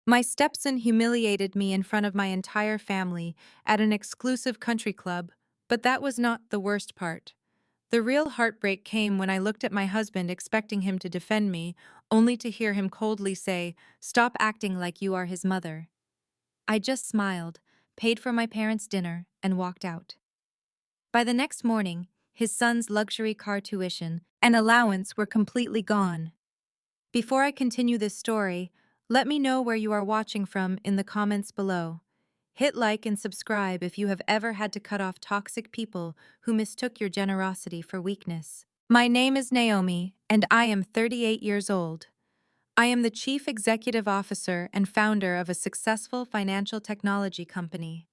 My stepson humiliated me in front of my entire family at an exclusive country club, but that was not the worst part. The real heartbreak came when I looked at my husband expecting him to defend me, only to hear him coldly say, "Stop acting like you are his mother." I just smiled, paid for my parents' dinner, and walked out. By the next morning, his son's luxury car tuition and allowance were completely gone. Before I continue this story, let me know where you are watching from in the comments below. Hit like and subscribe if you have ever had to cut off toxic people who mistook your generosity for weakness. My name is Naomi, and I am 38 years old. I am the Chief Executive Officer and founder of a successful financial technology company.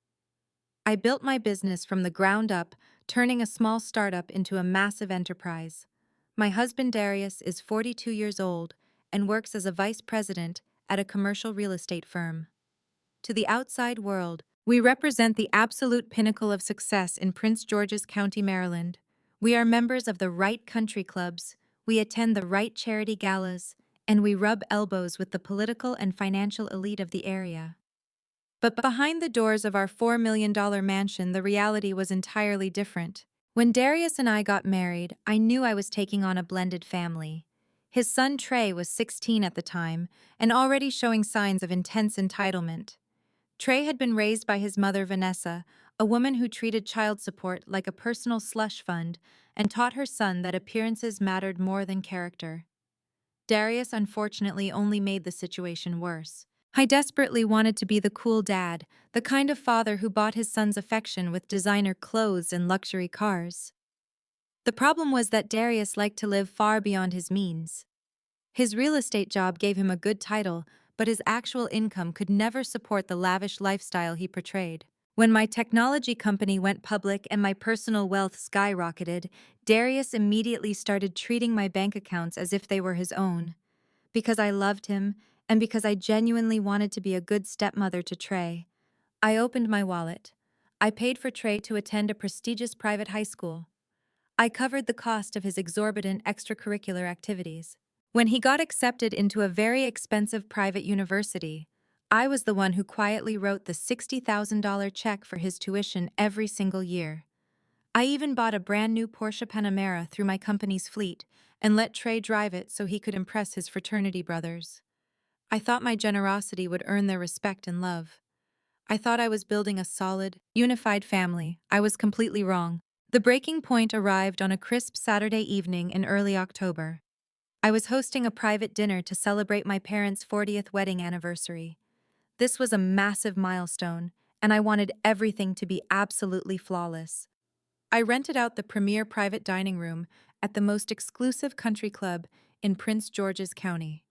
I built my business from the ground up, turning a small startup into a massive enterprise. My husband Darius is 42 years old and works as a vice president at a commercial real estate firm. To the outside world, we represent the absolute pinnacle of success in Prince George's County, Maryland. We are members of the right country clubs, we attend the right charity galas, and we rub elbows with the political and financial elite of the area. But behind the doors of our $4 million mansion, the reality was entirely different. When Darius and I got married, I knew I was taking on a blended family. His son Trey was 16 at the time and already showing signs of intense entitlement. Trey had been raised by his mother Vanessa, a woman who treated child support like a personal slush fund and taught her son that appearances mattered more than character. Darius unfortunately only made the situation worse. I desperately wanted to be the cool dad, the kind of father who bought his son's affection with designer clothes and luxury cars. The problem was that Darius liked to live far beyond his means. His real estate job gave him a good title, but his actual income could never support the lavish lifestyle he portrayed. When my technology company went public and my personal wealth skyrocketed, Darius immediately started treating my bank accounts as if they were his own. Because I loved him, and because I genuinely wanted to be a good stepmother to Trey, I opened my wallet. I paid for Trey to attend a prestigious private high school. I covered the cost of his exorbitant extracurricular activities. When he got accepted into a very expensive private university, I was the one who quietly wrote the $60,000 check for his tuition every single year. I even bought a brand new Porsche Panamera through my company's fleet and let Trey drive it so he could impress his fraternity brothers. I thought my generosity would earn their respect and love. I thought I was building a solid, unified family. I was completely wrong. The breaking point arrived on a crisp Saturday evening in early October. I was hosting a private dinner to celebrate my parents' 40th wedding anniversary. This was a massive milestone, and I wanted everything to be absolutely flawless. I rented out the premier private dining room at the most exclusive country club in Prince George's County.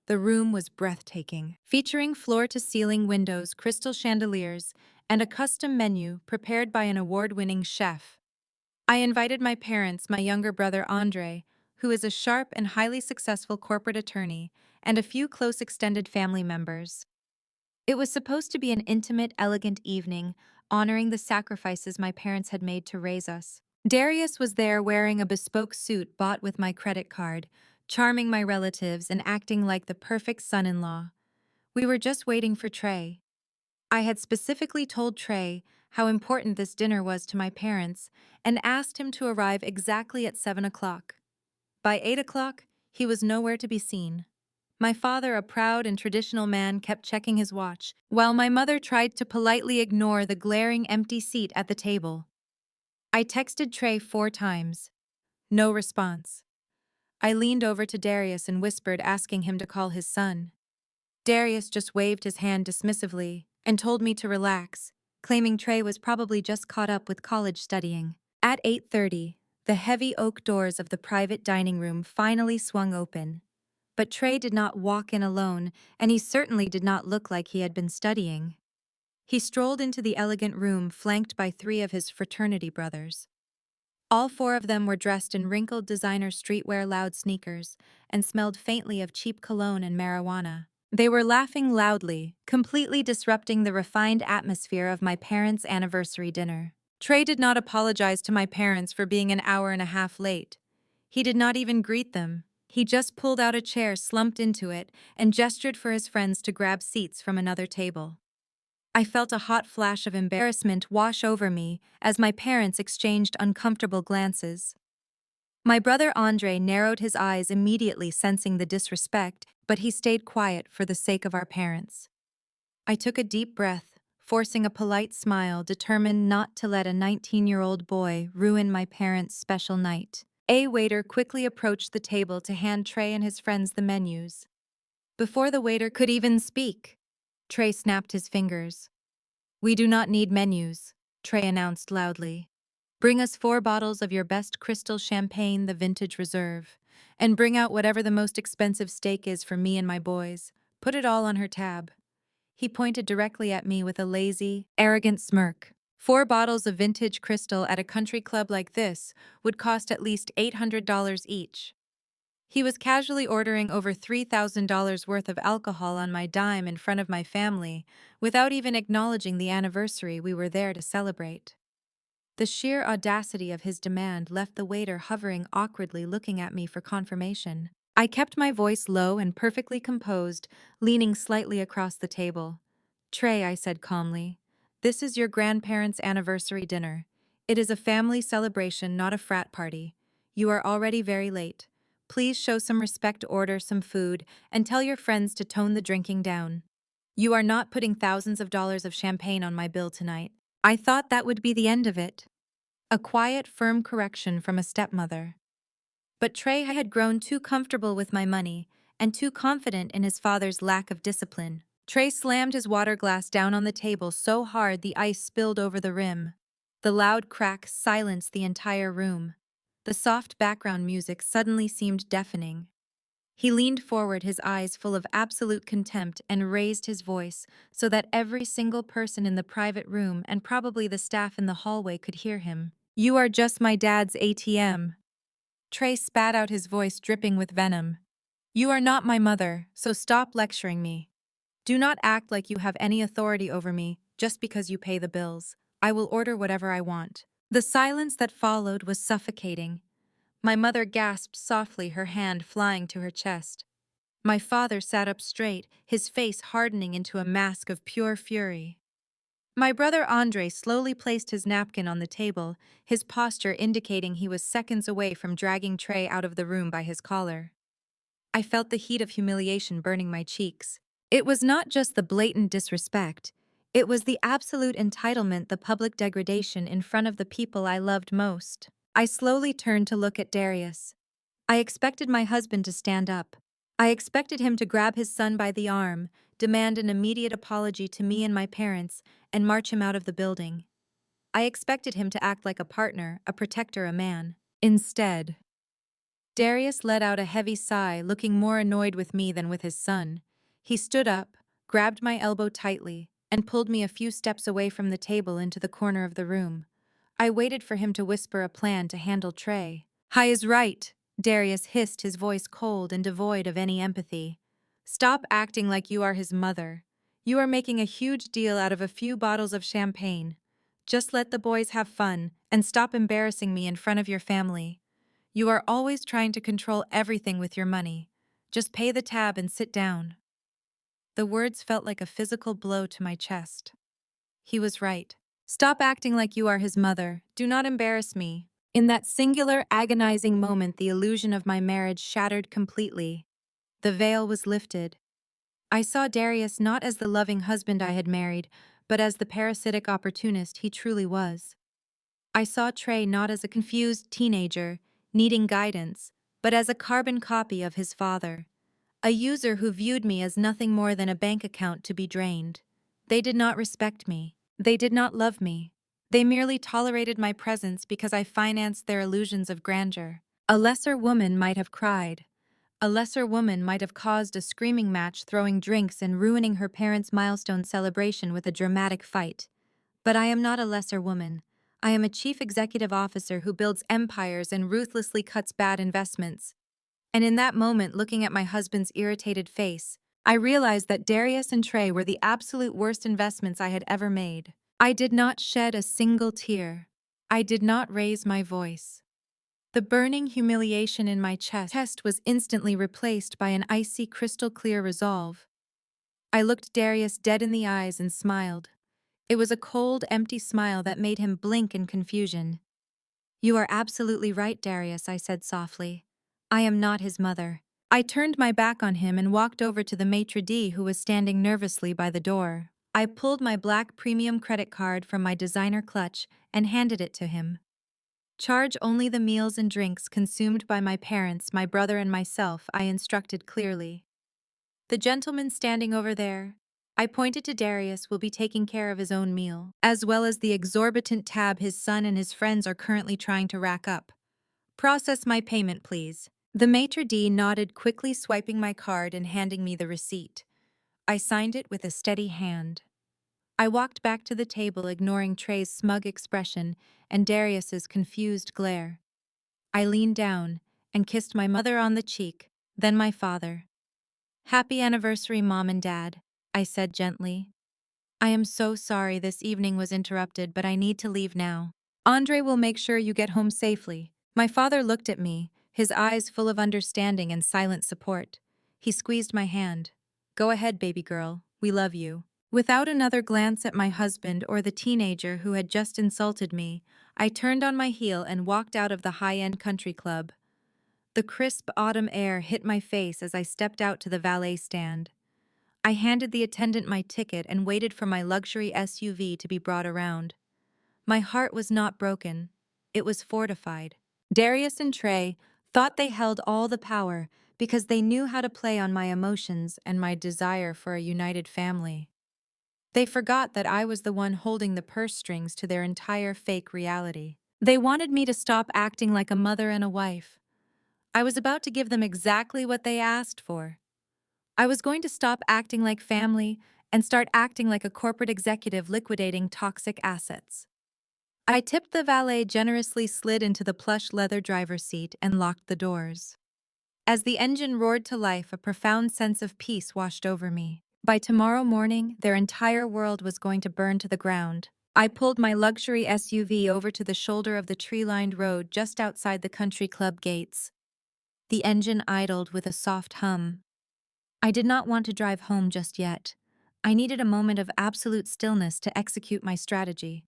The room was breathtaking, featuring floor-to-ceiling windows, crystal chandeliers, and a custom menu prepared by an award-winning chef. I invited my parents, my younger brother Andre, who is a sharp and highly successful corporate attorney, and a few close extended family members. It was supposed to be an intimate, elegant evening, honoring the sacrifices my parents had made to raise us. Darius was there wearing a bespoke suit bought with my credit card, charming my relatives and acting like the perfect son-in-law. We were just waiting for Trey. I had specifically told Trey how important this dinner was to my parents and asked him to arrive exactly at 7 o'clock. By 8 o'clock, he was nowhere to be seen. My father, a proud and traditional man, kept checking his watch, while my mother tried to politely ignore the glaring empty seat at the table. I texted Trey 4 times. No response. I leaned over to Darius and whispered, asking him to call his son. Darius just waved his hand dismissively and told me to relax, claiming Trey was probably just caught up with college studying. At 8:30, the heavy oak doors of the private dining room finally swung open. But Trey did not walk in alone, and he certainly did not look like he had been studying. He strolled into the elegant room flanked by 3 of his fraternity brothers. All 4 of them were dressed in wrinkled designer streetwear loud sneakers and smelled faintly of cheap cologne and marijuana. They were laughing loudly, completely disrupting the refined atmosphere of my parents' anniversary dinner. Trey did not apologize to my parents for being an hour and a half late. He did not even greet them. He just pulled out a chair, slumped into it, and gestured for his friends to grab seats from another table. I felt a hot flash of embarrassment wash over me as my parents exchanged uncomfortable glances. My brother Andre narrowed his eyes immediately, sensing the disrespect, but he stayed quiet for the sake of our parents. I took a deep breath, forcing a polite smile, determined not to let a 19-year-old boy ruin my parents' special night. A waiter quickly approached the table to hand Trey and his friends the menus. Before the waiter could even speak, Trey snapped his fingers. "We do not need menus," Trey announced loudly. "Bring us 4 bottles of your best crystal champagne, the vintage reserve. And bring out whatever the most expensive steak is for me and my boys. Put it all on her tab." He pointed directly at me with a lazy, arrogant smirk. 4 bottles of vintage crystal at a country club like this would cost at least $800 each. He was casually ordering over $3,000 worth of alcohol on my dime in front of my family, without even acknowledging the anniversary we were there to celebrate. The sheer audacity of his demand left the waiter hovering awkwardly, looking at me for confirmation. I kept my voice low and perfectly composed, leaning slightly across the table. "Trey," I said calmly, "this is your grandparents' anniversary dinner. It is a family celebration, not a frat party. You are already very late. Please show some respect, order some food, and tell your friends to tone the drinking down. You are not putting thousands of dollars of champagne on my bill tonight." I thought that would be the end of it. A quiet, firm correction from a stepmother. But Trey had grown too comfortable with my money and too confident in his father's lack of discipline. Trey slammed his water glass down on the table so hard the ice spilled over the rim. The loud crack silenced the entire room. The soft background music suddenly seemed deafening. He leaned forward, his eyes full of absolute contempt, and raised his voice so that every single person in the private room and probably the staff in the hallway could hear him. "You are just my dad's ATM." Trey spat out, his voice dripping with venom. "You are not my mother, so stop lecturing me. Do not act like you have any authority over me just because you pay the bills. I will order whatever I want." The silence that followed was suffocating. My mother gasped softly, her hand flying to her chest. My father sat up straight, his face hardening into a mask of pure fury. My brother Andre slowly placed his napkin on the table, his posture indicating he was seconds away from dragging Trey out of the room by his collar. I felt the heat of humiliation burning my cheeks. It was not just the blatant disrespect, it was the absolute entitlement, the public degradation in front of the people I loved most. I slowly turned to look at Darius. I expected my husband to stand up. I expected him to grab his son by the arm, demand an immediate apology to me and my parents, and march him out of the building. I expected him to act like a partner, a protector, a man. Instead, Darius let out a heavy sigh, looking more annoyed with me than with his son. He stood up, grabbed my elbow tightly, and pulled me a few steps away from the table into the corner of the room. I waited for him to whisper a plan to handle Trey. "Hi is right," Darius hissed, his voice cold and devoid of any empathy. "Stop acting like you are his mother. You are making a huge deal out of a few bottles of champagne. Just let the boys have fun and stop embarrassing me in front of your family. You are always trying to control everything with your money. Just pay the tab and sit down." The words felt like a physical blow to my chest. He was right. Stop acting like you are his mother. Do not embarrass me. In that singular, agonizing moment, the illusion of my marriage shattered completely. The veil was lifted. I saw Darius not as the loving husband I had married, but as the parasitic opportunist he truly was. I saw Trey not as a confused teenager, needing guidance, but as a carbon copy of his father. A user who viewed me as nothing more than a bank account to be drained. They did not respect me. They did not love me. They merely tolerated my presence because I financed their illusions of grandeur. A lesser woman might have cried. A lesser woman might have caused a screaming match, throwing drinks and ruining her parents' milestone celebration with a dramatic fight. But I am not a lesser woman. I am a chief executive officer who builds empires and ruthlessly cuts bad investments. And in that moment, looking at my husband's irritated face, I realized that Darius and Trey were the absolute worst investments I had ever made. I did not shed a single tear. I did not raise my voice. The burning humiliation in my chest was instantly replaced by an icy crystal clear resolve. I looked Darius dead in the eyes and smiled. It was a cold, empty smile that made him blink in confusion. "You are absolutely right, Darius," I said softly. "I am not his mother." I turned my back on him and walked over to the maitre d' who was standing nervously by the door. I pulled my black premium credit card from my designer clutch and handed it to him. "Charge only the meals and drinks consumed by my parents, my brother and myself," I instructed clearly. "The gentleman standing over there," I pointed to Darius, "will be taking care of his own meal, as well as the exorbitant tab his son and his friends are currently trying to rack up. Process my payment, please." The maitre d' nodded, quickly swiping my card and handing me the receipt. I signed it with a steady hand. I walked back to the table, ignoring Trey's smug expression and Darius's confused glare. I leaned down and kissed my mother on the cheek, then my father. "Happy anniversary, Mom and Dad," I said gently. "I am so sorry this evening was interrupted, but I need to leave now. Andre will make sure you get home safely." My father looked at me, his eyes full of understanding and silent support. He squeezed my hand. "Go ahead, baby girl. We love you." Without another glance at my husband or the teenager who had just insulted me, I turned on my heel and walked out of the high-end country club. The crisp autumn air hit my face as I stepped out to the valet stand. I handed the attendant my ticket and waited for my luxury SUV to be brought around. My heart was not broken. It was fortified. Darius and Trey thought they held all the power because they knew how to play on my emotions and my desire for a united family. They forgot that I was the one holding the purse strings to their entire fake reality. They wanted me to stop acting like a mother and a wife. I was about to give them exactly what they asked for. I was going to stop acting like family and start acting like a corporate executive liquidating toxic assets. I tipped the valet generously, slid into the plush leather driver's seat, and locked the doors. As the engine roared to life, a profound sense of peace washed over me. By tomorrow morning, their entire world was going to burn to the ground. I pulled my luxury SUV over to the shoulder of the tree-lined road just outside the country club gates. The engine idled with a soft hum. I did not want to drive home just yet. I needed a moment of absolute stillness to execute my strategy.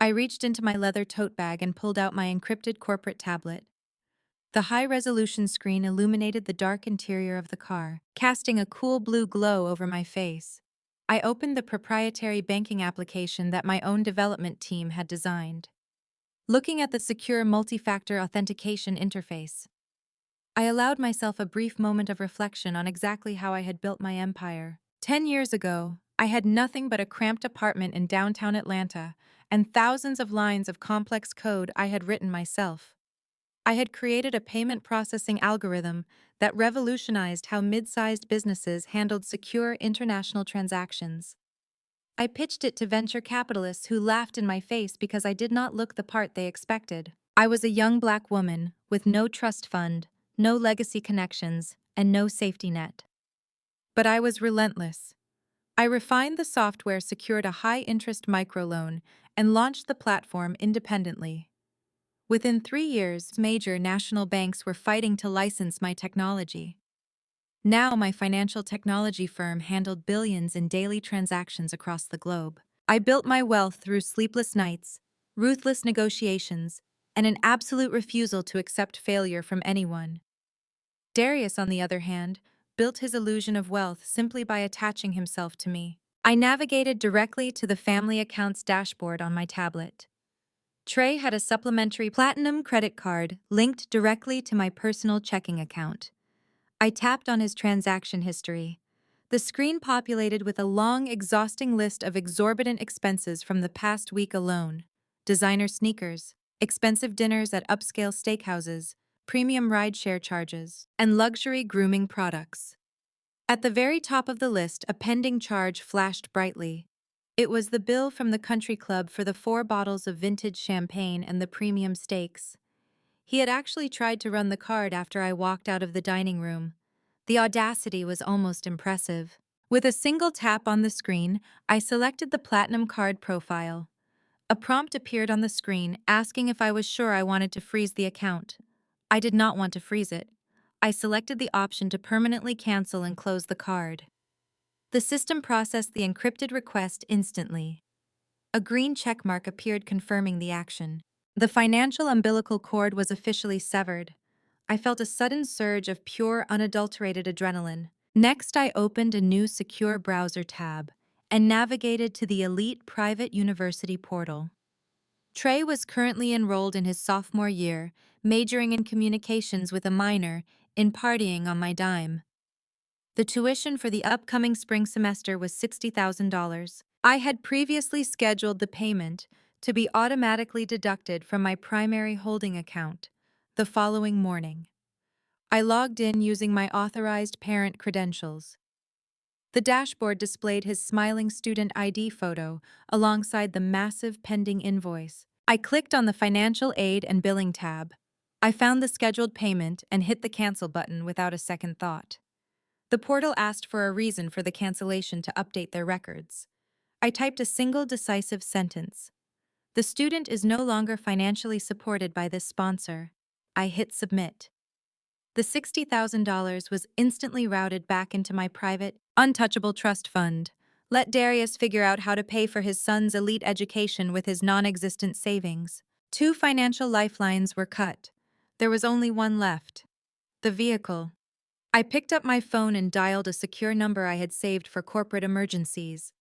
I reached into my leather tote bag and pulled out my encrypted corporate tablet. The high-resolution screen illuminated the dark interior of the car, casting a cool blue glow over my face. I opened the proprietary banking application that my own development team had designed. Looking at the secure multi-factor authentication interface, I allowed myself a brief moment of reflection on exactly how I had built my empire. 10 years ago, I had nothing but a cramped apartment in downtown Atlanta and thousands of lines of complex code I had written myself. I had created a payment processing algorithm that revolutionized how mid-sized businesses handled secure international transactions. I pitched it to venture capitalists who laughed in my face because I did not look the part they expected. I was a young black woman with no trust fund, no legacy connections, and no safety net. But I was relentless. I refined the software, secured a high-interest microloan, and launched the platform independently. Within 3 years, major national banks were fighting to license my technology. Now my financial technology firm handled billions in daily transactions across the globe. I built my wealth through sleepless nights, ruthless negotiations, and an absolute refusal to accept failure from anyone. Darius, on the other hand, built his illusion of wealth simply by attaching himself to me. I navigated directly to the family accounts dashboard on my tablet. Trey had a supplementary platinum credit card linked directly to my personal checking account. I tapped on his transaction history. The screen populated with a long, exhausting list of exorbitant expenses from the past week alone: designer sneakers, expensive dinners at upscale steakhouses, premium rideshare charges, and luxury grooming products. At the very top of the list, a pending charge flashed brightly. It was the bill from the country club for the 4 bottles of vintage champagne and the premium steaks. He had actually tried to run the card after I walked out of the dining room. The audacity was almost impressive. With a single tap on the screen, I selected the platinum card profile. A prompt appeared on the screen asking if I was sure I wanted to freeze the account. I did not want to freeze it. I selected the option to permanently cancel and close the card. The system processed the encrypted request instantly. A green checkmark appeared confirming the action. The financial umbilical cord was officially severed. I felt a sudden surge of pure, unadulterated adrenaline. Next, I opened a new secure browser tab and navigated to the elite private university portal. Trey was currently enrolled in his sophomore year, majoring in communications with a minor in partying on my dime. The tuition for the upcoming spring semester was $60,000. I had previously scheduled the payment to be automatically deducted from my primary holding account the following morning. I logged in using my authorized parent credentials. The dashboard displayed his smiling student ID photo alongside the massive pending invoice. I clicked on the Financial Aid and Billing tab. I found the scheduled payment and hit the cancel button without a second thought. The portal asked for a reason for the cancellation to update their records. I typed a single decisive sentence. The student is no longer financially supported by this sponsor. I hit submit. The $60,000 was instantly routed back into my private, untouchable trust fund. Let Darius figure out how to pay for his son's elite education with his non-existent savings. Two financial lifelines were cut. There was only one left. The vehicle. I picked up my phone and dialed a secure number I had saved for corporate emergencies.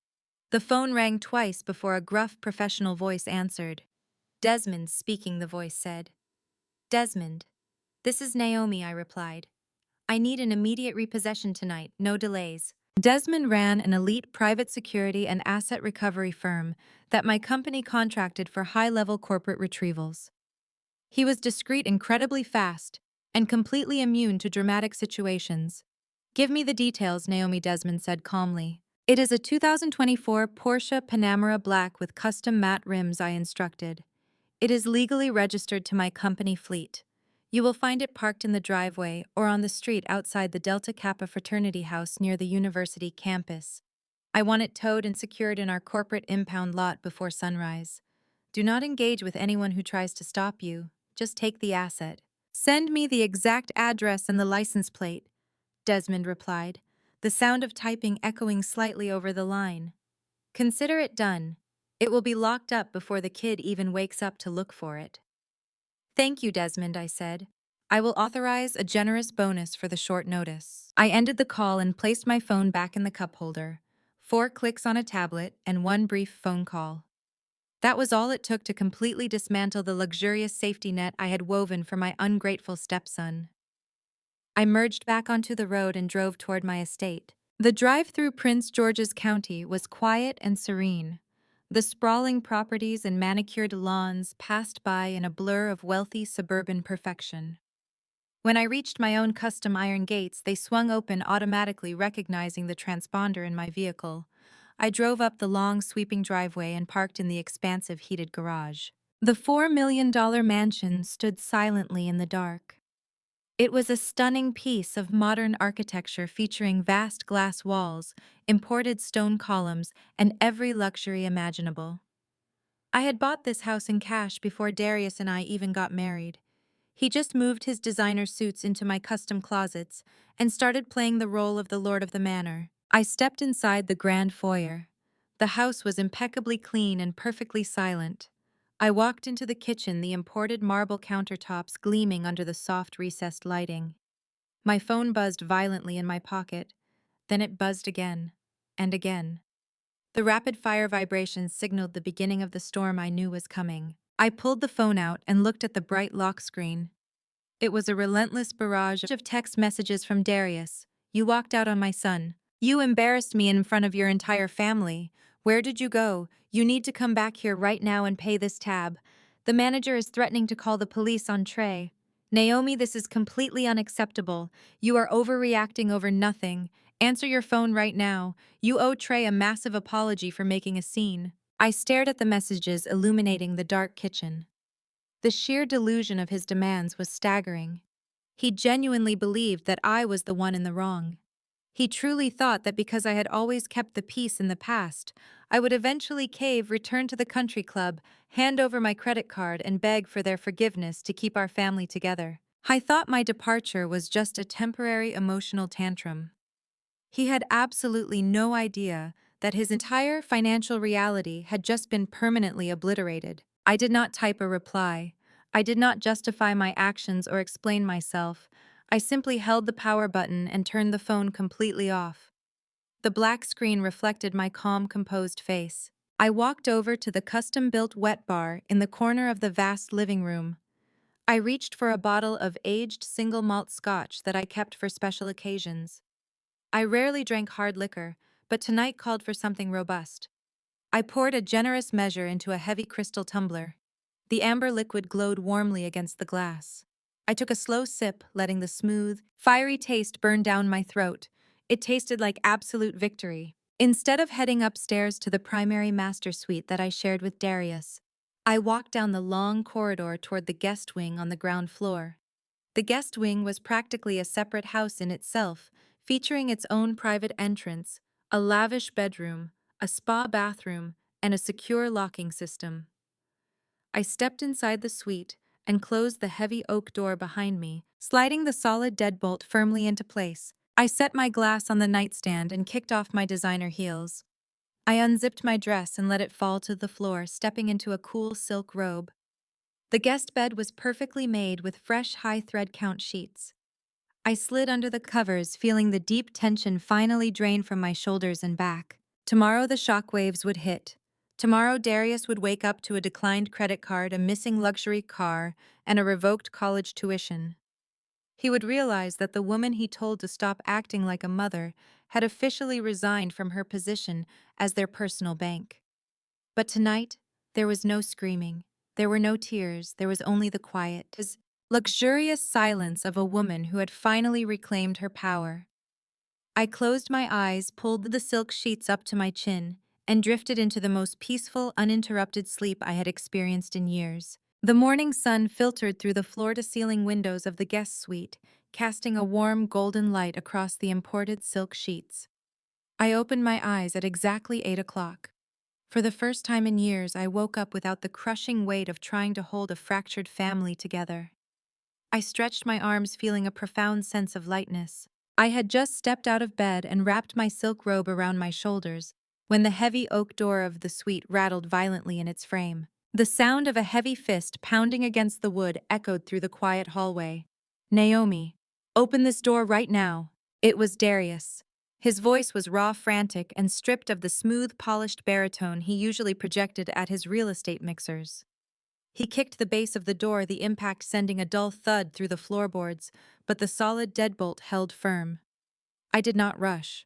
The phone rang twice before a gruff professional voice answered. Desmond speaking, the voice said. Desmond. This is Naomi, I replied. I need an immediate repossession tonight, no delays. Desmond ran an elite private security and asset recovery firm that my company contracted for high-level corporate retrievals. He was discreet, incredibly fast, and completely immune to dramatic situations. Give me the details, Naomi, Desmond said calmly. It is a 2024 Porsche Panamera Black with custom matte rims, I instructed. It is legally registered to my company fleet. You will find it parked in the driveway or on the street outside the Delta Kappa fraternity house near the university campus. I want it towed and secured in our corporate impound lot before sunrise. Do not engage with anyone who tries to stop you. Just take the asset. Send me the exact address and the license plate, Desmond replied, the sound of typing echoing slightly over the line. Consider it done. It will be locked up before the kid even wakes up to look for it. Thank you, Desmond, I said. I will authorize a generous bonus for the short notice. I ended the call and placed my phone back in the cup holder. 4 clicks on a tablet and one brief phone call. That was all it took to completely dismantle the luxurious safety net I had woven for my ungrateful stepson. I merged back onto the road and drove toward my estate. The drive through Prince George's County was quiet and serene. The sprawling properties and manicured lawns passed by in a blur of wealthy suburban perfection. When I reached my own custom iron gates, they swung open automatically, recognizing the transponder in my vehicle. I drove up the long, sweeping driveway and parked in the expansive, heated garage. The $4 million mansion stood silently in the dark. It was a stunning piece of modern architecture featuring vast glass walls, imported stone columns, and every luxury imaginable. I had bought this house in cash before Darius and I even got married. He just moved his designer suits into my custom closets and started playing the role of the lord of the manor. I stepped inside the grand foyer. The house was impeccably clean and perfectly silent. I walked into the kitchen, the imported marble countertops gleaming under the soft recessed lighting. My phone buzzed violently in my pocket. Then it buzzed again and again. The rapid-fire vibrations signaled the beginning of the storm I knew was coming. I pulled the phone out and looked at the bright lock screen. It was a relentless barrage of text messages from Darius. You walked out on my son. You embarrassed me in front of your entire family. Where did you go? You need to come back here right now and pay this tab. The manager is threatening to call the police on Trey. Naomi, this is completely unacceptable. You are overreacting over nothing. Answer your phone right now. You owe Trey a massive apology for making a scene. I stared at the messages illuminating the dark kitchen. The sheer delusion of his demands was staggering. He genuinely believed that I was the one in the wrong. He truly thought that because I had always kept the peace in the past, I would eventually cave, return to the country club, hand over my credit card, and beg for their forgiveness to keep our family together. I thought my departure was just a temporary emotional tantrum. He had absolutely no idea that his entire financial reality had just been permanently obliterated. I did not type a reply. I did not justify my actions or explain myself. I simply held the power button and turned the phone completely off. The black screen reflected my calm, composed face. I walked over to the custom-built wet bar in the corner of the vast living room. I reached for a bottle of aged single malt scotch that I kept for special occasions. I rarely drank hard liquor, but tonight called for something robust. I poured a generous measure into a heavy crystal tumbler. The amber liquid glowed warmly against the glass. I took a slow sip, letting the smooth, fiery taste burn down my throat. It tasted like absolute victory. Instead of heading upstairs to the primary master suite that I shared with Darius, I walked down the long corridor toward the guest wing on the ground floor. The guest wing was practically a separate house in itself, featuring its own private entrance, a lavish bedroom, a spa bathroom, and a secure locking system. I stepped inside the suite and closed the heavy oak door behind me, sliding the solid deadbolt firmly into place. I set my glass on the nightstand and kicked off my designer heels. I unzipped my dress and let it fall to the floor, stepping into a cool silk robe. The guest bed was perfectly made with fresh high thread count sheets. I slid under the covers, feeling the deep tension finally drain from my shoulders and back. Tomorrow the shockwaves would hit. Tomorrow Darius would wake up to a declined credit card, a missing luxury car, and a revoked college tuition. He would realize that the woman he told to stop acting like a mother had officially resigned from her position as their personal bank. But tonight, there was no screaming. There were no tears. There was only the quiet, luxurious silence of a woman who had finally reclaimed her power. I closed my eyes, pulled the silk sheets up to my chin, and drifted into the most peaceful, uninterrupted sleep I had experienced in years. The morning sun filtered through the floor-to-ceiling windows of the guest suite, casting a warm, golden light across the imported silk sheets. I opened my eyes at exactly 8 o'clock. For the first time in years, I woke up without the crushing weight of trying to hold a fractured family together. I stretched my arms, feeling a profound sense of lightness. I had just stepped out of bed and wrapped my silk robe around my shoulders when the heavy oak door of the suite rattled violently in its frame. The sound of a heavy fist pounding against the wood echoed through the quiet hallway. "Naomi, open this door right now." It was Darius. His voice was raw, frantic, and stripped of the smooth, polished baritone he usually projected at his real estate mixers. He kicked the base of the door, the impact sending a dull thud through the floorboards, but the solid deadbolt held firm. I did not rush.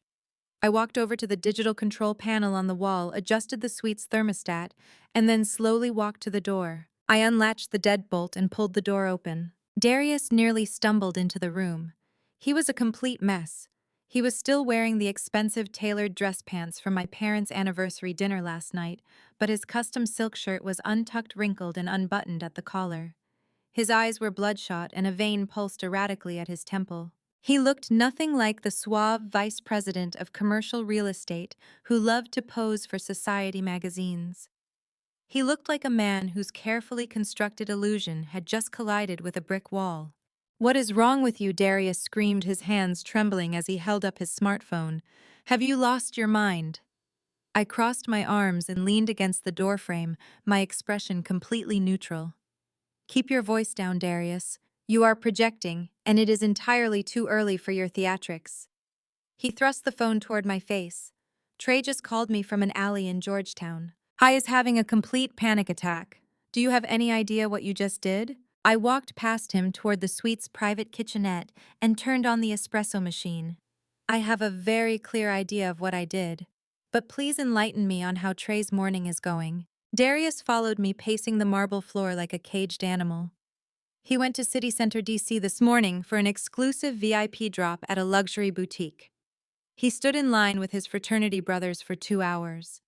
I walked over to the digital control panel on the wall, adjusted the suite's thermostat, and then slowly walked to the door. I unlatched the deadbolt and pulled the door open. Darius nearly stumbled into the room. He was a complete mess. He was still wearing the expensive tailored dress pants from my parents' anniversary dinner last night, but his custom silk shirt was untucked, wrinkled, and unbuttoned at the collar. His eyes were bloodshot and a vein pulsed erratically at his temple. He looked nothing like the suave vice president of commercial real estate who loved to pose for society magazines. He looked like a man whose carefully constructed illusion had just collided with a brick wall. "What is wrong with you?" Darius screamed, his hands trembling as he held up his smartphone. "Have you lost your mind?" I crossed my arms and leaned against the doorframe, my expression completely neutral. "Keep your voice down, Darius. You are projecting, and it is entirely too early for your theatrics." He thrust the phone toward my face. "Trey just called me from an alley in Georgetown. Hi is having a complete panic attack. Do you have any idea what you just did?" I walked past him toward the suite's private kitchenette and turned on the espresso machine. "I have a very clear idea of what I did, but please enlighten me on how Trey's morning is going." Darius followed me, pacing the marble floor like a caged animal. He went to City Center, DC this morning for an exclusive VIP drop at a luxury boutique. He stood in line with his fraternity brothers for 2 hours.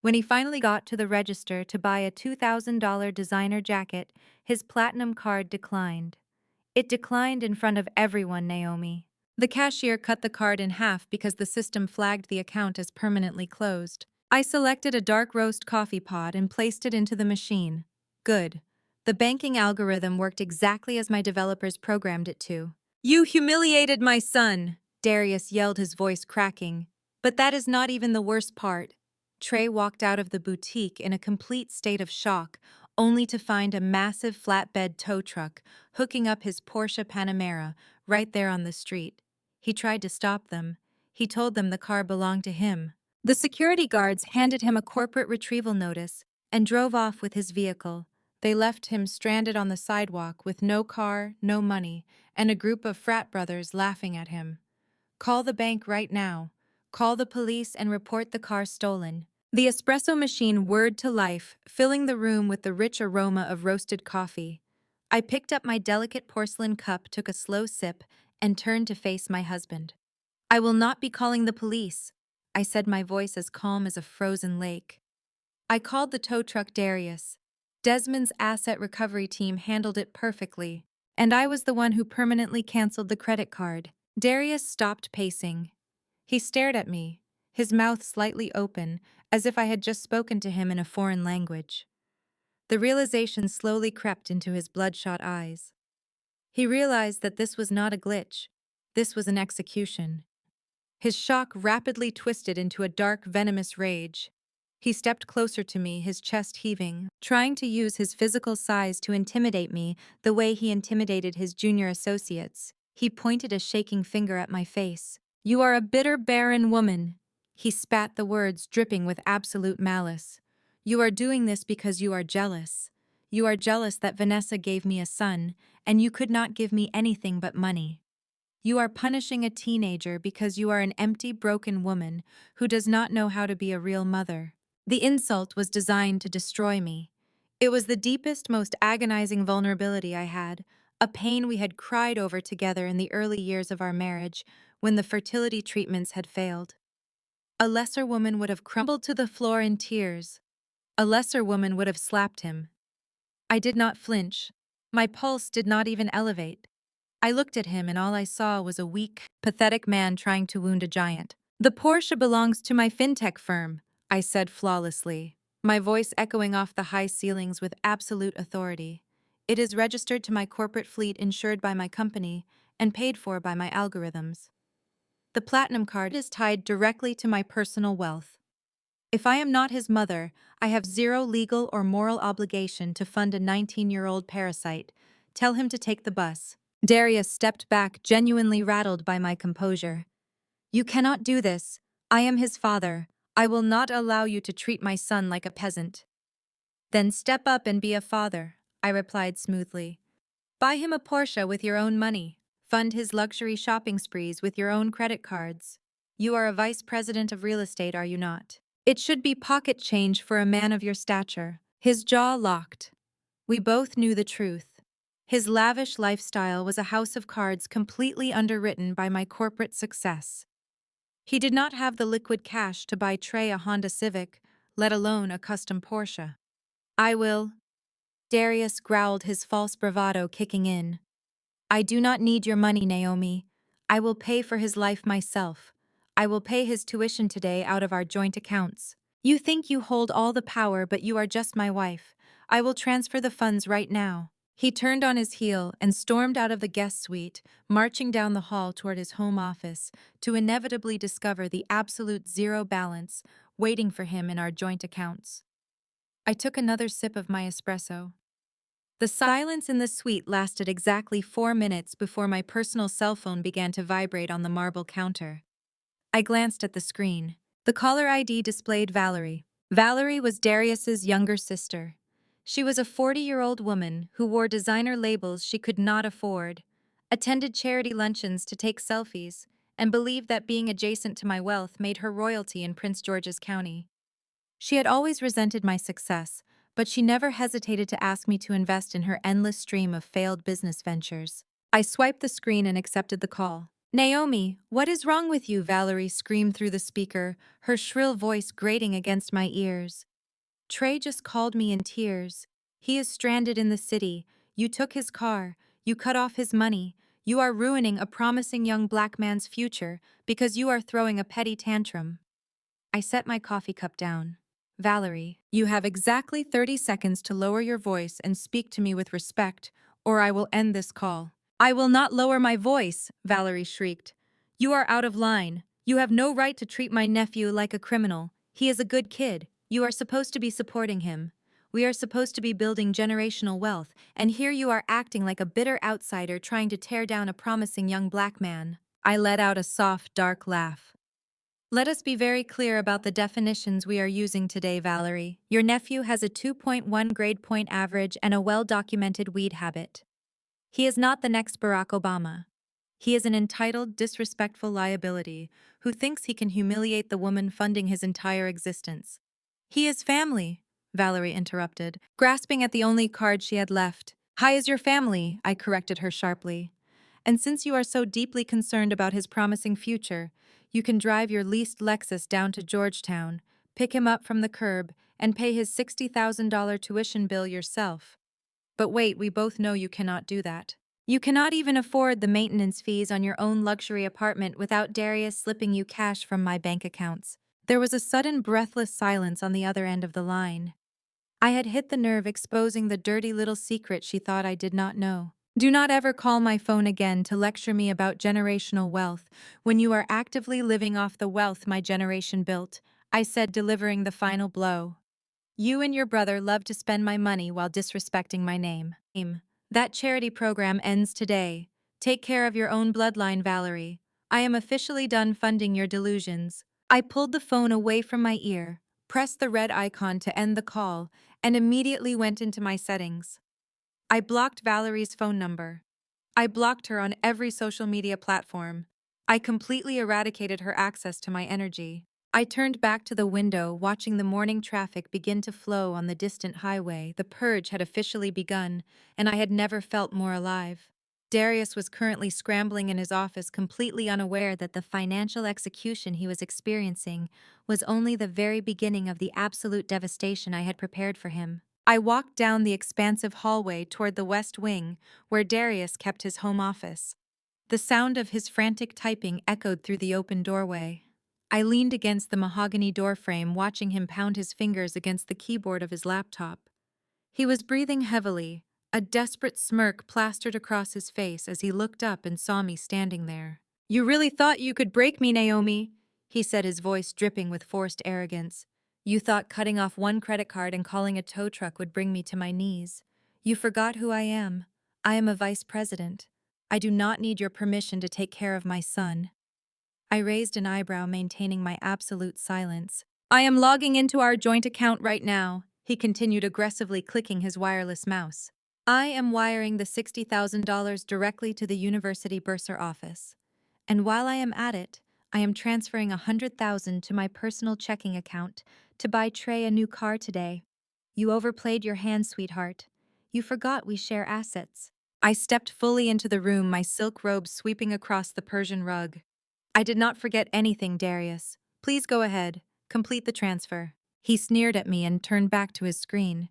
When he finally got to the register to buy a $2,000 designer jacket, his platinum card declined. It declined in front of everyone, Naomi. The cashier cut the card in half because the system flagged the account as permanently closed. I selected a dark roast coffee pod and placed it into the machine. Good. The banking algorithm worked exactly as my developers programmed it to. You humiliated my son, Darius yelled, his voice cracking. But that is not even the worst part. Trey walked out of the boutique in a complete state of shock, only to find a massive flatbed tow truck hooking up his Porsche Panamera right there on the street. He tried to stop them. He told them the car belonged to him. The security guards handed him a corporate retrieval notice and drove off with his vehicle. They left him stranded on the sidewalk with no car, no money, and a group of frat brothers laughing at him. Call the bank right now. Call the police and report the car stolen. The espresso machine whirred to life, filling the room with the rich aroma of roasted coffee. I picked up my delicate porcelain cup, took a slow sip, and turned to face my husband. I will not be calling the police, I said, my voice as calm as a frozen lake. I called the tow truck Darius. Desmond's asset recovery team handled it perfectly, and I was the one who permanently canceled the credit card. Darius stopped pacing. He stared at me, his mouth slightly open, as if I had just spoken to him in a foreign language. The realization slowly crept into his bloodshot eyes. He realized that this was not a glitch. This was an execution. His shock rapidly twisted into a dark, venomous rage. He stepped closer to me, his chest heaving, trying to use his physical size to intimidate me the way he intimidated his junior associates. He pointed a shaking finger at my face. "You are a bitter, barren woman." He spat the words, dripping with absolute malice. "You are doing this because you are jealous. You are jealous that Vanessa gave me a son, and you could not give me anything but money. You are punishing a teenager because you are an empty, broken woman who does not know how to be a real mother." The insult was designed to destroy me. It was the deepest, most agonizing vulnerability I had, a pain we had cried over together in the early years of our marriage when the fertility treatments had failed. A lesser woman would have crumbled to the floor in tears. A lesser woman would have slapped him. I did not flinch. My pulse did not even elevate. I looked at him and all I saw was a weak, pathetic man trying to wound a giant. "The Porsche belongs to my fintech firm," I said flawlessly, my voice echoing off the high ceilings with absolute authority. "It is registered to my corporate fleet, insured by my company, and paid for by my algorithms. The platinum card is tied directly to my personal wealth. If I am not his mother, I have zero legal or moral obligation to fund a 19-year-old parasite. Tell him to take the bus." Darius stepped back, genuinely rattled by my composure. "You cannot do this. I am his father. I will not allow you to treat my son like a peasant." "Then step up and be a father," I replied smoothly. "Buy him a Porsche with your own money. Fund his luxury shopping sprees with your own credit cards. You are a vice president of real estate, are you not? It should be pocket change for a man of your stature." His jaw locked. We both knew the truth. His lavish lifestyle was a house of cards completely underwritten by my corporate success. He did not have the liquid cash to buy Trey a Honda Civic, let alone a custom Porsche. "I will," Darius growled, his false bravado kicking in. "I do not need your money, Naomi. I will pay for his life myself. I will pay his tuition today out of our joint accounts. You think you hold all the power, but you are just my wife. I will transfer the funds right now." He turned on his heel and stormed out of the guest suite, marching down the hall toward his home office, to inevitably discover the absolute zero balance waiting for him in our joint accounts. I took another sip of my espresso. The silence in the suite lasted exactly 4 minutes before my personal cell phone began to vibrate on the marble counter. I glanced at the screen. The caller ID displayed Valerie. Valerie was Darius's younger sister. She was a 40-year-old woman who wore designer labels she could not afford, attended charity luncheons to take selfies, and believed that being adjacent to my wealth made her royalty in Prince George's County. She had always resented my success, but she never hesitated to ask me to invest in her endless stream of failed business ventures. I swiped the screen and accepted the call. "Naomi, what is wrong with you?" Valerie screamed through the speaker, her shrill voice grating against my ears. "Trey just called me in tears. He is stranded in the city. You took his car. You cut off his money. You are ruining a promising young black man's future because you are throwing a petty tantrum. I set my coffee cup down. Valerie, you have exactly 30 seconds to lower your voice and speak to me with respect, or I will end this call. I will not lower my voice, Valerie shrieked. You are out of line. You have no right to treat my nephew like a criminal. He is a good kid. You are supposed to be supporting him. We are supposed to be building generational wealth, and here you are acting like a bitter outsider trying to tear down a promising young black man. I let out a soft, dark laugh. Let us be very clear about the definitions we are using today, Valerie. Your nephew has a 2.1 grade point average and a well-documented weed habit. He is not the next Barack Obama. He is an entitled, disrespectful liability who thinks he can humiliate the woman funding his entire existence. He is family, Valerie interrupted, grasping at the only card she had left. Hi is your family, I corrected her sharply. And since you are so deeply concerned about his promising future, you can drive your leased Lexus down to Georgetown, pick him up from the curb, and pay his $60,000 tuition bill yourself. But wait, we both know you cannot do that. You cannot even afford the maintenance fees on your own luxury apartment without Darius slipping you cash from my bank accounts. There was a sudden breathless silence on the other end of the line. I had hit the nerve exposing the dirty little secret she thought I did not know. Do not ever call my phone again to lecture me about generational wealth when you are actively living off the wealth my generation built, I said, delivering the final blow. You and your brother love to spend my money while disrespecting my name. That charity program ends today. Take care of your own bloodline, Valerie. I am officially done funding your delusions. I pulled the phone away from my ear, pressed the red icon to end the call, and immediately went into my settings. I blocked Valerie's phone number. I blocked her on every social media platform. I completely eradicated her access to my energy. I turned back to the window, watching the morning traffic begin to flow on the distant highway. The purge had officially begun, and I had never felt more alive. Darius was currently scrambling in his office, completely unaware that the financial execution he was experiencing was only the very beginning of the absolute devastation I had prepared for him. I walked down the expansive hallway toward the West Wing, where Darius kept his home office. The sound of his frantic typing echoed through the open doorway. I leaned against the mahogany doorframe, watching him pound his fingers against the keyboard of his laptop. He was breathing heavily, a desperate smirk plastered across his face as he looked up and saw me standing there. You really thought you could break me, Naomi, he said, his voice dripping with forced arrogance. You thought cutting off one credit card and calling a tow truck would bring me to my knees. You forgot who I am. I am a vice president. I do not need your permission to take care of my son. I raised an eyebrow, maintaining my absolute silence. I am logging into our joint account right now, he continued, aggressively clicking his wireless mouse. I am wiring the $60,000 directly to the university bursar office. And while I am at it, I am transferring $100,000 to my personal checking account to buy Trey a new car today. You overplayed your hand, sweetheart. You forgot we share assets. I stepped fully into the room, my silk robe sweeping across the Persian rug. I did not forget anything, Darius. Please go ahead. Complete the transfer. He sneered at me and turned back to his screen.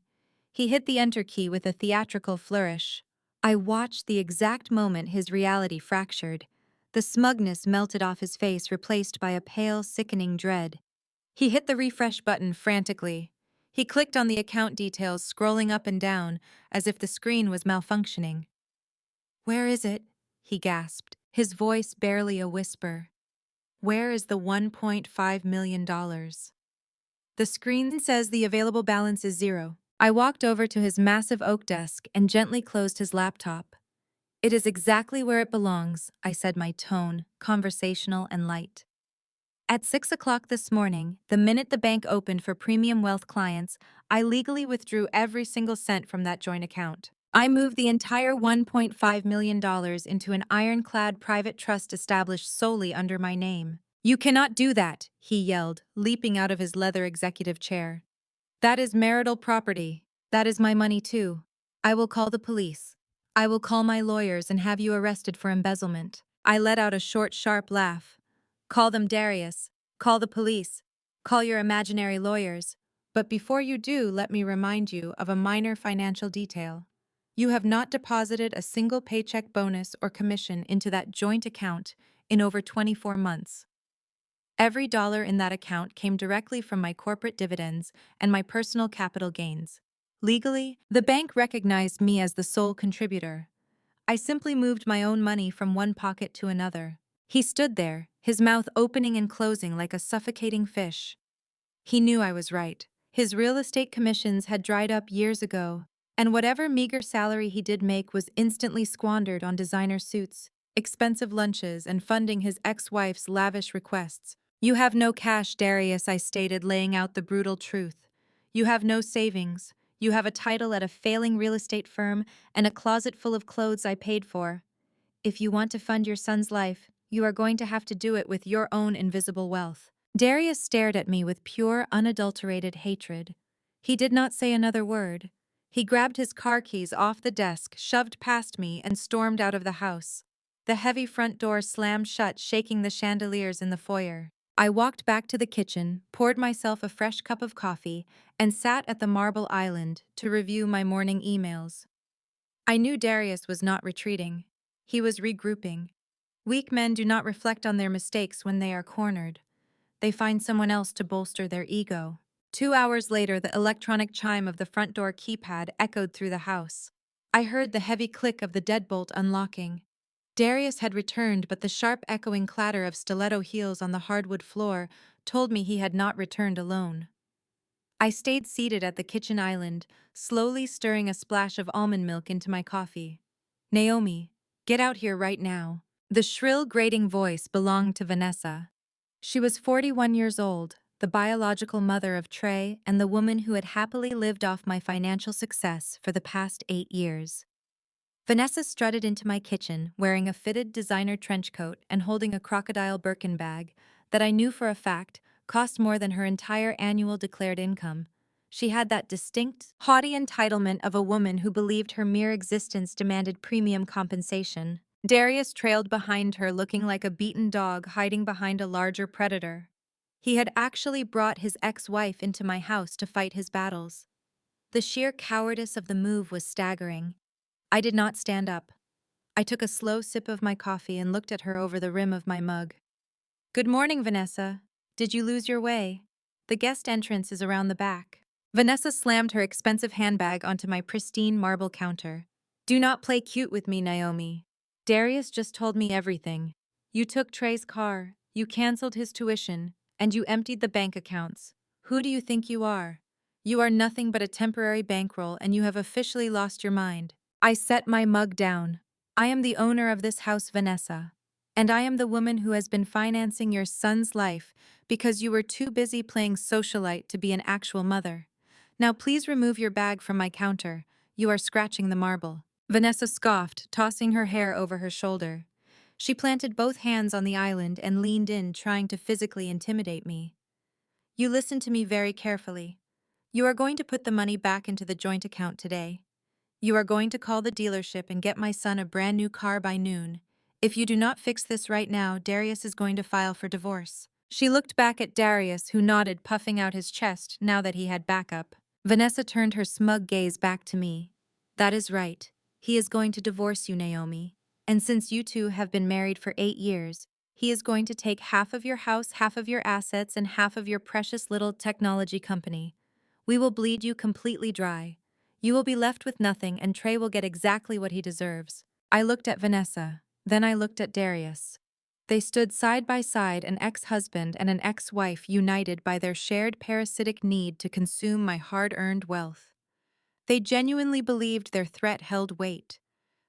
He hit the enter key with a theatrical flourish. I watched the exact moment his reality fractured. The smugness melted off his face, replaced by a pale, sickening dread. He hit the refresh button frantically. He clicked on the account details, scrolling up and down, as if the screen was malfunctioning. Where is it? He gasped, his voice barely a whisper. Where is the $1.5 million? The screen says the available balance is zero. I walked over to his massive oak desk and gently closed his laptop. It is exactly where it belongs, I said, my tone conversational and light. At 6 o'clock this morning, the minute the bank opened for premium wealth clients, I legally withdrew every single cent from that joint account. I moved the entire $1.5 million into an ironclad private trust established solely under my name. You cannot do that, he yelled, leaping out of his leather executive chair. That is marital property. That is my money too. I will call the police. I will call my lawyers and have you arrested for embezzlement. I let out a short, sharp laugh. Call them, Darius. Call the police. Call your imaginary lawyers. But before you do, let me remind you of a minor financial detail. You have not deposited a single paycheck bonus or commission into that joint account in over 24 months. Every dollar in that account came directly from my corporate dividends and my personal capital gains. Legally, the bank recognized me as the sole contributor. I simply moved my own money from one pocket to another. He stood there, his mouth opening and closing like a suffocating fish. He knew I was right. His real estate commissions had dried up years ago, and whatever meager salary he did make was instantly squandered on designer suits, expensive lunches, and funding his ex-wife's lavish requests. You have no cash, Darius, I stated, laying out the brutal truth. You have no savings. You have a title at a failing real estate firm and a closet full of clothes I paid for. If you want to fund your son's life, you are going to have to do it with your own invisible wealth. Darius stared at me with pure, unadulterated hatred. He did not say another word. He grabbed his car keys off the desk, shoved past me, and stormed out of the house. The heavy front door slammed shut, shaking the chandeliers in the foyer. I walked back to the kitchen, poured myself a fresh cup of coffee, and sat at the marble island to review my morning emails. I knew Darius was not retreating. He was regrouping. Weak men do not reflect on their mistakes when they are cornered. They find someone else to bolster their ego. 2 hours later, the electronic chime of the front door keypad echoed through the house. I heard the heavy click of the deadbolt unlocking. Darius had returned, but the sharp echoing clatter of stiletto heels on the hardwood floor told me he had not returned alone. I stayed seated at the kitchen island, slowly stirring a splash of almond milk into my coffee. Naomi, get out here right now. The shrill, grating voice belonged to Vanessa. She was 41 years old, the biological mother of Trey and the woman who had happily lived off my financial success for the past 8 years. Vanessa strutted into my kitchen, wearing a fitted designer trench coat and holding a crocodile Birkin bag that I knew for a fact cost more than her entire annual declared income. She had that distinct, haughty entitlement of a woman who believed her mere existence demanded premium compensation. Darius trailed behind her, looking like a beaten dog hiding behind a larger predator. He had actually brought his ex-wife into my house to fight his battles. The sheer cowardice of the move was staggering. I did not stand up. I took a slow sip of my coffee and looked at her over the rim of my mug. Good morning, Vanessa. Did you lose your way? The guest entrance is around the back. Vanessa slammed her expensive handbag onto my pristine marble counter. Do not play cute with me, Naomi. Darius just told me everything. You took Trey's car, you canceled his tuition, and you emptied the bank accounts. Who do you think you are? You are nothing but a temporary bankroll, and you have officially lost your mind. I set my mug down. I am the owner of this house, Vanessa. And I am the woman who has been financing your son's life because you were too busy playing socialite to be an actual mother. Now please remove your bag from my counter. You are scratching the marble. Vanessa scoffed, tossing her hair over her shoulder. She planted both hands on the island and leaned in, trying to physically intimidate me. You listen to me very carefully. You are going to put the money back into the joint account today. You are going to call the dealership and get my son a brand new car by noon. If you do not fix this right now, Darius is going to file for divorce. She looked back at Darius, who nodded, puffing out his chest now that he had backup. Vanessa turned her smug gaze back to me. That is right. He is going to divorce you, Naomi. And since you two have been married for 8 years, he is going to take half of your house, half of your assets, and half of your precious little technology company. We will bleed you completely dry. You will be left with nothing, and Trey will get exactly what he deserves. I looked at Vanessa. Then I looked at Darius. They stood side by side, an ex-husband and an ex-wife united by their shared parasitic need to consume my hard-earned wealth. They genuinely believed their threat held weight.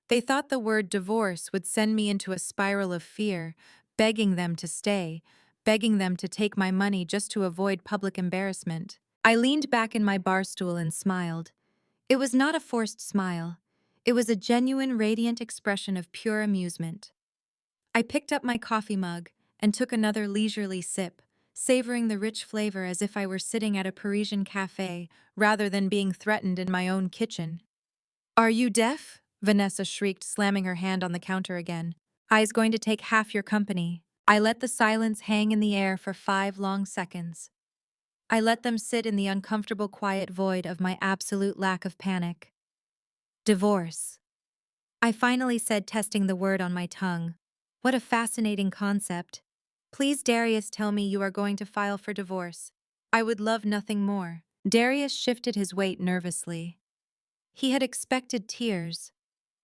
They thought the word divorce would send me into a spiral of fear, begging them to stay, begging them to take my money just to avoid public embarrassment. I leaned back in my bar stool and smiled. It was not a forced smile. It was a genuine, radiant expression of pure amusement. I picked up my coffee mug and took another leisurely sip, savoring the rich flavor as if I were sitting at a Parisian cafe rather than being threatened in my own kitchen. Are you deaf? Vanessa shrieked, slamming her hand on the counter again. I's going to take half your company. I let the silence hang in the air for 5 long seconds. I let them sit in the uncomfortable quiet void of my absolute lack of panic. Divorce. I finally said, testing the word on my tongue. What a fascinating concept. Please, Darius, tell me you are going to file for divorce. I would love nothing more. Darius shifted his weight nervously. He had expected tears.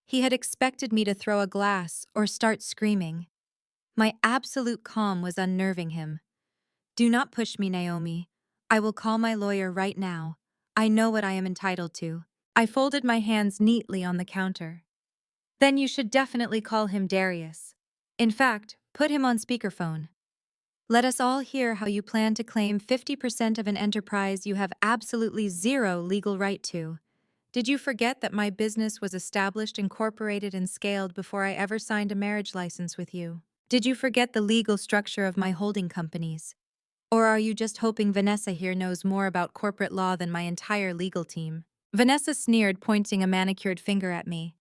He had expected me to throw a glass or start screaming. My absolute calm was unnerving him. Do not push me, Naomi. I will call my lawyer right now. I know what I am entitled to. I folded my hands neatly on the counter. Then you should definitely call him Darius. In fact, put him on speakerphone. Let us all hear how you plan to claim 50% of an enterprise you have absolutely zero legal right to. Did you forget that my business was established, incorporated, and scaled before I ever signed a marriage license with you? Did you forget the legal structure of my holding companies? Or are you just hoping Vanessa here knows more about corporate law than my entire legal team? Vanessa sneered, pointing a manicured finger at me.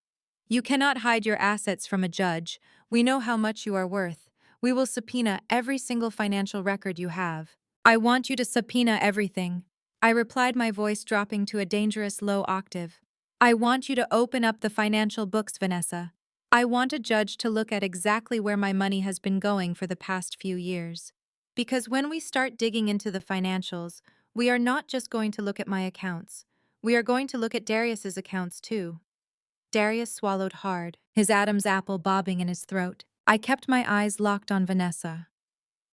You cannot hide your assets from a judge. We know how much you are worth. We will subpoena every single financial record you have. I want you to subpoena everything. I replied, my voice dropping to a dangerous low octave. I want you to open up the financial books, Vanessa. I want a judge to look at exactly where my money has been going for the past few years. Because when we start digging into the financials, we are not just going to look at my accounts. We are going to look at Darius's accounts too. Darius swallowed hard, his Adam's apple bobbing in his throat. I kept my eyes locked on Vanessa.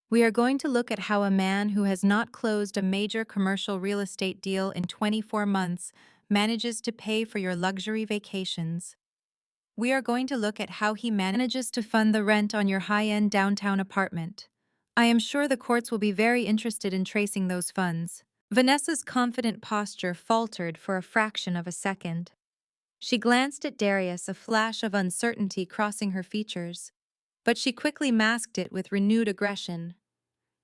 We are going to look at how a man who has not closed a major commercial real estate deal in 24 months manages to pay for your luxury vacations. We are going to look at how he manages to fund the rent on your high-end downtown apartment. I am sure the courts will be very interested in tracing those funds. Vanessa's confident posture faltered for a fraction of a second. She glanced at Darius, a flash of uncertainty crossing her features. But she quickly masked it with renewed aggression.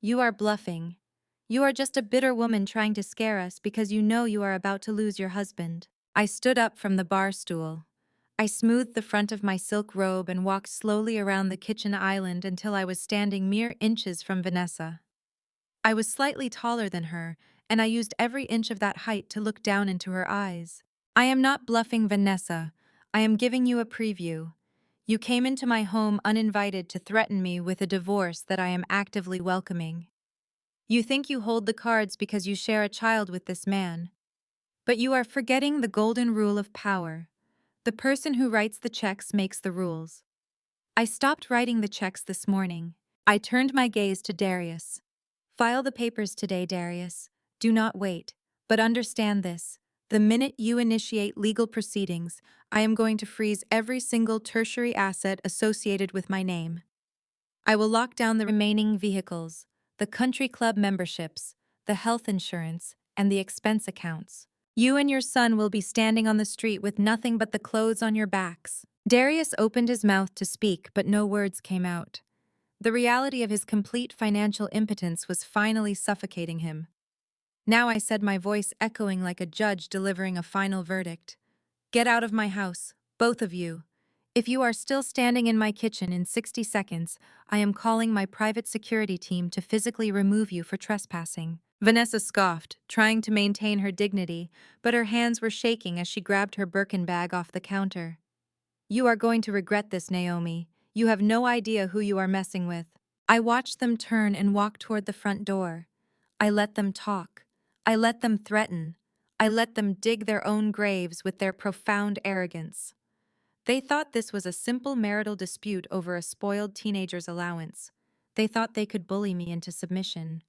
You are bluffing. You are just a bitter woman trying to scare us because you know you are about to lose your husband. I stood up from the bar stool. I smoothed the front of my silk robe and walked slowly around the kitchen island until I was standing mere inches from Vanessa. I was slightly taller than her, and I used every inch of that height to look down into her eyes. I am not bluffing, Vanessa. I am giving you a preview. You came into my home uninvited to threaten me with a divorce that I am actively welcoming. You think you hold the cards because you share a child with this man. But you are forgetting the golden rule of power. The person who writes the checks makes the rules. I stopped writing the checks this morning. I turned my gaze to Darius. File the papers today, Darius. Do not wait. But understand this. The minute you initiate legal proceedings, I am going to freeze every single tertiary asset associated with my name. I will lock down the remaining vehicles, the country club memberships, the health insurance, and the expense accounts. You and your son will be standing on the street with nothing but the clothes on your backs. Darius opened his mouth to speak, but no words came out. The reality of his complete financial impotence was finally suffocating him. Now I said, my voice echoing like a judge delivering a final verdict. Get out of my house, both of you. If you are still standing in my kitchen in 60 seconds, I am calling my private security team to physically remove you for trespassing. Vanessa scoffed, trying to maintain her dignity, but her hands were shaking as she grabbed her Birkin bag off the counter. You are going to regret this, Naomi. You have no idea who you are messing with. I watched them turn and walk toward the front door. I let them talk. I let them threaten. I let them dig their own graves with their profound arrogance. They thought this was a simple marital dispute over a spoiled teenager's allowance. They thought they could bully me into submission.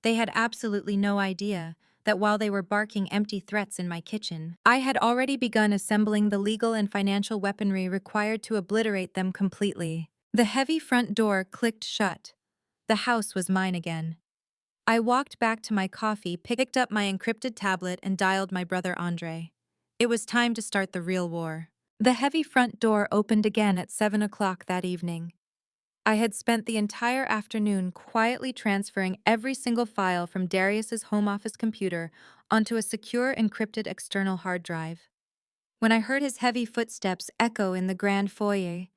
They had absolutely no idea that while they were barking empty threats in my kitchen, I had already begun assembling the legal and financial weaponry required to obliterate them completely. The heavy front door clicked shut. The house was mine again. I walked back to my coffee, picked up my encrypted tablet, and dialed my brother Andre. It was time to start the real war. The heavy front door opened again at 7 o'clock that evening. I had spent the entire afternoon quietly transferring every single file from Darius's home office computer onto a secure encrypted external hard drive. When I heard his heavy footsteps echo in the grand foyer,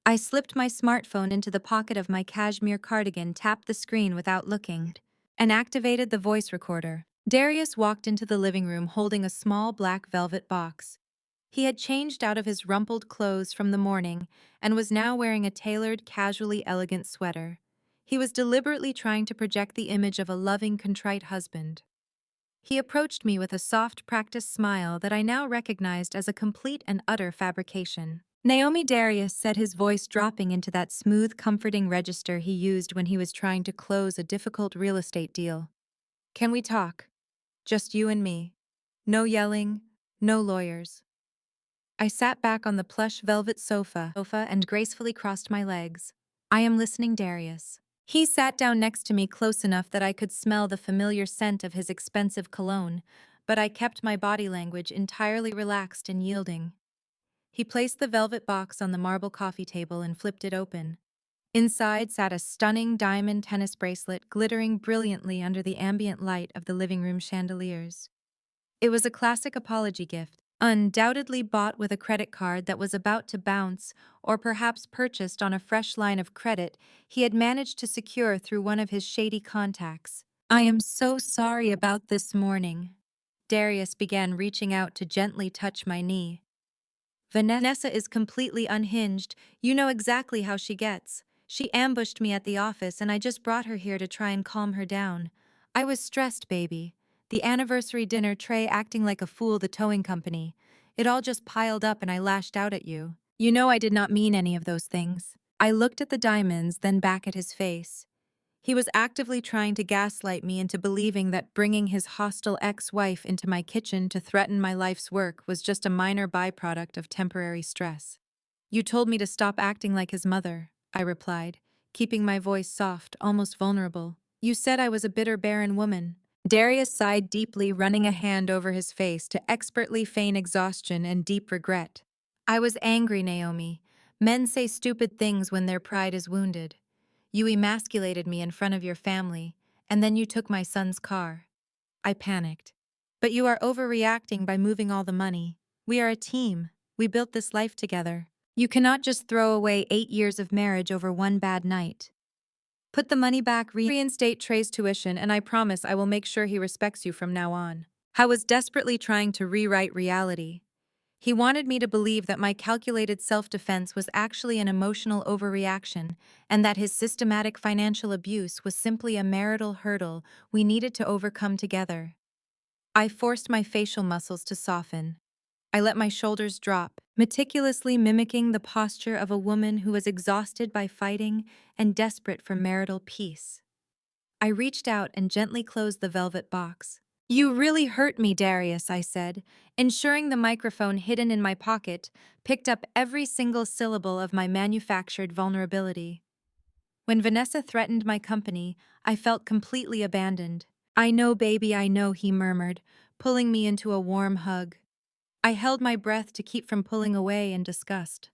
I slipped my smartphone into the pocket of my cashmere cardigan, tapped the screen without looking, and activated the voice recorder. Darius walked into the living room holding a small black velvet box. He had changed out of his rumpled clothes from the morning and was now wearing a tailored, casually elegant sweater. He was deliberately trying to project the image of a loving, contrite husband. He approached me with a soft, practiced smile that I now recognized as a complete and utter fabrication. Naomi Darius said, his voice dropping into that smooth, comforting register he used when he was trying to close a difficult real estate deal. Can we talk? Just you and me. No yelling, no lawyers. I sat back on the plush velvet sofa and gracefully crossed my legs. I am listening, Darius. He sat down next to me close enough that I could smell the familiar scent of his expensive cologne, but I kept my body language entirely relaxed and yielding. He placed the velvet box on the marble coffee table and flipped it open. Inside sat a stunning diamond tennis bracelet glittering brilliantly under the ambient light of the living room chandeliers. It was a classic apology gift, undoubtedly bought with a credit card that was about to bounce, or perhaps purchased on a fresh line of credit he had managed to secure through one of his shady contacts. I am so sorry about this morning. Darius began reaching out to gently touch my knee. Vanessa is completely unhinged. You know exactly how she gets. She ambushed me at the office and I just brought her here to try and calm her down. I was stressed, baby. The anniversary dinner tray acting like a fool, the towing company. It all just piled up and I lashed out at you. You know I did not mean any of those things. I looked at the diamonds, then back at his face. He was actively trying to gaslight me into believing that bringing his hostile ex-wife into my kitchen to threaten my life's work was just a minor byproduct of temporary stress. You told me to stop acting like his mother, I replied, keeping my voice soft, almost vulnerable. You said I was a bitter, barren woman. Darius sighed deeply, running a hand over his face to expertly feign exhaustion and deep regret. I was angry, Naomi. Men say stupid things when their pride is wounded. You emasculated me in front of your family, and then you took my son's car. I panicked. But you are overreacting by moving all the money. We are a team. We built this life together. You cannot just throw away 8 years of marriage over one bad night. Put the money back, reinstate Trey's tuition, and I promise I will make sure he respects you from now on. I was desperately trying to rewrite reality. He wanted me to believe that my calculated self-defense was actually an emotional overreaction, and that his systematic financial abuse was simply a marital hurdle we needed to overcome together. I forced my facial muscles to soften. I let my shoulders drop, meticulously mimicking the posture of a woman who was exhausted by fighting and desperate for marital peace. I reached out and gently closed the velvet box. You really hurt me, Darius, I said, ensuring the microphone hidden in my pocket picked up every single syllable of my manufactured vulnerability. When Vanessa threatened my company, I felt completely abandoned. I know, baby, I know, he murmured, pulling me into a warm hug. I held my breath to keep from pulling away in disgust.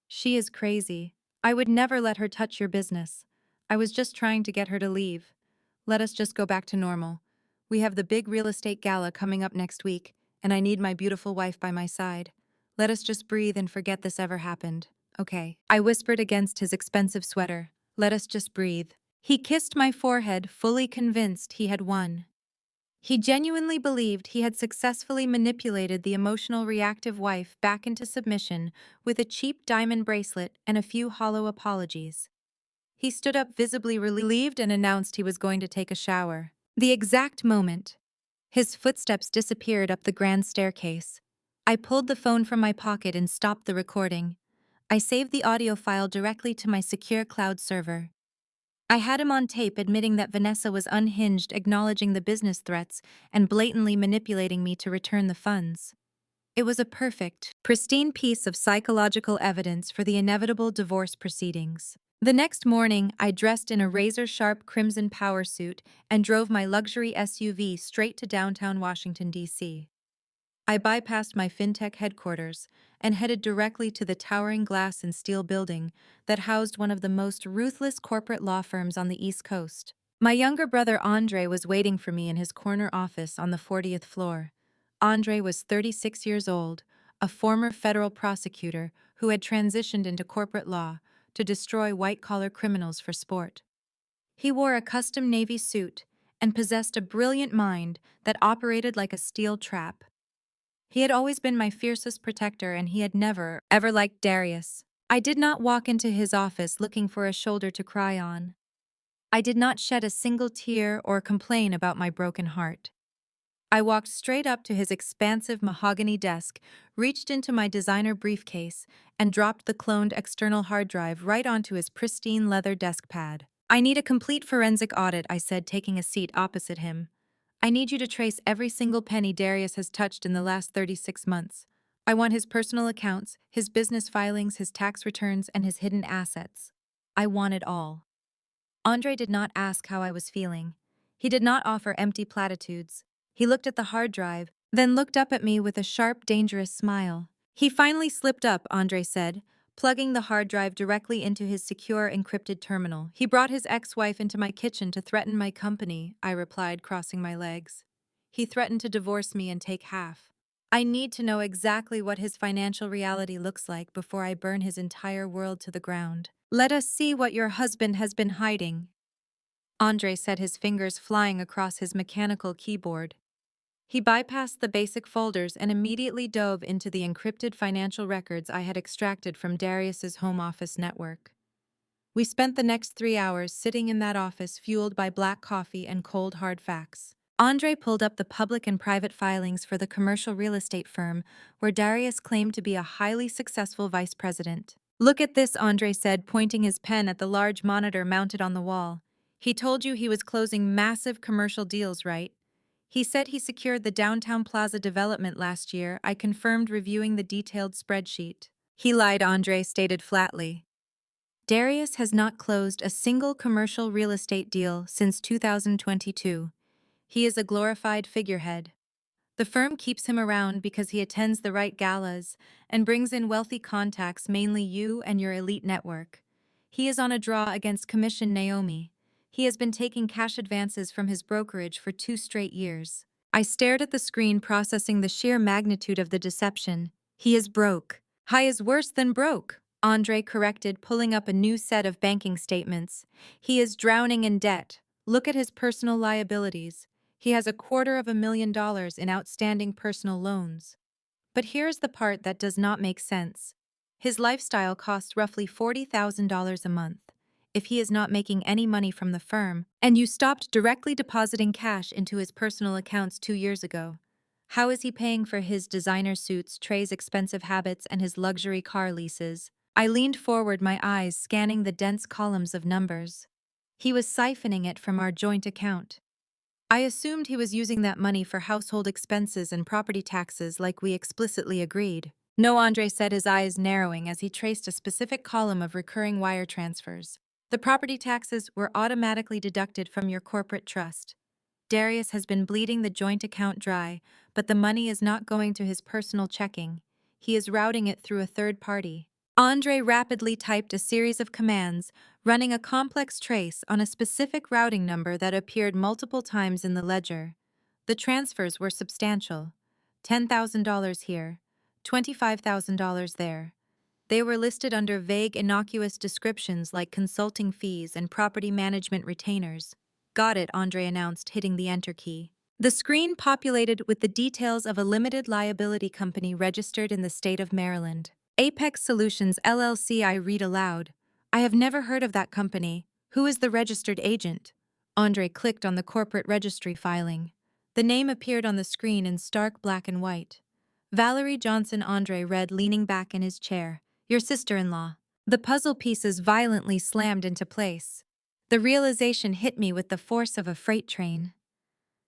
She is crazy. I would never let her touch your business. I was just trying to get her to leave. Let us just go back to normal. We have the big real estate gala coming up next week, and I need my beautiful wife by my side. Let us just breathe and forget this ever happened. Okay. I whispered against his expensive sweater. Let us just breathe. He kissed my forehead, fully convinced he had won. He genuinely believed he had successfully manipulated the emotional reactive wife back into submission with a cheap diamond bracelet and a few hollow apologies. He stood up visibly relieved and announced he was going to take a shower. The exact moment his footsteps disappeared up the grand staircase, I pulled the phone from my pocket and stopped the recording. I saved the audio file directly to my secure cloud server. I had him on tape admitting that Vanessa was unhinged, acknowledging the business threats, and blatantly manipulating me to return the funds. It was a perfect, pristine piece of psychological evidence for the inevitable divorce proceedings. The next morning, I dressed in a razor-sharp crimson power suit and drove my luxury SUV straight to downtown Washington, D.C. I bypassed my fintech headquarters and headed directly to the towering glass and steel building that housed one of the most ruthless corporate law firms on the East Coast. My younger brother Andre was waiting for me in his corner office on the 40th floor. Andre was 36 years old, a former federal prosecutor who had transitioned into corporate law to destroy white-collar criminals for sport. He wore a custom Navy suit and possessed a brilliant mind that operated like a steel trap. He had always been my fiercest protector, and he had never, ever liked Darius. I did not walk into his office looking for a shoulder to cry on. I did not shed a single tear or complain about my broken heart. I walked straight up to his expansive mahogany desk, reached into my designer briefcase, and dropped the cloned external hard drive right onto his pristine leather desk pad. "I need a complete forensic audit," I said, taking a seat opposite him. "I need you to trace every single penny Darius has touched in the last 36 months. I want his personal accounts, his business filings, his tax returns, and his hidden assets. I want it all." Andre did not ask how I was feeling. He did not offer empty platitudes. He looked at the hard drive, then looked up at me with a sharp, dangerous smile. "He finally slipped up," Andre said, plugging the hard drive directly into his secure, encrypted terminal. "He brought his ex-wife into my kitchen to threaten my company," I replied, crossing my legs. "He threatened to divorce me and take half. I need to know exactly what his financial reality looks like before I burn his entire world to the ground. Let us see what your husband has been hiding." Andre said, his fingers flying across his mechanical keyboard. He bypassed the basic folders and immediately dove into the encrypted financial records I had extracted from Darius's home office network. We spent the next 3 hours sitting in that office, fueled by black coffee and cold hard facts. Andre pulled up the public and private filings for the commercial real estate firm where Darius claimed to be a highly successful vice president. "Look at this," Andre said, pointing his pen at the large monitor mounted on the wall. "He told you he was closing massive commercial deals, right? He said he secured the downtown plaza development last year. I confirmed, reviewing the detailed spreadsheet." "He lied," Andre stated flatly. "Darius has not closed a single commercial real estate deal since 2022. He is a glorified figurehead. The firm keeps him around because he attends the right galas and brings in wealthy contacts, mainly you and your elite network. He is on a draw against Commission Naomi. He has been taking cash advances from his brokerage for 2 straight years." I stared at the screen, processing the sheer magnitude of the deception. "He is broke." "High is worse than broke," Andre corrected, pulling up a new set of banking statements. "He is drowning in debt. Look at his personal liabilities. He has $250,000 in outstanding personal loans." But here's the part that does not make sense. His lifestyle costs roughly $40,000 a month. If he is not making any money from the firm, and you stopped directly depositing cash into his personal accounts 2 years ago, how is he paying for his designer suits, Trey's expensive habits, and his luxury car leases? I leaned forward, my eyes scanning the dense columns of numbers. He was siphoning it from our joint account. I assumed he was using that money for household expenses and property taxes like we explicitly agreed. "No," Andre said, his eyes narrowing as he traced a specific column of recurring wire transfers. "The property taxes were automatically deducted from your corporate trust. Darius has been bleeding the joint account dry, but the money is not going to his personal checking. He is routing it through a third party." Andre rapidly typed a series of commands, running a complex trace on a specific routing number that appeared multiple times in the ledger. The transfers were substantial. $10,000 here, $25,000 there. They were listed under vague, innocuous descriptions like consulting fees and property management retainers. "Got it," Andre announced, hitting the enter key. The screen populated with the details of a limited liability company registered in the state of Maryland. "Apex Solutions LLC," I read aloud. "I have never heard of that company. Who is the registered agent?" Andre clicked on the corporate registry filing. The name appeared on the screen in stark black and white. "Valerie Johnson," Andre read, leaning back in his chair. "Your sister-in-law." The puzzle pieces violently slammed into place. The realization hit me with the force of a freight train.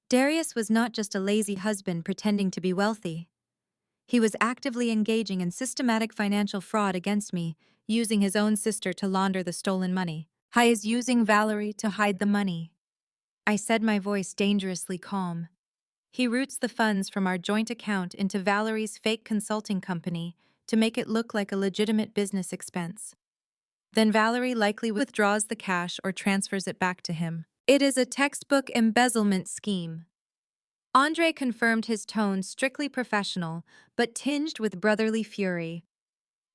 Darius was not just a lazy husband pretending to be wealthy. He was actively engaging in systematic financial fraud against me, using his own sister to launder the stolen money. "He is using Valerie to hide the money," I said, my voice dangerously calm. "He routes the funds from our joint account into Valerie's fake consulting company to make it look like a legitimate business expense. Then Valerie likely withdraws the cash or transfers it back to him. It is a textbook embezzlement scheme." Andre confirmed, his tone strictly professional, but tinged with brotherly fury.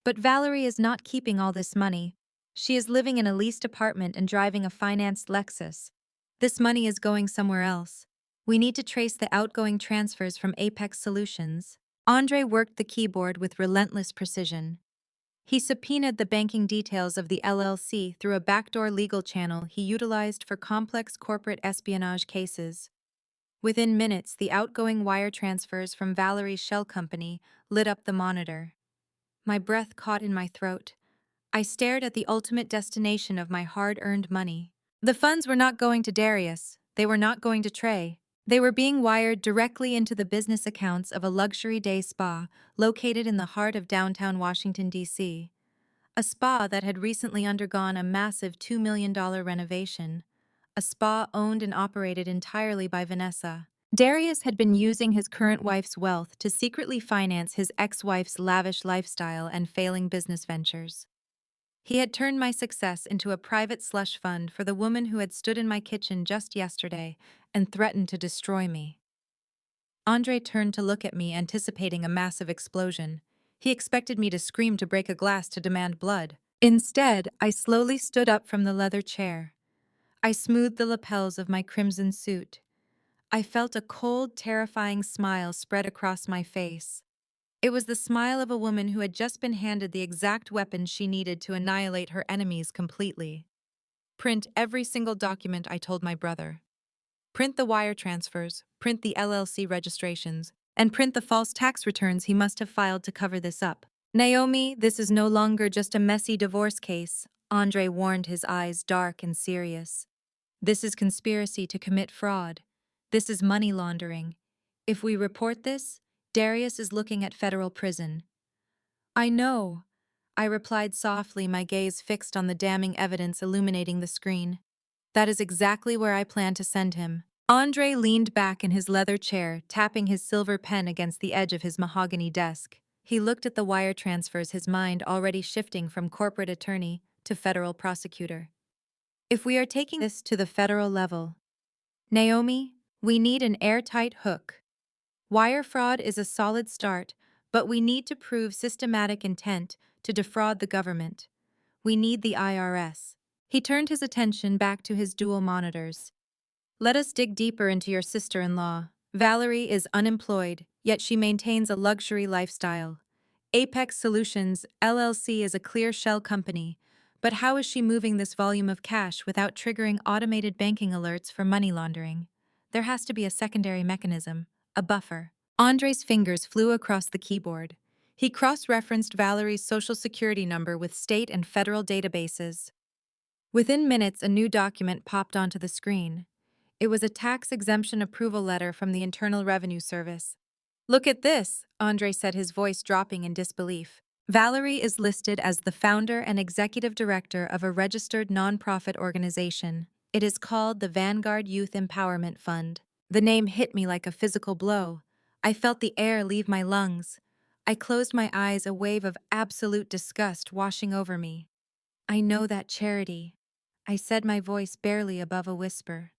"But Valerie is not keeping all this money. She is living in a leased apartment and driving a financed Lexus. This money is going somewhere else. We need to trace the outgoing transfers from Apex Solutions." Andre worked the keyboard with relentless precision. He subpoenaed the banking details of the LLC through a backdoor legal channel he utilized for complex corporate espionage cases. Within minutes, the outgoing wire transfers from Valerie's shell company lit up the monitor. My breath caught in my throat. I stared at the ultimate destination of my hard-earned money. The funds were not going to Darius. They were not going to Trey. They were being wired directly into the business accounts of a luxury day spa located in the heart of downtown Washington, D.C. A spa that had recently undergone a massive $2 million renovation. A spa owned and operated entirely by Vanessa. Darius had been using his current wife's wealth to secretly finance his ex-wife's lavish lifestyle and failing business ventures. He had turned my success into a private slush fund for the woman who had stood in my kitchen just yesterday and threatened to destroy me. Andre turned to look at me, anticipating a massive explosion. He expected me to scream, to break a glass, to demand blood. Instead, I slowly stood up from the leather chair. I smoothed the lapels of my crimson suit. I felt a cold, terrifying smile spread across my face. It was the smile of a woman who had just been handed the exact weapon she needed to annihilate her enemies completely. Print every single document, I told my brother. Print the wire transfers, print the LLC registrations, and print the false tax returns he must have filed to cover this up. Naomi, this is no longer just a messy divorce case, Andre warned, his eyes dark and serious. This is conspiracy to commit fraud. This is money laundering. If we report this, Darius is looking at federal prison. I know, I replied softly, my gaze fixed on the damning evidence illuminating the screen. That is exactly where I plan to send him. Andre leaned back in his leather chair, tapping his silver pen against the edge of his mahogany desk. He looked at the wire transfers, his mind already shifting from corporate attorney to federal prosecutor. If we are taking this to the federal level, Naomi, we need an airtight hook. Wire fraud is a solid start, but we need to prove systematic intent to defraud the government. We need the IRS. He turned his attention back to his dual monitors. Let us dig deeper into your sister-in-law. Valerie is unemployed, yet she maintains a luxury lifestyle. Apex Solutions, LLC is a clear shell company, but how is she moving this volume of cash without triggering automated banking alerts for money laundering? There has to be a secondary mechanism, a buffer. Andre's fingers flew across the keyboard. He cross-referenced Valerie's social security number with state and federal databases. Within minutes, a new document popped onto the screen. It was a tax exemption approval letter from the Internal Revenue Service. Look at this, Andre said, his voice dropping in disbelief. Valerie is listed as the founder and executive director of a registered nonprofit organization. It is called the Vanguard Youth Empowerment Fund. The name hit me like a physical blow. I felt the air leave my lungs. I closed my eyes, a wave of absolute disgust washing over me. I know that charity, I said, my voice barely above a whisper.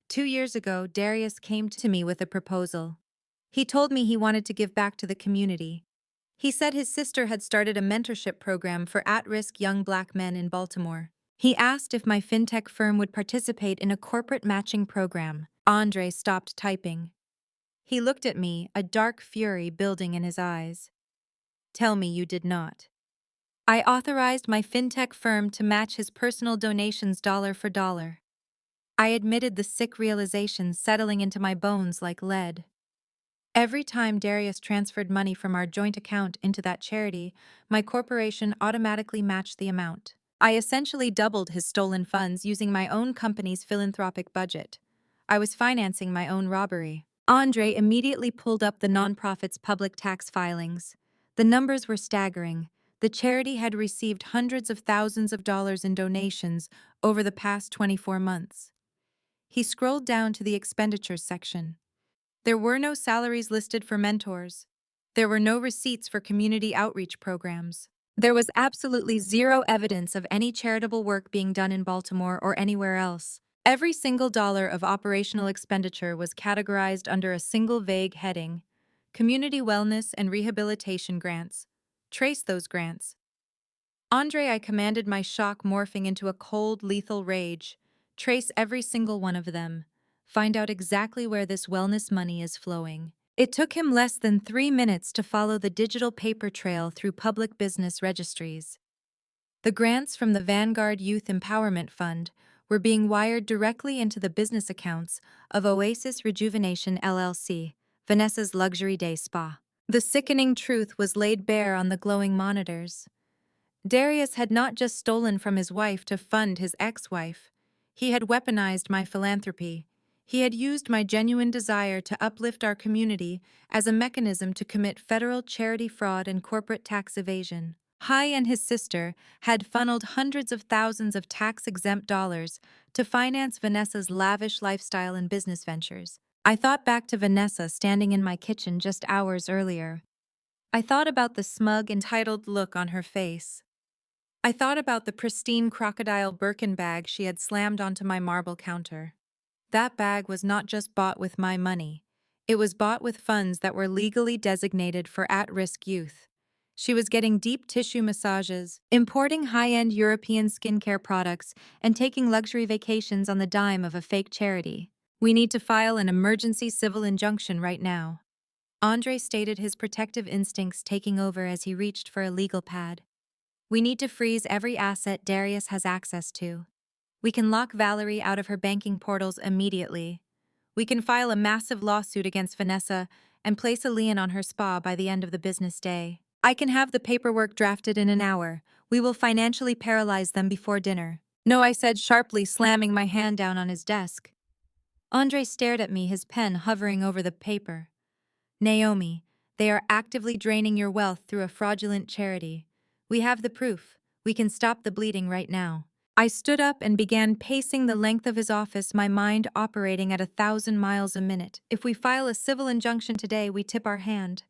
2 years ago, Darius came to me with a proposal. He told me he wanted to give back to the community. He said his sister had started a mentorship program for at-risk young Black men in Baltimore. He asked if my fintech firm would participate in a corporate matching program. Andre stopped typing. He looked at me, a dark fury building in his eyes. Tell me you did not. I authorized my fintech firm to match his personal donations dollar for dollar. I admitted, the sick realization settling into my bones like lead. Every time Darius transferred money from our joint account into that charity, my corporation automatically matched the amount. I essentially doubled his stolen funds using my own company's philanthropic budget. I was financing my own robbery. Andre immediately pulled up the nonprofit's public tax filings. The numbers were staggering. The charity had received hundreds of thousands of dollars in donations over the past 24 months. He scrolled down to the expenditures section. There were no salaries listed for mentors. There were no receipts for community outreach programs. There was absolutely zero evidence of any charitable work being done in Baltimore or anywhere else. Every single dollar of operational expenditure was categorized under a single vague heading: Community Wellness and Rehabilitation Grants. Trace those grants. Andre, I commanded, my shock morphing into a cold, lethal rage. Trace every single one of them. Find out exactly where this wellness money is flowing. It took him less than 3 minutes to follow the digital paper trail through public business registries. The grants from the Vanguard Youth Empowerment Fund were being wired directly into the business accounts of Oasis Rejuvenation LLC, Vanessa's luxury day spa. The sickening truth was laid bare on the glowing monitors. Darius had not just stolen from his wife to fund his ex-wife. He had weaponized my philanthropy. He had used my genuine desire to uplift our community as a mechanism to commit federal charity fraud and corporate tax evasion. Hai and his sister had funneled hundreds of thousands of tax-exempt dollars to finance Vanessa's lavish lifestyle and business ventures. I thought back to Vanessa standing in my kitchen just hours earlier. I thought about the smug, entitled look on her face. I thought about the pristine crocodile Birkin bag she had slammed onto my marble counter. That bag was not just bought with my money. It was bought with funds that were legally designated for at-risk youth. She was getting deep tissue massages, importing high-end European skincare products, and taking luxury vacations on the dime of a fake charity. We need to file an emergency civil injunction right now. Andre stated, his protective instincts taking over as he reached for a legal pad. We need to freeze every asset Darius has access to. We can lock Valerie out of her banking portals immediately. We can file a massive lawsuit against Vanessa and place a lien on her spa by the end of the business day. I can have the paperwork drafted in an hour. We will financially paralyze them before dinner. No, I said sharply, slamming my hand down on his desk. Andre stared at me, his pen hovering over the paper. Naomi, they are actively draining your wealth through a fraudulent charity. We have the proof. We can stop the bleeding right now. I stood up and began pacing the length of his office, my mind operating at 1,000 miles a minute. If we file a civil injunction today, we tip our hand.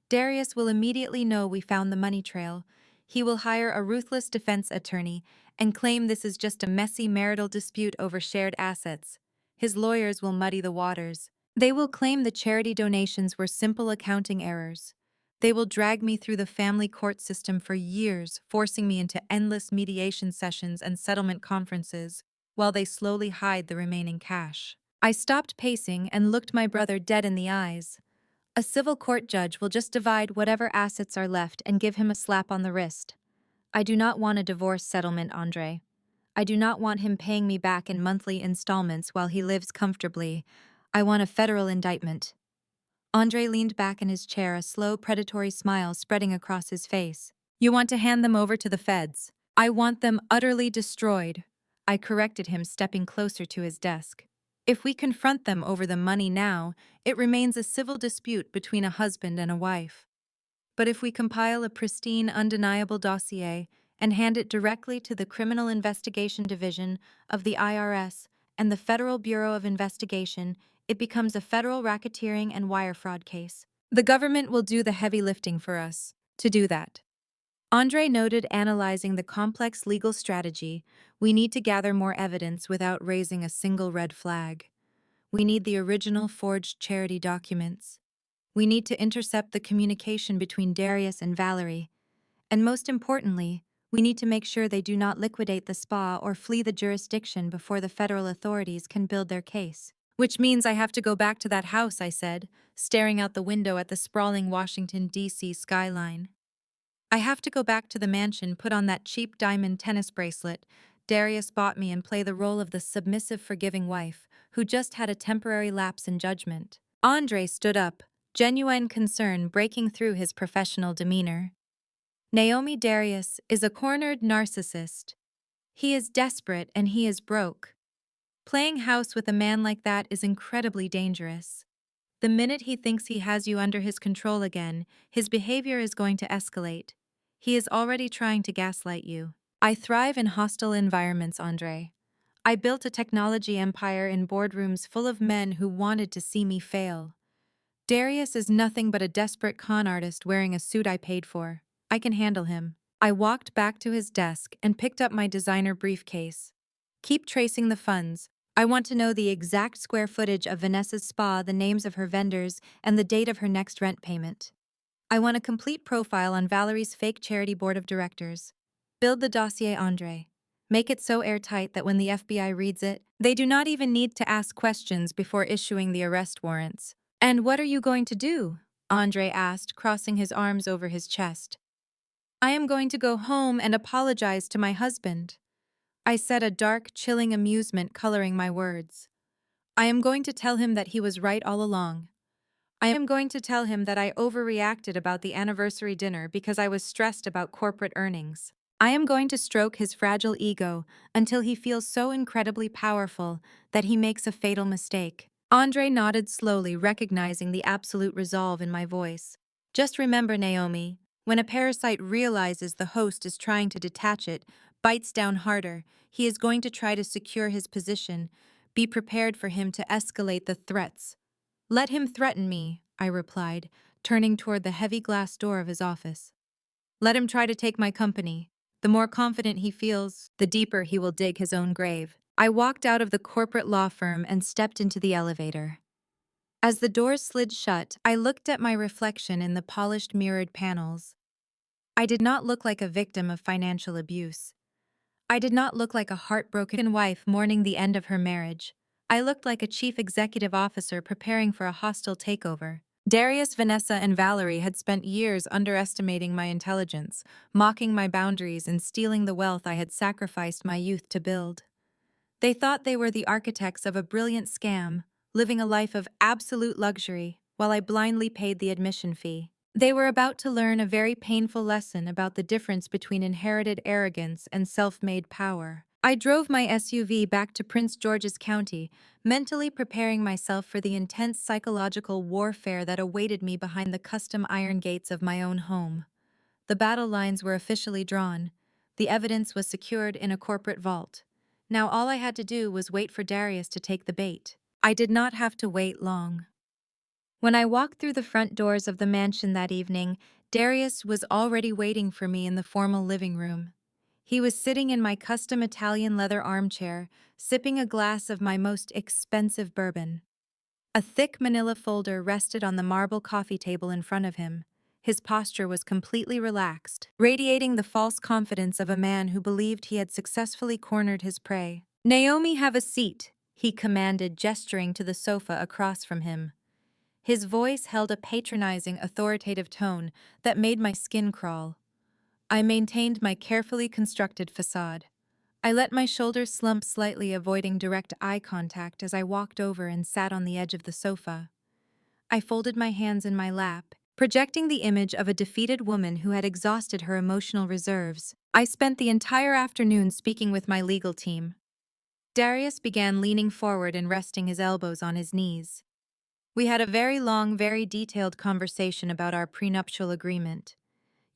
Darius will immediately know we found the money trail. He will hire a ruthless defense attorney and claim this is just a messy marital dispute over shared assets. His lawyers will muddy the waters. They will claim the charity donations were simple accounting errors. They will drag me through the family court system for years, forcing me into endless mediation sessions and settlement conferences, while they slowly hide the remaining cash. I stopped pacing and looked my brother dead in the eyes. A civil court judge will just divide whatever assets are left and give him a slap on the wrist. I do not want a divorce settlement, Andre. I do not want him paying me back in monthly installments while he lives comfortably. I want a federal indictment. Andre leaned back in his chair, a slow, predatory smile spreading across his face. You want to hand them over to the feds. I want them utterly destroyed. I corrected him, stepping closer to his desk. If we confront them over the money now, it remains a civil dispute between a husband and a wife. But if we compile a pristine, undeniable dossier and hand it directly to the Criminal Investigation Division of the IRS and the Federal Bureau of Investigation, it becomes a federal racketeering and wire fraud case. The government will do the heavy lifting for us. To do that, Andre noted, analyzing the complex legal strategy, we need to gather more evidence without raising a single red flag. We need the original forged charity documents. We need to intercept the communication between Darius and Valerie. And most importantly, we need to make sure they do not liquidate the spa or flee the jurisdiction before the federal authorities can build their case. Which means I have to go back to that house, I said, staring out the window at the sprawling Washington, D.C. skyline. I have to go back to the mansion, put on that cheap diamond tennis bracelet Darius bought me, and play the role of the submissive, forgiving wife who just had a temporary lapse in judgment. Andre stood up, genuine concern breaking through his professional demeanor. Naomi, Darius is a cornered narcissist. He is desperate and he is broke. Playing house with a man like that is incredibly dangerous. The minute he thinks he has you under his control again, his behavior is going to escalate. He is already trying to gaslight you. I thrive in hostile environments, Andre. I built a technology empire in boardrooms full of men who wanted to see me fail. Darius is nothing but a desperate con artist wearing a suit I paid for. I can handle him. I walked back to his desk and picked up my designer briefcase. Keep tracing the funds. I want to know the exact square footage of Vanessa's spa, the names of her vendors, and the date of her next rent payment. I want a complete profile on Valerie's fake charity board of directors. Build the dossier, Andre. Make it so airtight that when the FBI reads it, they do not even need to ask questions before issuing the arrest warrants. And what are you going to do? Andre asked, crossing his arms over his chest. I am going to go home and apologize to my husband. I said, a dark, chilling amusement coloring my words. I am going to tell him that he was right all along. I am going to tell him that I overreacted about the anniversary dinner because I was stressed about corporate earnings. I am going to stroke his fragile ego until he feels so incredibly powerful that he makes a fatal mistake. Andre nodded slowly, recognizing the absolute resolve in my voice. Just remember, Naomi, when a parasite realizes the host is trying to detach it, bites down harder, he is going to try to secure his position. Be prepared for him to escalate the threats. Let him threaten me, I replied, turning toward the heavy glass door of his office. Let him try to take my company. The more confident he feels, the deeper he will dig his own grave. I walked out of the corporate law firm and stepped into the elevator. As the doors slid shut, I looked at my reflection in the polished mirrored panels. I did not look like a victim of financial abuse. I did not look like a heartbroken wife mourning the end of her marriage. I looked like a chief executive officer preparing for a hostile takeover. Darius, Vanessa, and Valerie had spent years underestimating my intelligence, mocking my boundaries, and stealing the wealth I had sacrificed my youth to build. They thought they were the architects of a brilliant scam, living a life of absolute luxury, while I blindly paid the admission fee. They were about to learn a very painful lesson about the difference between inherited arrogance and self-made power. I drove my SUV back to Prince George's County, mentally preparing myself for the intense psychological warfare that awaited me behind the custom iron gates of my own home. The battle lines were officially drawn. The evidence was secured in a corporate vault. Now all I had to do was wait for Darius to take the bait. I did not have to wait long. When I walked through the front doors of the mansion that evening, Darius was already waiting for me in the formal living room. He was sitting in my custom Italian leather armchair, sipping a glass of my most expensive bourbon. A thick manila folder rested on the marble coffee table in front of him. His posture was completely relaxed, radiating the false confidence of a man who believed he had successfully cornered his prey. "Naomi, have a seat," he commanded, gesturing to the sofa across from him. His voice held a patronizing, authoritative tone that made my skin crawl. I maintained my carefully constructed facade. I let my shoulders slump slightly, avoiding direct eye contact as I walked over and sat on the edge of the sofa. I folded my hands in my lap, projecting the image of a defeated woman who had exhausted her emotional reserves. I spent the entire afternoon speaking with my legal team. Darius began leaning forward and resting his elbows on his knees. We had a very long, very detailed conversation about our prenuptial agreement.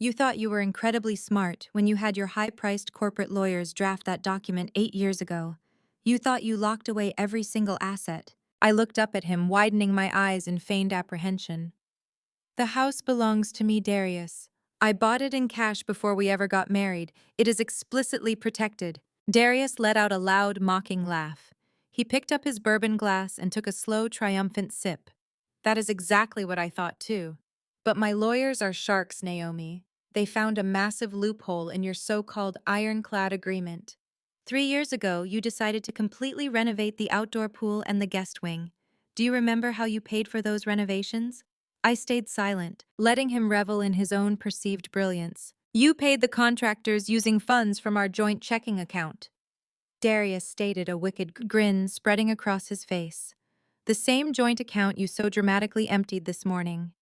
You thought you were incredibly smart when you had your high-priced corporate lawyers draft that document 8 years ago. You thought you locked away every single asset. I looked up at him, widening my eyes in feigned apprehension. The house belongs to me, Darius. I bought it in cash before we ever got married. It is explicitly protected. Darius let out a loud, mocking laugh. He picked up his bourbon glass and took a slow, triumphant sip. That is exactly what I thought, too. But my lawyers are sharks, Naomi. They found a massive loophole in your so-called ironclad agreement. 3 years ago, you decided to completely renovate the outdoor pool and the guest wing. Do you remember how you paid for those renovations? I stayed silent, letting him revel in his own perceived brilliance. You paid the contractors using funds from our joint checking account. Darius stated, a wicked grin spreading across his face. The same joint account you so dramatically emptied this morning.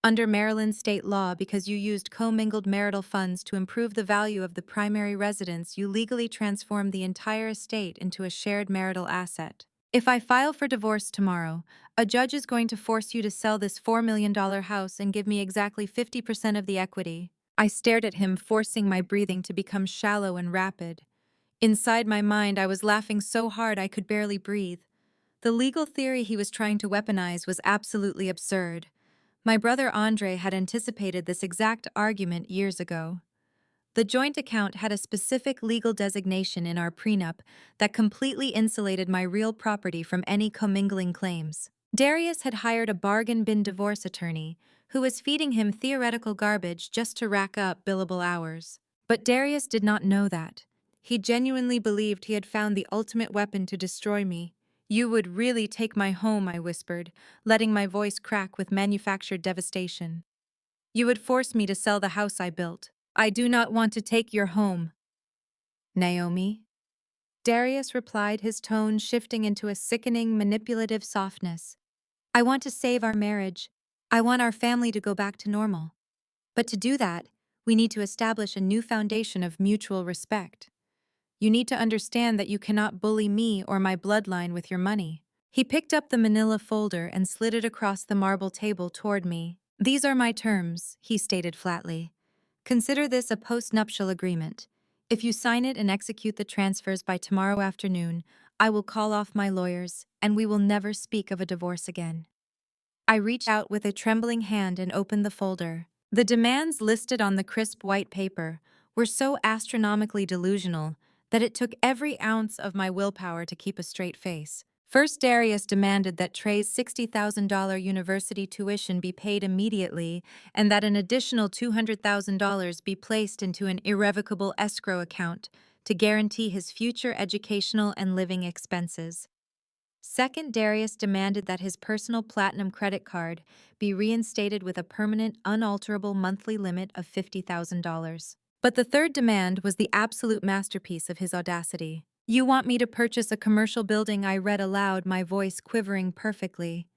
Under Maryland state law, because you used commingled marital funds to improve the value of the primary residence, you legally transformed the entire estate into a shared marital asset. If I file for divorce tomorrow, a judge is going to force you to sell this $4 million house and give me exactly 50% of the equity. I stared at him, forcing my breathing to become shallow and rapid. Inside my mind, I was laughing so hard I could barely breathe. The legal theory he was trying to weaponize was absolutely absurd. My brother Andre had anticipated this exact argument years ago. The joint account had a specific legal designation in our prenup that completely insulated my real property from any commingling claims. Darius had hired a bargain bin divorce attorney who was feeding him theoretical garbage just to rack up billable hours. But Darius did not know that. He genuinely believed he had found the ultimate weapon to destroy me. You would really take my home, I whispered, letting my voice crack with manufactured devastation. You would force me to sell the house I built. I do not want to take your home. Naomi? Darius replied, his tone shifting into a sickening, manipulative softness. I want to save our marriage. I want our family to go back to normal. But to do that, we need to establish a new foundation of mutual respect. You need to understand that you cannot bully me or my bloodline with your money. He picked up the manila folder and slid it across the marble table toward me. These are my terms, he stated flatly. Consider this a post-nuptial agreement. If you sign it and execute the transfers by tomorrow afternoon, I will call off my lawyers, and we will never speak of a divorce again. I reached out with a trembling hand and opened the folder. The demands listed on the crisp white paper were so astronomically delusional that it took every ounce of my willpower to keep a straight face. First, Darius demanded that Trey's $60,000 university tuition be paid immediately and that an additional $200,000 be placed into an irrevocable escrow account to guarantee his future educational and living expenses. Second, Darius demanded that his personal platinum credit card be reinstated with a permanent, unalterable monthly limit of $50,000. But the third demand was the absolute masterpiece of his audacity. You want me to purchase a commercial building, I read aloud, my voice quivering perfectly.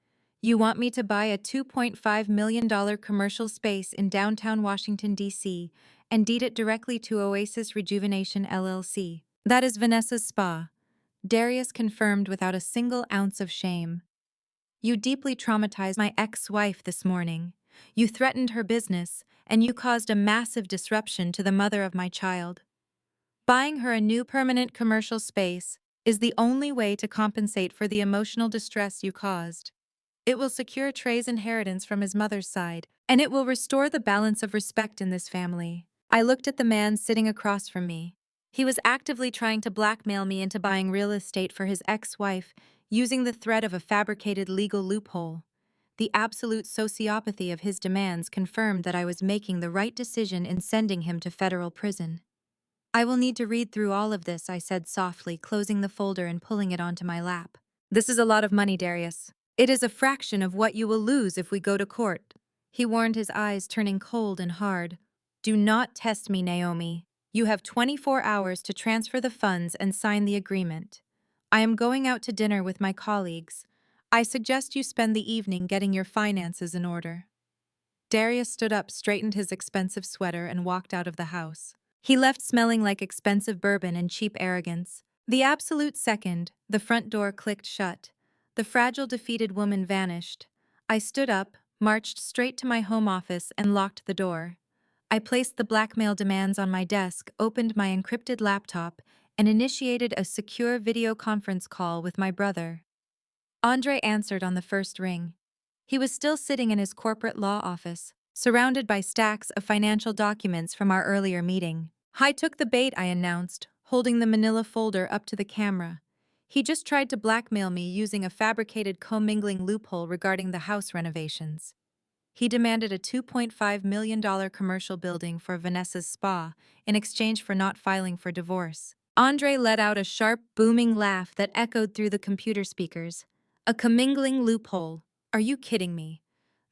You want me to buy a $2.5 million commercial space in downtown Washington, D.C., and deed it directly to Oasis Rejuvenation LLC. That is Vanessa's spa. Darius confirmed without a single ounce of shame. You deeply traumatized my ex-wife this morning. You threatened her business, and you caused a massive disruption to the mother of my child. Buying her a new permanent commercial space is the only way to compensate for the emotional distress you caused. It will secure Trey's inheritance from his mother's side, and it will restore the balance of respect in this family. I looked at the man sitting across from me. He was actively trying to blackmail me into buying real estate for his ex-wife, using the threat of a fabricated legal loophole. The absolute sociopathy of his demands confirmed that I was making the right decision in sending him to federal prison. I will need to read through all of this, I said softly, closing the folder and pulling it onto my lap. This is a lot of money, Darius. It is a fraction of what you will lose if we go to court. He warned, his eyes turning cold and hard. Do not test me, Naomi. You have 24 hours to transfer the funds and sign the agreement. I am going out to dinner with my colleagues. I suggest you spend the evening getting your finances in order. Darius stood up, straightened his expensive sweater, and walked out of the house. He left smelling like expensive bourbon and cheap arrogance. The absolute second the front door clicked shut, the fragile, defeated woman vanished. I stood up, marched straight to my home office, and locked the door. I placed the blackmail demands on my desk, opened my encrypted laptop, and initiated a secure video conference call with my brother. Andre answered on the first ring. He was still sitting in his corporate law office, surrounded by stacks of financial documents from our earlier meeting. I took the bait, I announced, holding the manila folder up to the camera. He just tried to blackmail me using a fabricated commingling loophole regarding the house renovations. He demanded a $2.5 million commercial building for Vanessa's spa in exchange for not filing for divorce. Andre let out a sharp, booming laugh that echoed through the computer speakers. A commingling loophole. Are you kidding me?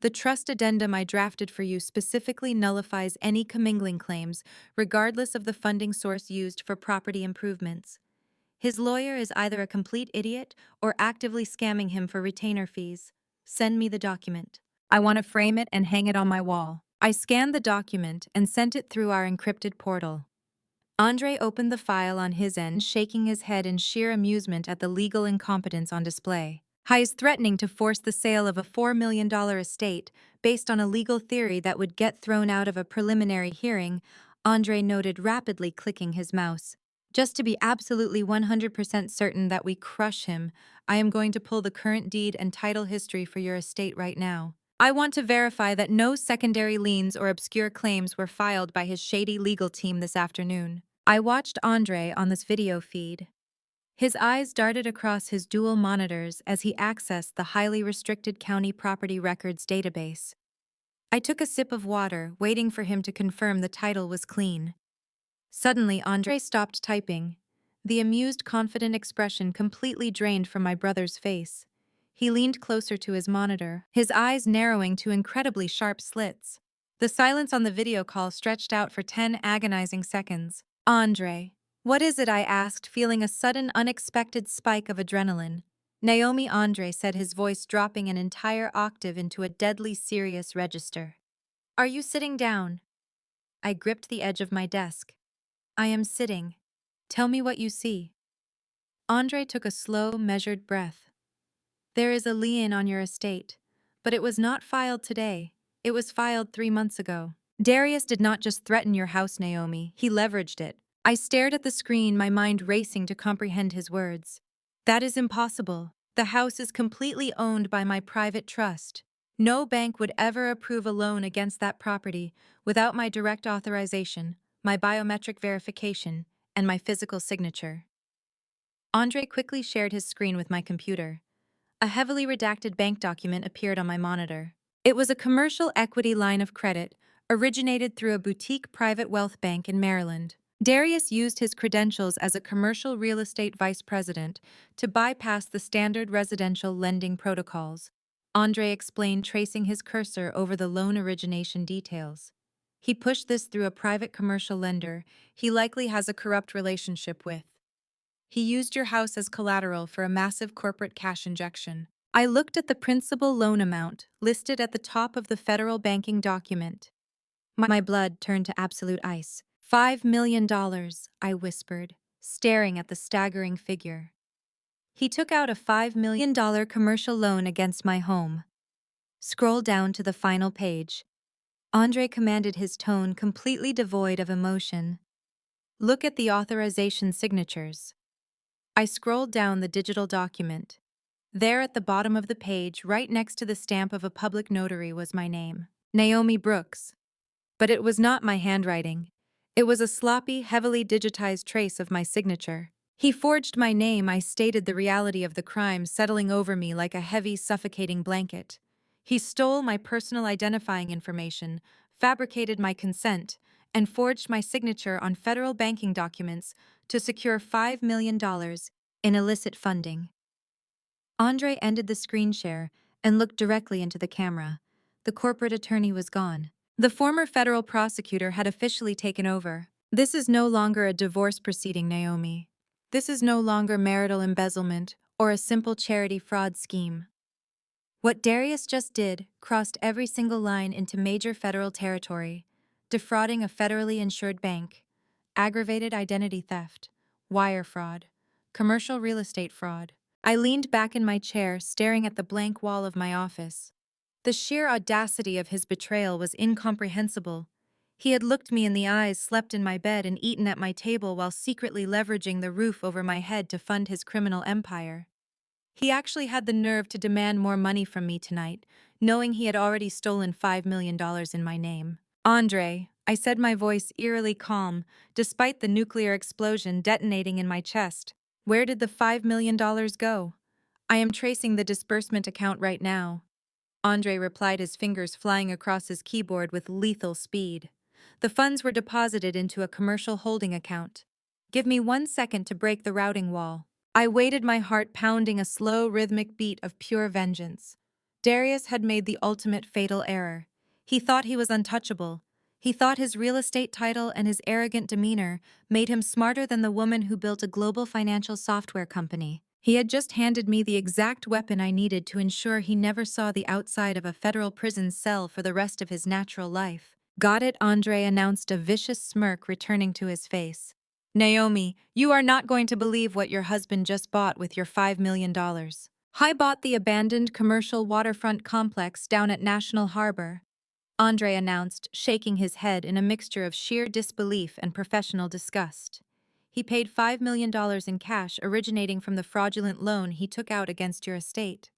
The trust addendum I drafted for you specifically nullifies any commingling claims, regardless of the funding source used for property improvements. His lawyer is either a complete idiot or actively scamming him for retainer fees. Send me the document. I want to frame it and hang it on my wall. I scanned the document and sent it through our encrypted portal. Andre opened the file on his end, shaking his head in sheer amusement at the legal incompetence on display. He is threatening to force the sale of a $4 million estate based on a legal theory that would get thrown out of a preliminary hearing, Andre noted, rapidly clicking his mouse. Just to be absolutely 100% certain that we crush him, I am going to pull the current deed and title history for your estate right now. I want to verify that no secondary liens or obscure claims were filed by his shady legal team this afternoon. I watched Andre on this video feed. His eyes darted across his dual monitors as he accessed the highly restricted county property records database. I took a sip of water, waiting for him to confirm the title was clean. Suddenly, Andre stopped typing. The amused, confident expression completely drained from my brother's face. He leaned closer to his monitor, his eyes narrowing to incredibly sharp slits. The silence on the video call stretched out for 10 agonizing seconds. Andre, what is it? I asked, feeling a sudden, unexpected spike of adrenaline. Naomi, Andre said, his voice dropping an entire octave into a deadly serious register. Are you sitting down? I gripped the edge of my desk. I am sitting. Tell me what you see. Andre took a slow, measured breath. There is a lien on your estate, but it was not filed today. It was filed 3 months ago. Darius did not just threaten your house, Naomi, he leveraged it. I stared at the screen, my mind racing to comprehend his words. That is impossible. The house is completely owned by my private trust. No bank would ever approve a loan against that property without my direct authorization, my biometric verification, and my physical signature. Andre quickly shared his screen with my computer. A heavily redacted bank document appeared on my monitor. It was a commercial equity line of credit originated through a boutique private wealth bank in Maryland. Darius used his credentials as a commercial real estate vice president to bypass the standard residential lending protocols. Andre explained, tracing his cursor over the loan origination details. He pushed this through a private commercial lender he likely has a corrupt relationship with. He used your house as collateral for a massive corporate cash injection. I looked at the principal loan amount listed at the top of the federal banking document. My blood turned to absolute ice. $5 million, I whispered, staring at the staggering figure. He took out a $5 million commercial loan against my home. Scroll down to the final page. Andre commanded, his tone completely devoid of emotion. Look at the authorization signatures. I scrolled down the digital document. There at the bottom of the page, right next to the stamp of a public notary, was my name, Naomi Brooks. But it was not my handwriting. It was a sloppy, heavily digitized trace of my signature. He forged my name. I stated the reality of the crime settling over me like a heavy, suffocating blanket. He stole my personal identifying information, fabricated my consent, and forged my signature on federal banking documents to secure $5 million in illicit funding. Andre ended the screen share and looked directly into the camera. The corporate attorney was gone. The former federal prosecutor had officially taken over. This is no longer a divorce proceeding, Naomi. This is no longer marital embezzlement or a simple charity fraud scheme. What Darius just did crossed every single line into major federal territory: defrauding a federally insured bank, aggravated identity theft, wire fraud, commercial real estate fraud. I leaned back in my chair, staring at the blank wall of my office. The sheer audacity of his betrayal was incomprehensible. He had looked me in the eyes, slept in my bed, and eaten at my table while secretly leveraging the roof over my head to fund his criminal empire. He actually had the nerve to demand more money from me tonight, knowing he had already stolen $5 million in my name. Andre, I said, my voice eerily calm, despite the nuclear explosion detonating in my chest. Where did the $5 million go? I am tracing the disbursement account right now. Andre replied, his fingers flying across his keyboard with lethal speed. The funds were deposited into a commercial holding account. Give me 1 second to break the routing wall. I waited, my heart pounding a slow, rhythmic beat of pure vengeance. Darius had made the ultimate fatal error. He thought he was untouchable. He thought his real estate title and his arrogant demeanor made him smarter than the woman who built a global financial software company. He had just handed me the exact weapon I needed to ensure he never saw the outside of a federal prison cell for the rest of his natural life. Got it? Andre announced, a vicious smirk returning to his face. Naomi, you are not going to believe what your husband just bought with your $5 million. I bought the abandoned commercial waterfront complex down at National Harbor, Andre announced, shaking his head in a mixture of sheer disbelief and professional disgust. He paid $5 million in cash originating from the fraudulent loan he took out against your estate.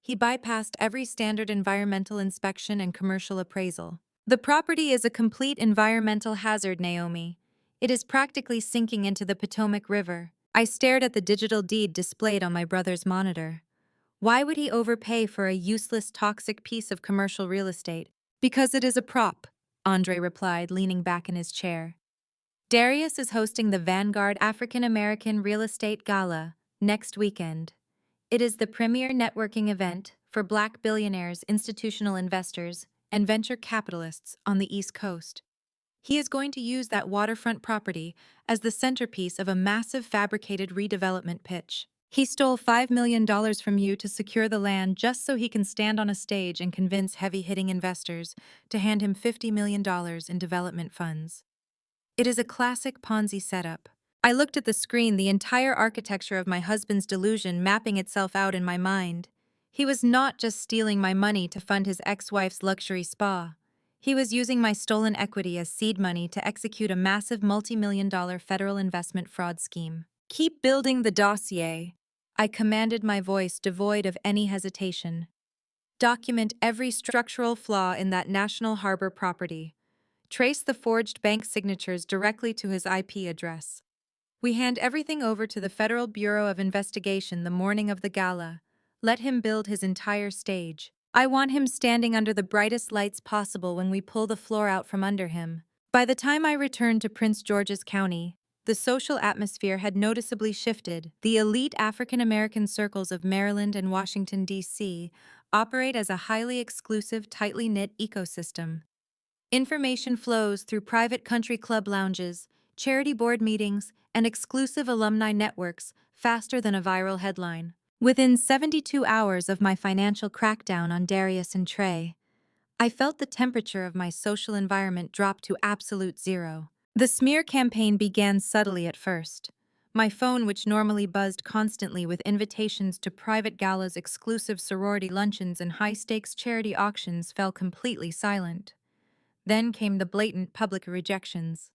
He bypassed every standard environmental inspection and commercial appraisal. The property is a complete environmental hazard, Naomi. It is practically sinking into the Potomac River. I stared at the digital deed displayed on my brother's monitor. Why would he overpay for a useless, toxic piece of commercial real estate? Because it is a prop, Andre replied, leaning back in his chair. Darius is hosting the Vanguard African American Real Estate Gala next weekend. It is the premier networking event for Black billionaires, institutional investors, and venture capitalists on the East Coast. He is going to use that waterfront property as the centerpiece of a massive fabricated redevelopment pitch. He stole $5 million from you to secure the land just so he can stand on a stage and convince heavy-hitting investors to hand him $50 million in development funds. It is a classic Ponzi setup. I looked at the screen, the entire architecture of my husband's delusion mapping itself out in my mind. He was not just stealing my money to fund his ex-wife's luxury spa. He was using my stolen equity as seed money to execute a massive multi-million-dollar federal investment fraud scheme. Keep building the dossier, I commanded, my voice devoid of any hesitation. Document every structural flaw in that National Harbor property. Trace the forged bank signatures directly to his IP address. We hand everything over to the Federal Bureau of Investigation the morning of the gala. Let him build his entire stage. I want him standing under the brightest lights possible when we pull the floor out from under him. By the time I returned to Prince George's County, the social atmosphere had noticeably shifted. The elite African American circles of Maryland and Washington, D.C. operate as a highly exclusive, tightly knit ecosystem. Information flows through private country club lounges, charity board meetings, and exclusive alumni networks faster than a viral headline. Within 72 hours of my financial crackdown on Darius and Trey, I felt the temperature of my social environment drop to absolute zero. The smear campaign began subtly at first. My phone, which normally buzzed constantly with invitations to private galas, exclusive sorority luncheons, and high-stakes charity auctions, fell completely silent. Then came the blatant public rejections.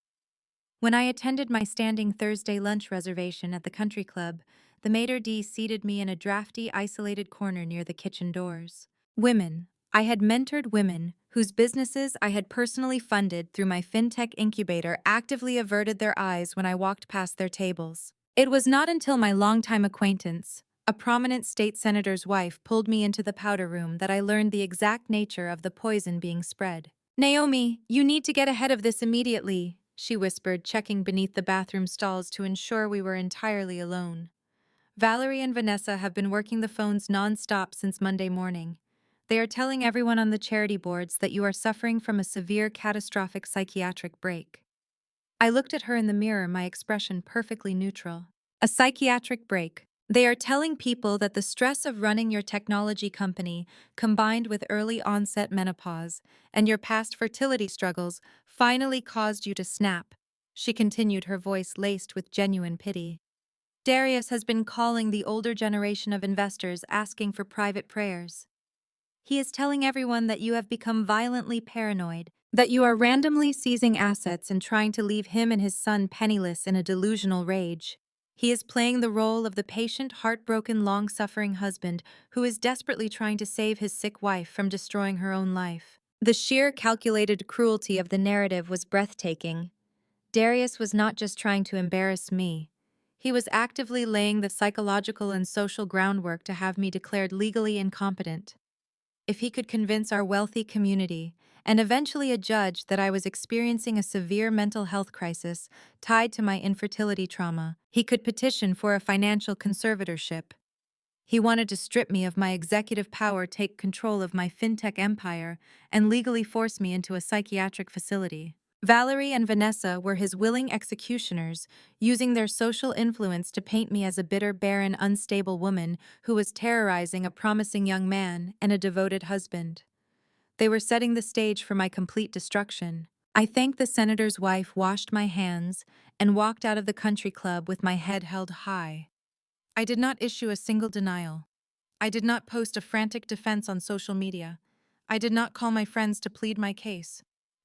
When I attended my standing Thursday lunch reservation at the country club, the maitre d' seated me in a drafty, isolated corner near the kitchen doors. Women. I had mentored women whose businesses I had personally funded through my fintech incubator actively averted their eyes when I walked past their tables. It was not until my longtime acquaintance, a prominent state senator's wife, pulled me into the powder room that I learned the exact nature of the poison being spread. "Naomi, you need to get ahead of this immediately," she whispered, checking beneath the bathroom stalls to ensure we were entirely alone. "Valerie and Vanessa have been working the phones non-stop since Monday morning. They are telling everyone on the charity boards that you are suffering from a severe, catastrophic psychiatric break." I looked at her in the mirror, my expression perfectly neutral. A psychiatric break. They are telling people that the stress of running your technology company, combined with early onset menopause and your past fertility struggles, finally caused you to snap. She continued, her voice laced with genuine pity. Darius has been calling the older generation of investors asking for private prayers. He is telling everyone that you have become violently paranoid, that you are randomly seizing assets and trying to leave him and his son penniless in a delusional rage. He is playing the role of the patient, heartbroken, long-suffering husband who is desperately trying to save his sick wife from destroying her own life. The sheer calculated cruelty of the narrative was breathtaking. Darius was not just trying to embarrass me. He was actively laying the psychological and social groundwork to have me declared legally incompetent. If he could convince our wealthy community, and eventually a judge, that I was experiencing a severe mental health crisis tied to my infertility trauma, he could petition for a financial conservatorship. He wanted to strip me of my executive power, take control of my fintech empire, and legally force me into a psychiatric facility. Valerie and Vanessa were his willing executioners, using their social influence to paint me as a bitter, barren, unstable woman who was terrorizing a promising young man and a devoted husband. They were setting the stage for my complete destruction. I thanked the senator's wife, washed my hands, and walked out of the country club with my head held high. I did not issue a single denial. I did not post a frantic defense on social media. I did not call my friends to plead my case.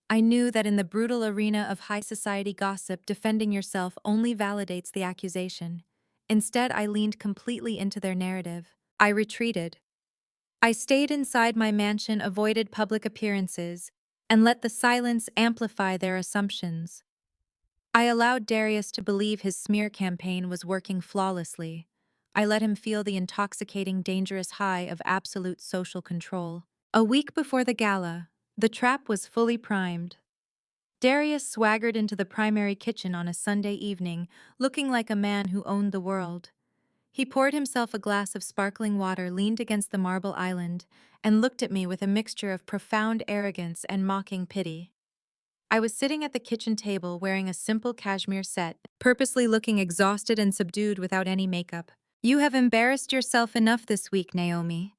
I knew that in the brutal arena of high society gossip, defending yourself only validates the accusation. Instead, I leaned completely into their narrative. I retreated. I stayed inside my mansion, avoided public appearances, and let the silence amplify their assumptions. I allowed Darius to believe his smear campaign was working flawlessly. I let him feel the intoxicating, dangerous high of absolute social control. A week before the gala, the trap was fully primed. Darius swaggered into the primary kitchen on a Sunday evening, looking like a man who owned the world. He poured himself a glass of sparkling water, leaned against the marble island, and looked at me with a mixture of profound arrogance and mocking pity. I was sitting at the kitchen table wearing a simple cashmere set, purposely looking exhausted and subdued without any makeup. "You have embarrassed yourself enough this week, Naomi,"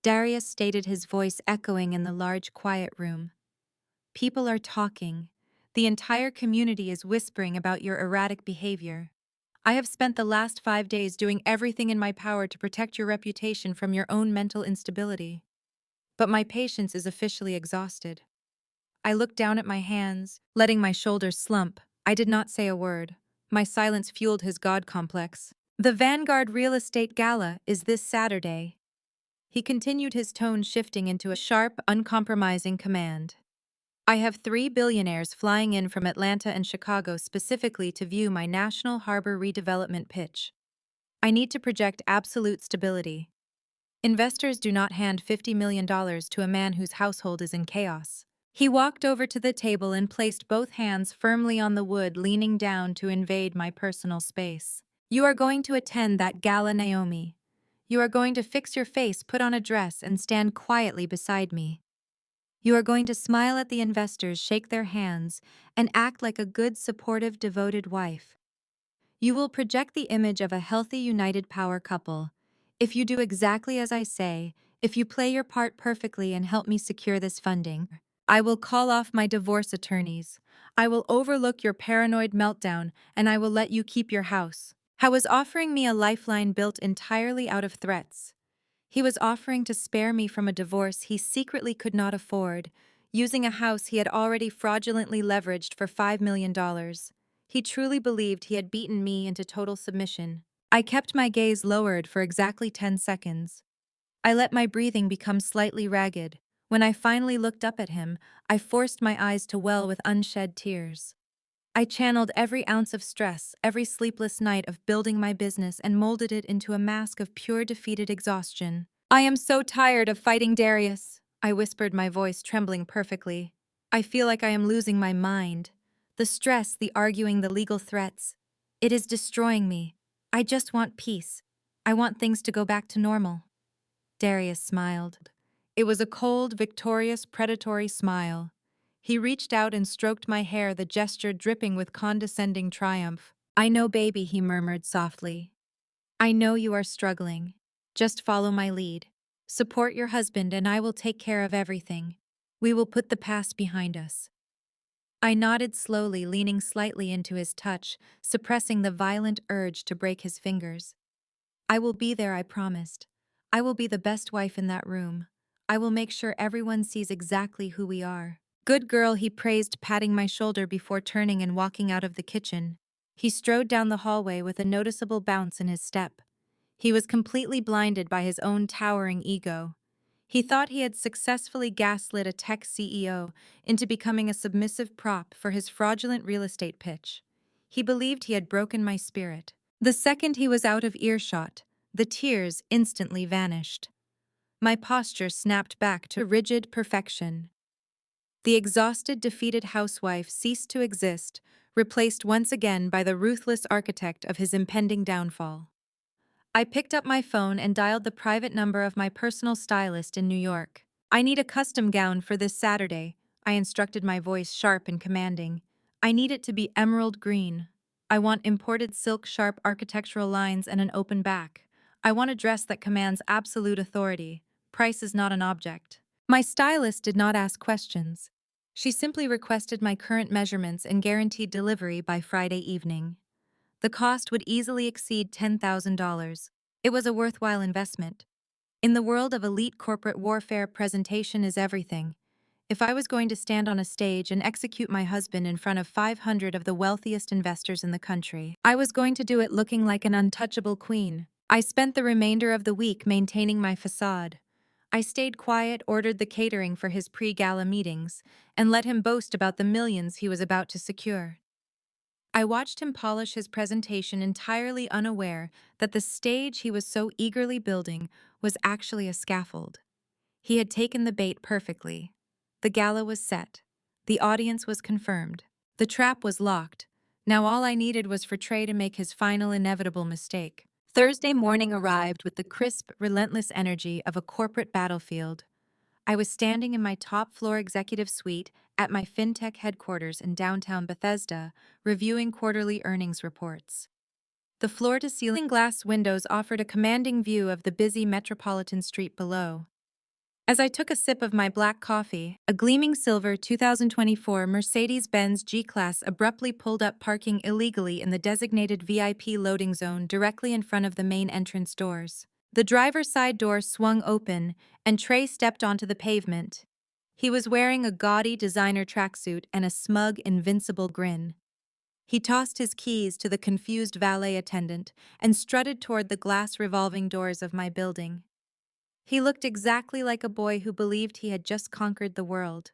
Darius stated, his voice echoing in the large, quiet room. "People are talking. The entire community is whispering about your erratic behavior. I have spent the last 5 days doing everything in my power to protect your reputation from your own mental instability. But my patience is officially exhausted." I looked down at my hands, letting my shoulders slump. I did not say a word. My silence fueled his god complex. "The Vanguard Real Estate Gala is this Saturday." He continued, his tone shifting into a sharp, uncompromising command. "I have 3 billionaires flying in from Atlanta and Chicago specifically to view my National Harbor redevelopment pitch. I need to project absolute stability. Investors do not hand $50 million to a man whose household is in chaos." He walked over to the table and placed both hands firmly on the wood, leaning down to invade my personal space. "You are going to attend that gala, Naomi. You are going to fix your face, put on a dress, and stand quietly beside me. You are going to smile at the investors, shake their hands, and act like a good, supportive, devoted wife. You will project the image of a healthy, united power couple. If you do exactly as I say, if you play your part perfectly and help me secure this funding, I will call off my divorce attorneys. I will overlook your paranoid meltdown, and I will let you keep your house." He was offering me a lifeline built entirely out of threats. He was offering to spare me from a divorce he secretly could not afford, using a house he had already fraudulently leveraged for $5 million. He truly believed he had beaten me into total submission. I kept my gaze lowered for exactly 10 seconds. I let my breathing become slightly ragged. When I finally looked up at him, I forced my eyes to well with unshed tears. I channeled every ounce of stress, every sleepless night of building my business, and molded it into a mask of pure defeated exhaustion. "I am so tired of fighting Darius," I whispered, my voice trembling perfectly. "I feel like I am losing my mind. The stress, the arguing, the legal threats. It is destroying me. I just want peace. I want things to go back to normal." Darius smiled. It was a cold, victorious, predatory smile. He reached out and stroked my hair, the gesture dripping with condescending triumph. "I know, baby," he murmured softly. "I know you are struggling. Just follow my lead. Support your husband and I will take care of everything. We will put the past behind us." I nodded slowly, leaning slightly into his touch, suppressing the violent urge to break his fingers. "I will be there, I promised. I will be the best wife in that room. I will make sure everyone sees exactly who we are." "Good girl," he praised, patting my shoulder before turning and walking out of the kitchen. He strode down the hallway with a noticeable bounce in his step. He was completely blinded by his own towering ego. He thought he had successfully gaslit a tech CEO into becoming a submissive prop for his fraudulent real estate pitch. He believed he had broken my spirit. The second he was out of earshot, the tears instantly vanished. My posture snapped back to rigid perfection. The exhausted, defeated housewife ceased to exist, replaced once again by the ruthless architect of his impending downfall. I picked up my phone and dialed the private number of my personal stylist in New York. "I need a custom gown for this Saturday," I instructed, my voice sharp and commanding. "I need it to be emerald green. I want imported silk, sharp architectural lines, and an open back. I want a dress that commands absolute authority. Price is not an object." My stylist did not ask questions. She simply requested my current measurements and guaranteed delivery by Friday evening. The cost would easily exceed $10,000. It was a worthwhile investment. In the world of elite corporate warfare, presentation is everything. If I was going to stand on a stage and execute my husband in front of 500 of the wealthiest investors in the country, I was going to do it looking like an untouchable queen. I spent the remainder of the week maintaining my facade. I stayed quiet, ordered the catering for his pre-gala meetings, and let him boast about the millions he was about to secure. I watched him polish his presentation, entirely unaware that the stage he was so eagerly building was actually a scaffold. He had taken the bait perfectly. The gala was set. The audience was confirmed. The trap was locked. Now all I needed was for Trey to make his final inevitable mistake. Thursday morning arrived with the crisp, relentless energy of a corporate battlefield. I was standing in my top floor executive suite at my fintech headquarters in downtown Bethesda, reviewing quarterly earnings reports. The floor-to-ceiling glass windows offered a commanding view of the busy metropolitan street below. As I took a sip of my black coffee, a gleaming silver 2024 Mercedes-Benz G-Class abruptly pulled up, parking illegally in the designated VIP loading zone directly in front of the main entrance doors. The driver's side door swung open, and Trey stepped onto the pavement. He was wearing a gaudy designer tracksuit and a smug, invincible grin. He tossed his keys to the confused valet attendant and strutted toward the glass revolving doors of my building. He looked exactly like a boy who believed he had just conquered the world.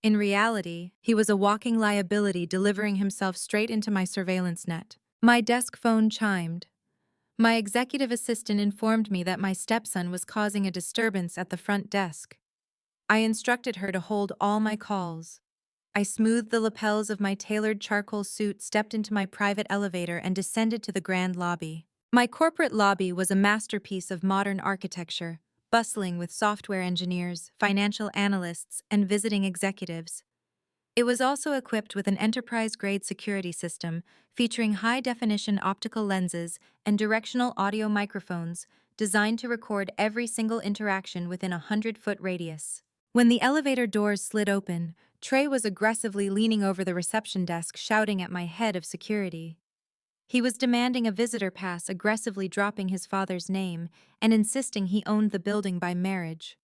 In reality, he was a walking liability, delivering himself straight into my surveillance net. My desk phone chimed. My executive assistant informed me that my stepson was causing a disturbance at the front desk. I instructed her to hold all my calls. I smoothed the lapels of my tailored charcoal suit, stepped into my private elevator, and descended to the grand lobby. My corporate lobby was a masterpiece of modern architecture, bustling with software engineers, financial analysts, and visiting executives. It was also equipped with an enterprise-grade security system featuring high-definition optical lenses and directional audio microphones designed to record every single interaction within a 100-foot radius. When the elevator doors slid open, Trey was aggressively leaning over the reception desk, shouting at my head of security. He was demanding a visitor pass, aggressively dropping his father's name, and insisting he owned the building by marriage.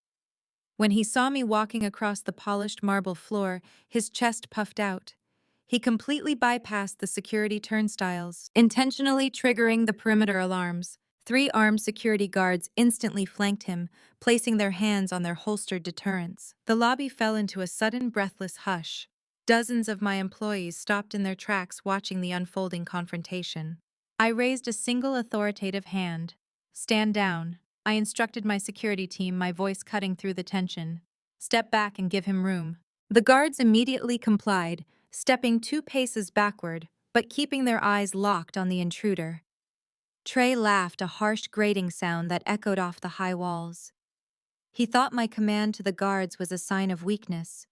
When he saw me walking across the polished marble floor, his chest puffed out. He completely bypassed the security turnstiles, intentionally triggering the perimeter alarms. 3 armed security guards instantly flanked him, placing their hands on their holstered deterrents. The lobby fell into a sudden, breathless hush. Dozens of my employees stopped in their tracks, watching the unfolding confrontation. I raised a single authoritative hand. "Stand down," I instructed my security team, my voice cutting through the tension. "Step back and give him room." The guards immediately complied, stepping 2 paces backward, but keeping their eyes locked on the intruder. Trey laughed, a harsh grating sound that echoed off the high walls. He thought my command to the guards was a sign of weakness.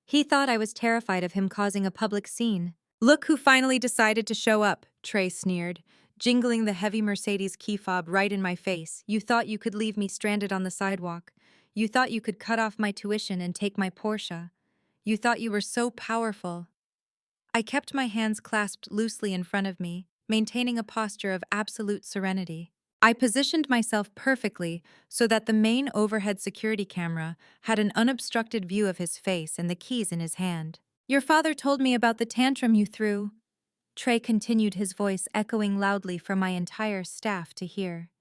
He thought I was terrified of him causing a public scene. "Look who finally decided to show up," Trey sneered, jingling the heavy Mercedes key fob right in my face. "You thought you could leave me stranded on the sidewalk. You thought you could cut off my tuition and take my Porsche. You thought you were so powerful." I kept my hands clasped loosely in front of me, maintaining a posture of absolute serenity. I positioned myself perfectly so that the main overhead security camera had an unobstructed view of his face and the keys in his hand. "Your father told me about the tantrum you threw," Trey continued, his voice echoing loudly for my entire staff to hear.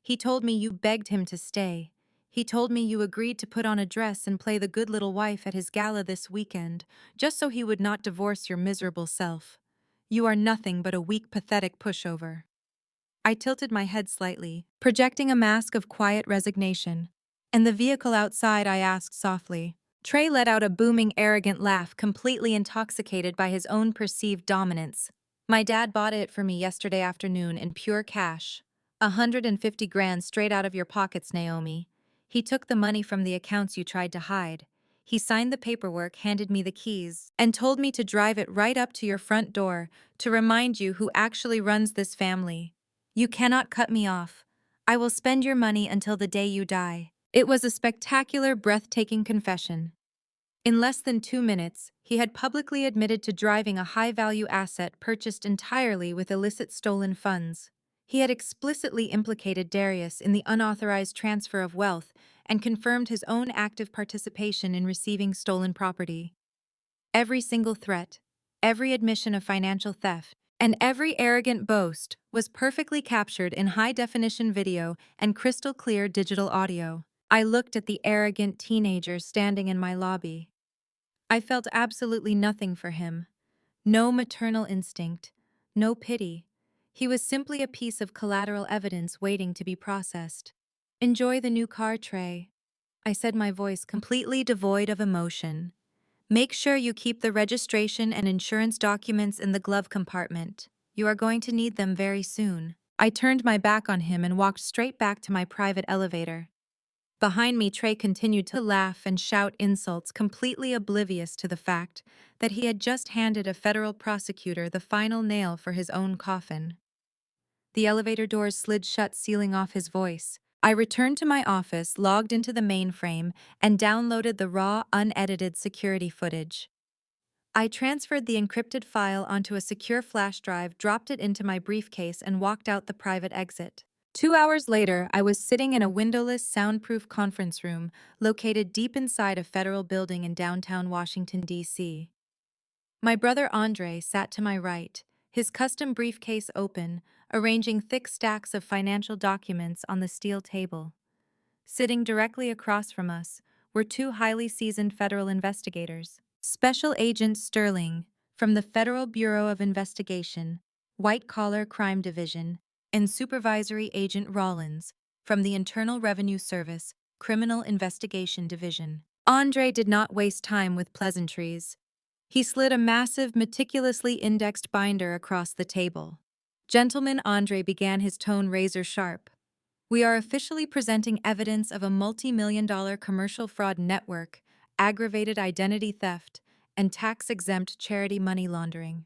"He told me you begged him to stay. He told me you agreed to put on a dress and play the good little wife at his gala this weekend, just so he would not divorce your miserable self. You are nothing but a weak, pathetic pushover." I tilted my head slightly, projecting a mask of quiet resignation. "And the vehicle outside?" I asked softly. Trey let out a booming, arrogant laugh, completely intoxicated by his own perceived dominance. "My dad bought it for me yesterday afternoon in pure cash. 150 grand straight out of your pockets, Naomi. He took the money from the accounts you tried to hide. He signed the paperwork, handed me the keys, and told me to drive it right up to your front door to remind you who actually runs this family. You cannot cut me off. I will spend your money until the day you die." It was a spectacular, breathtaking confession. In less than 2 minutes, he had publicly admitted to driving a high-value asset purchased entirely with illicit stolen funds. He had explicitly implicated Darius in the unauthorized transfer of wealth and confirmed his own active participation in receiving stolen property. Every single threat, every admission of financial theft, and every arrogant boast was perfectly captured in high-definition video and crystal-clear digital audio. I looked at the arrogant teenager standing in my lobby. I felt absolutely nothing for him. No maternal instinct, no pity. He was simply a piece of collateral evidence waiting to be processed. "Enjoy the new car, Trey," I said, my voice completely devoid of emotion. Make sure you keep the registration and insurance documents in the glove compartment. You are going to need them very soon. I turned my back on him and walked straight back to my private elevator. Behind me, Trey continued to laugh and shout insults, completely oblivious to the fact that he had just handed a federal prosecutor the final nail for his own coffin. The elevator doors slid shut, sealing off his voice. I returned to my office, logged into the mainframe, and downloaded the raw, unedited security footage. I transferred the encrypted file onto a secure flash drive, dropped it into my briefcase, and walked out the private exit. 2 hours later, I was sitting in a windowless, soundproof conference room located deep inside a federal building in downtown Washington, D.C. My brother Andre sat to my right, his custom briefcase open, arranging thick stacks of financial documents on the steel table. Sitting directly across from us were two highly seasoned federal investigators. Special Agent Sterling, from the Federal Bureau of Investigation, White Collar Crime Division, and Supervisory Agent Rollins, from the Internal Revenue Service, Criminal Investigation Division. Andre did not waste time with pleasantries. He slid a massive, meticulously indexed binder across the table. Gentleman, Andre began, his tone razor sharp. We are officially presenting evidence of a multi-million-dollar commercial fraud network, aggravated identity theft, and tax-exempt charity money laundering.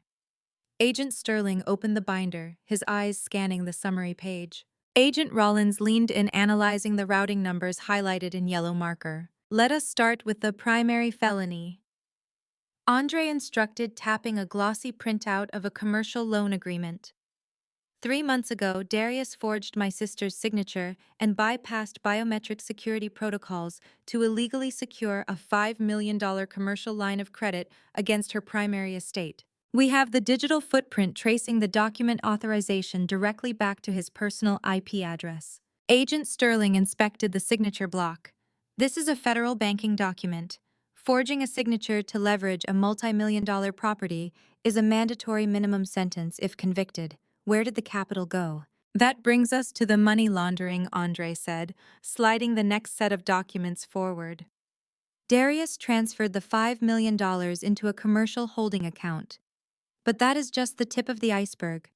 Agent Sterling opened the binder, his eyes scanning the summary page. Agent Rollins leaned in, analyzing the routing numbers highlighted in yellow marker. Let us start with the primary felony. Andre instructed, tapping a glossy printout of a commercial loan agreement. 3 months ago, Darius forged my sister's signature and bypassed biometric security protocols to illegally secure a $5 million commercial line of credit against her primary estate. We have the digital footprint tracing the document authorization directly back to his personal IP address. Agent Sterling inspected the signature block. This is a federal banking document. Forging a signature to leverage a multi-million-dollar property is a mandatory minimum sentence if convicted. Where did the capital go? That brings us to the money laundering, Andre said, sliding the next set of documents forward. Darius transferred the $5 million into a commercial holding account. But that is just the tip of the iceberg.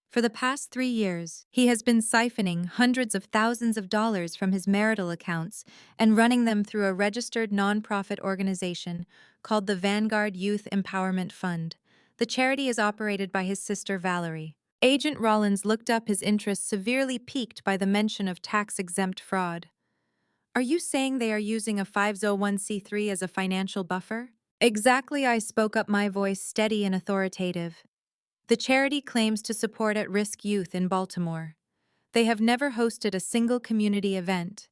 For the past 3 years, he has been siphoning hundreds of thousands of dollars from his marital accounts and running them through a registered nonprofit organization called the Vanguard Youth Empowerment Fund. The charity is operated by his sister Valerie. Agent Rollins looked up, his interest severely piqued by the mention of tax-exempt fraud. Are you saying they are using a 501c3 as a financial buffer? Exactly, I spoke up, my voice steady and authoritative. The charity claims to support at-risk youth in Baltimore. They have never hosted a single community event.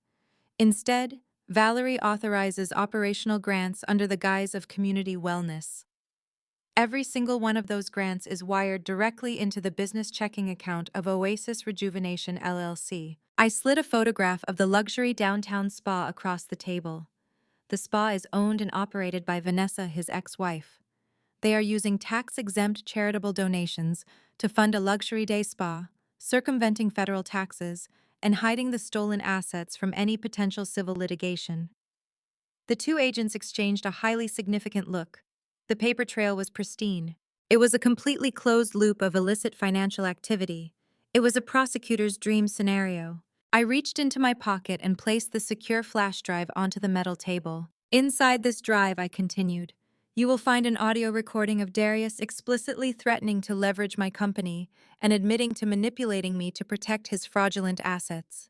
Instead, Valerie authorizes operational grants under the guise of community wellness. Every single one of those grants is wired directly into the business checking account of Oasis Rejuvenation LLC. I slid a photograph of the luxury downtown spa across the table. The spa is owned and operated by Vanessa, his ex-wife. They are using tax-exempt charitable donations to fund a luxury day spa, circumventing federal taxes, and hiding the stolen assets from any potential civil litigation. The two agents exchanged a highly significant look. The paper trail was pristine. It was a completely closed loop of illicit financial activity. It was a prosecutor's dream scenario. I reached into my pocket and placed the secure flash drive onto the metal table. Inside this drive, I continued, you will find an audio recording of Darius explicitly threatening to leverage my company and admitting to manipulating me to protect his fraudulent assets.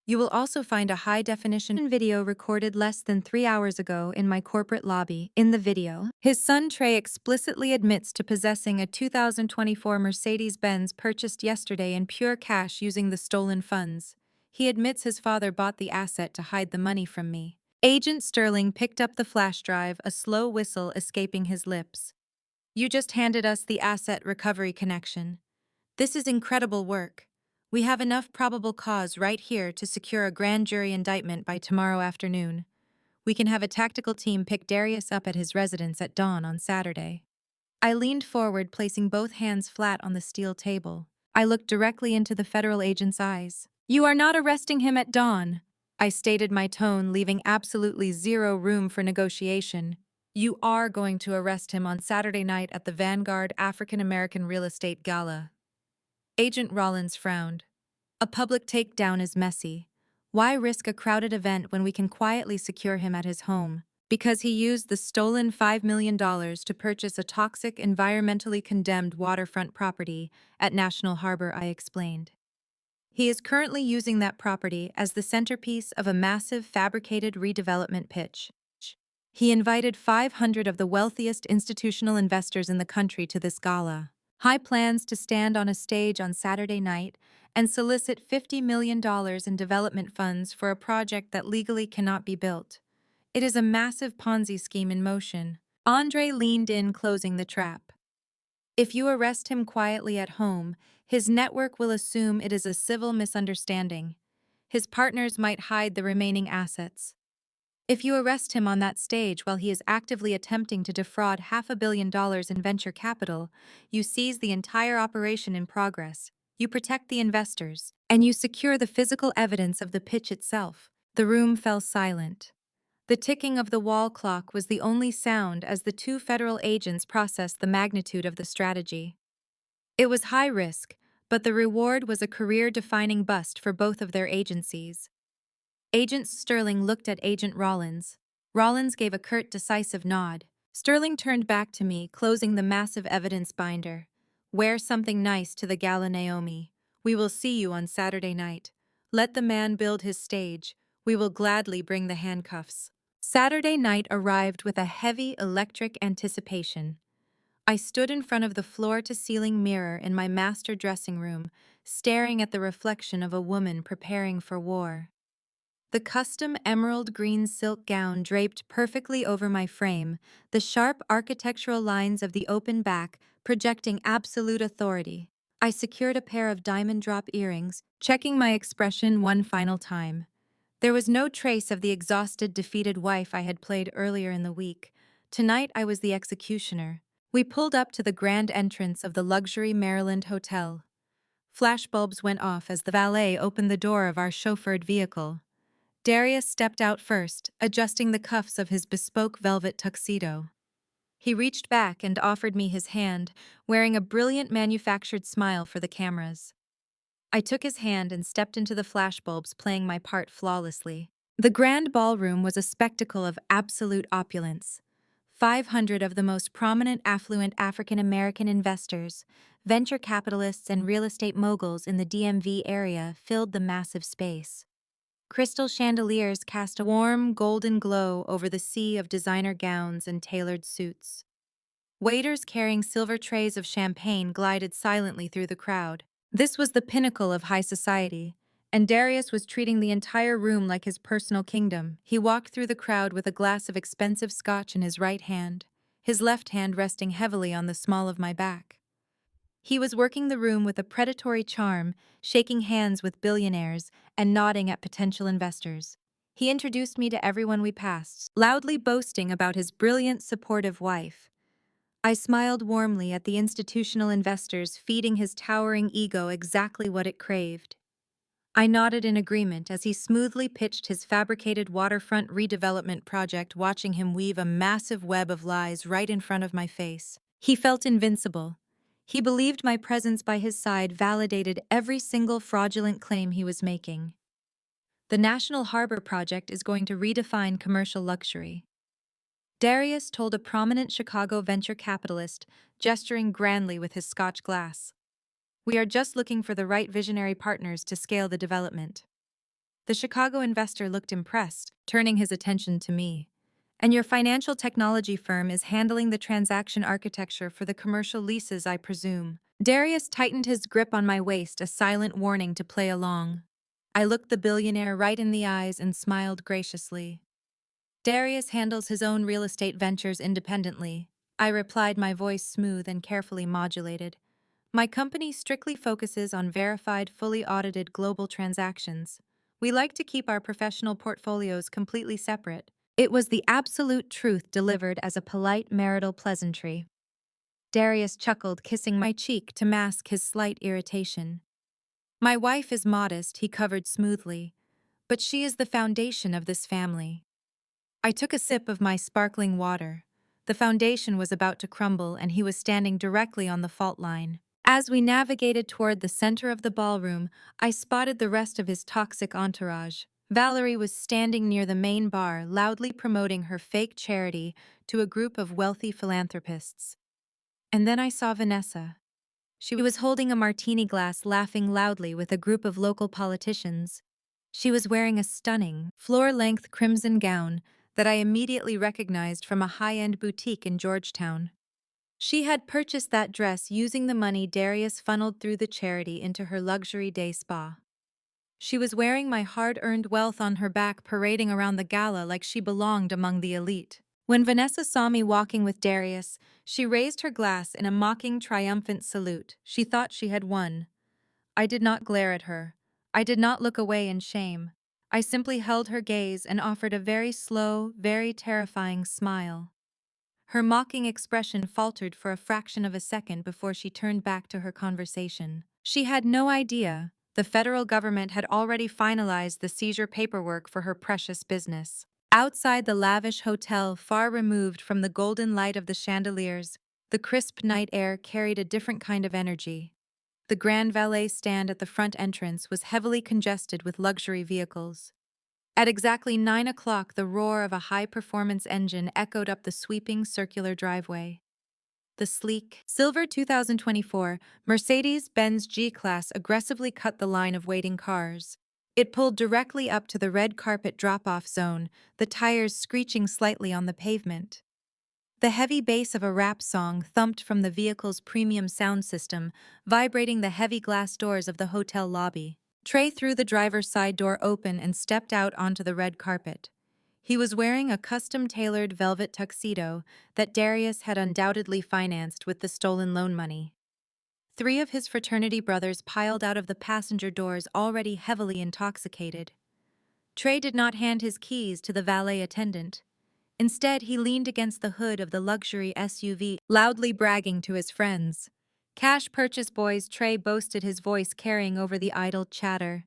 You will also find a high-definition video recorded less than 3 hours ago in my corporate lobby. In the video, his son Trey explicitly admits to possessing a 2024 Mercedes-Benz purchased yesterday in pure cash using the stolen funds. He admits his father bought the asset to hide the money from me. Agent Sterling picked up the flash drive, a slow whistle escaping his lips. You just handed us the asset recovery connection. This is incredible work. We have enough probable cause right here to secure a grand jury indictment by tomorrow afternoon. We can have a tactical team pick Darius up at his residence at dawn on Saturday. I leaned forward, placing both hands flat on the steel table. I looked directly into the federal agent's eyes. You are not arresting him at dawn, I stated, my tone leaving absolutely zero room for negotiation. You are going to arrest him on Saturday night at the Vanguard African American Real Estate Gala. Agent Rollins frowned. A public takedown is messy. Why risk a crowded event when we can quietly secure him at his home? Because he used the stolen $5 million to purchase a toxic, environmentally condemned waterfront property at National Harbor, I explained. He is currently using that property as the centerpiece of a massive fabricated redevelopment pitch. He invited 500 of the wealthiest institutional investors in the country to this gala. High plans to stand on a stage on Saturday night and solicit $50 million in development funds for a project that legally cannot be built. It is a massive Ponzi scheme in motion. Andre leaned in, closing the trap. If you arrest him quietly at home, his network will assume it is a civil misunderstanding. His partners might hide the remaining assets. If you arrest him on that stage while he is actively attempting to defraud $500 million in venture capital, you seize the entire operation in progress, you protect the investors, and you secure the physical evidence of the pitch itself. The room fell silent. The ticking of the wall clock was the only sound as the two federal agents processed the magnitude of the strategy. It was high risk, but the reward was a career-defining bust for both of their agencies. Agent Sterling looked at Agent Rollins. Rollins gave a curt, decisive nod. Sterling turned back to me, closing the massive evidence binder. Wear something nice to the gala, Naomi. We will see you on Saturday night. Let the man build his stage. We will gladly bring the handcuffs. Saturday night arrived with a heavy, electric anticipation. I stood in front of the floor-to-ceiling mirror in my master dressing room, staring at the reflection of a woman preparing for war. The custom emerald green silk gown draped perfectly over my frame, the sharp architectural lines of the open back projecting absolute authority. I secured a pair of diamond drop earrings, checking my expression one final time. There was no trace of the exhausted, defeated wife I had played earlier in the week. Tonight I was the executioner. We pulled up to the grand entrance of the luxury Maryland hotel. Flashbulbs went off as the valet opened the door of our chauffeured vehicle. Darius stepped out first, adjusting the cuffs of his bespoke velvet tuxedo. He reached back and offered me his hand, wearing a brilliant manufactured smile for the cameras. I took his hand and stepped into the flashbulbs, playing my part flawlessly. The grand ballroom was a spectacle of absolute opulence. 500 of the most prominent affluent African American investors, venture capitalists, and real estate moguls in the DMV area filled the massive space. Crystal chandeliers cast a warm, golden glow over the sea of designer gowns and tailored suits. Waiters carrying silver trays of champagne glided silently through the crowd. This was the pinnacle of high society, and Darius was treating the entire room like his personal kingdom. He walked through the crowd with a glass of expensive scotch in his right hand, his left hand resting heavily on the small of my back. He was working the room with a predatory charm, shaking hands with billionaires and nodding at potential investors. He introduced me to everyone we passed, loudly boasting about his brilliant, supportive wife. I smiled warmly at the institutional investors, feeding his towering ego exactly what it craved. I nodded in agreement as he smoothly pitched his fabricated waterfront redevelopment project, watching him weave a massive web of lies right in front of my face. He felt invincible. He believed my presence by his side validated every single fraudulent claim he was making. The National Harbor project is going to redefine commercial luxury. Darius told a prominent Chicago venture capitalist, gesturing grandly with his Scotch glass. We are just looking for the right visionary partners to scale the development. The Chicago investor looked impressed, turning his attention to me. And your financial technology firm is handling the transaction architecture for the commercial leases, I presume. Darius tightened his grip on my waist, a silent warning to play along. I looked the billionaire right in the eyes and smiled graciously. Darius handles his own real estate ventures independently, I replied, my voice smooth and carefully modulated. My company strictly focuses on verified, fully audited global transactions. We like to keep our professional portfolios completely separate. It was the absolute truth delivered as a polite marital pleasantry. Darius chuckled, kissing my cheek to mask his slight irritation. My wife is modest, he covered smoothly, but she is the foundation of this family. I took a sip of my sparkling water. The foundation was about to crumble, and he was standing directly on the fault line. As we navigated toward the center of the ballroom, I spotted the rest of his toxic entourage. Valerie was standing near the main bar, loudly promoting her fake charity to a group of wealthy philanthropists. And then I saw Vanessa. She was holding a martini glass, laughing loudly with a group of local politicians. She was wearing a stunning, floor-length crimson gown that I immediately recognized from a high-end boutique in Georgetown. She had purchased that dress using the money Darius funneled through the charity into her luxury day spa. She was wearing my hard-earned wealth on her back, parading around the gala like she belonged among the elite. When Vanessa saw me walking with Darius, she raised her glass in a mocking, triumphant salute. She thought she had won. I did not glare at her. I did not look away in shame. I simply held her gaze and offered a very slow, very terrifying smile. Her mocking expression faltered for a fraction of a second before she turned back to her conversation. She had no idea the federal government had already finalized the seizure paperwork for her precious business. Outside the lavish hotel, far removed from the golden light of the chandeliers, the crisp night air carried a different kind of energy. The Grand Valet stand at the front entrance was heavily congested with luxury vehicles. At exactly 9 o'clock, the roar of a high-performance engine echoed up the sweeping circular driveway. The sleek, silver 2024 Mercedes-Benz G-Class aggressively cut the line of waiting cars. It pulled directly up to the red carpet drop-off zone, the tires screeching slightly on the pavement. The heavy bass of a rap song thumped from the vehicle's premium sound system, vibrating the heavy glass doors of the hotel lobby. Trey threw the driver's side door open and stepped out onto the red carpet. He was wearing a custom-tailored velvet tuxedo that Darius had undoubtedly financed with the stolen loan money. 3 of his fraternity brothers piled out of the passenger doors, already heavily intoxicated. Trey did not hand his keys to the valet attendant. Instead, he leaned against the hood of the luxury SUV, loudly bragging to his friends. "Cash purchase, boys," Trey boasted, his voice carrying over the idle chatter.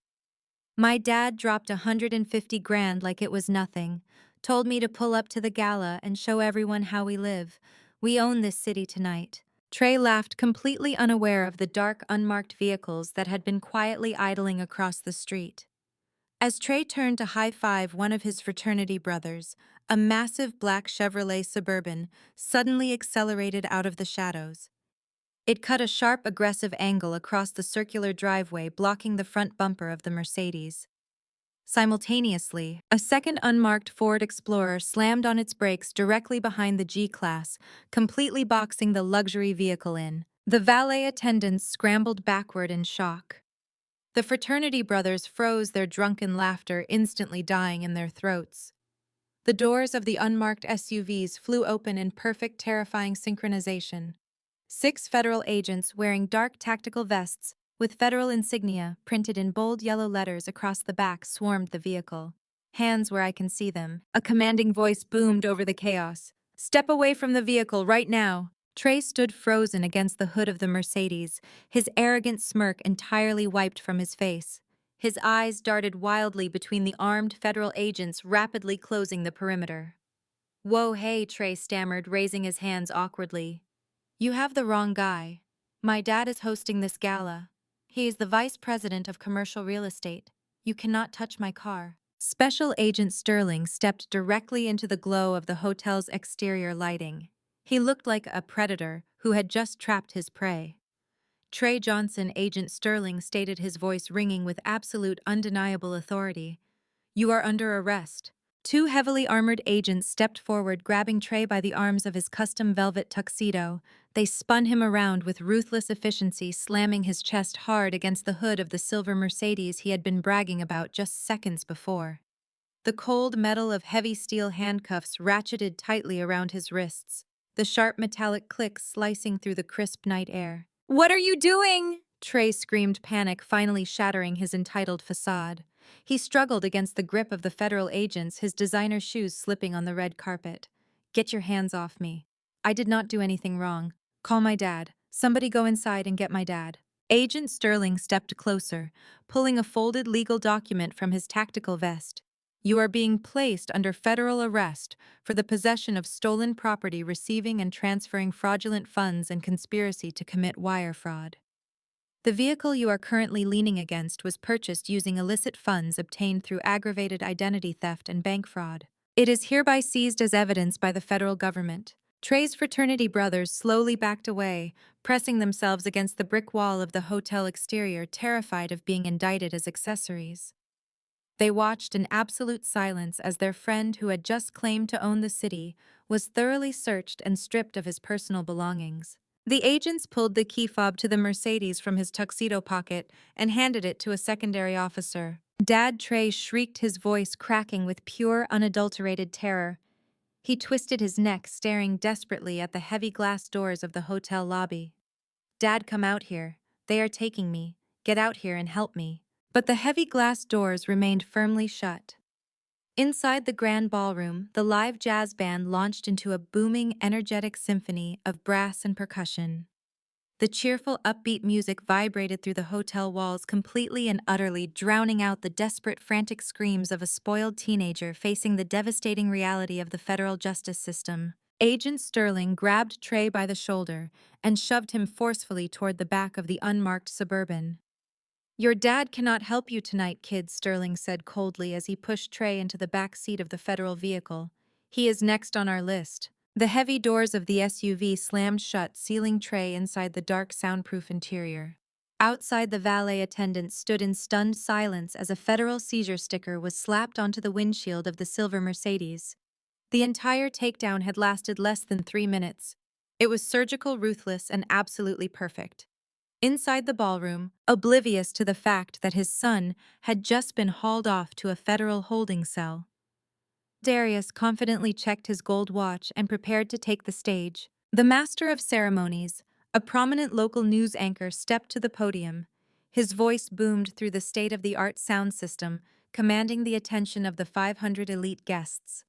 "My dad dropped 150 grand like it was nothing. Told me to pull up to the gala and show everyone how we live. We own this city tonight." Trey laughed, completely unaware of the dark, unmarked vehicles that had been quietly idling across the street. As Trey turned to high-five one of his fraternity brothers, a massive black Chevrolet Suburban suddenly accelerated out of the shadows. It cut a sharp, aggressive angle across the circular driveway, blocking the front bumper of the Mercedes. Simultaneously, a second unmarked Ford Explorer slammed on its brakes directly behind the G-Class, completely boxing the luxury vehicle in. The valet attendants scrambled backward in shock. The fraternity brothers froze, their drunken laughter instantly dying in their throats. The doors of the unmarked SUVs flew open in perfect, terrifying synchronization. 6 federal agents wearing dark tactical vests with federal insignia printed in bold yellow letters across the back swarmed the vehicle. "Hands where I can see them." A commanding voice boomed over the chaos. "Step away from the vehicle right now." Trey stood frozen against the hood of the Mercedes, his arrogant smirk entirely wiped from his face. His eyes darted wildly between the armed federal agents rapidly closing the perimeter. "Whoa, hey," Trey stammered, raising his hands awkwardly. "You have the wrong guy. My dad is hosting this gala. He is the vice president of commercial real estate. You cannot touch my car." Special Agent Sterling stepped directly into the glow of the hotel's exterior lighting. He looked like a predator who had just trapped his prey. "Trey Johnson," Agent Sterling stated, his voice ringing with absolute, undeniable authority. "You are under arrest." 2 heavily armored agents stepped forward, grabbing Trey by the arms of his custom velvet tuxedo. They spun him around with ruthless efficiency, slamming his chest hard against the hood of the silver Mercedes he had been bragging about just seconds before. The cold metal of heavy steel handcuffs ratcheted tightly around his wrists, the sharp metallic click slicing through the crisp night air. "What are you doing?" Trey screamed, panic finally shattering his entitled facade. He struggled against the grip of the federal agents, his designer shoes slipping on the red carpet. "Get your hands off me. I did not do anything wrong. Call my dad. Somebody go inside and get my dad." Agent Sterling stepped closer, pulling a folded legal document from his tactical vest. You are being placed under federal arrest for the possession of stolen property, receiving and transferring fraudulent funds, and conspiracy to commit wire fraud. The vehicle you are currently leaning against was purchased using illicit funds obtained through aggravated identity theft and bank fraud. It is hereby seized as evidence by the federal government. Trey's fraternity brothers slowly backed away, pressing themselves against the brick wall of the hotel exterior, terrified of being indicted as accessories. They watched in absolute silence as their friend, who had just claimed to own the city, was thoroughly searched and stripped of his personal belongings. The agents pulled the key fob to the Mercedes from his tuxedo pocket and handed it to a secondary officer. Dad Trey shrieked, his voice cracking with pure, unadulterated terror. He twisted his neck, staring desperately at the heavy glass doors of the hotel lobby. "Dad, come out here. They are taking me. Get out here and help me." But the heavy glass doors remained firmly shut. Inside the grand ballroom, the live jazz band launched into a booming, energetic symphony of brass and percussion. The cheerful, upbeat music vibrated through the hotel walls, completely and utterly drowning out the desperate, frantic screams of a spoiled teenager facing the devastating reality of the federal justice system. Agent Sterling grabbed Trey by the shoulder and shoved him forcefully toward the back of the unmarked Suburban. "Your dad cannot help you tonight, kid," Sterling said coldly as he pushed Trey into the back seat of the federal vehicle. "He is next on our list." The heavy doors of the SUV slammed shut, sealing Trey inside the dark, soundproof interior. Outside, the valet attendant stood in stunned silence as a federal seizure sticker was slapped onto the windshield of the silver Mercedes. The entire takedown had lasted less than 3 minutes. It was surgical, ruthless, and absolutely perfect. Inside the ballroom, oblivious to the fact that his son had just been hauled off to a federal holding cell, Darius confidently checked his gold watch and prepared to take the stage. The master of ceremonies, a prominent local news anchor, stepped to the podium. His voice boomed through the state-of-the-art sound system, commanding the attention of the 500 elite guests.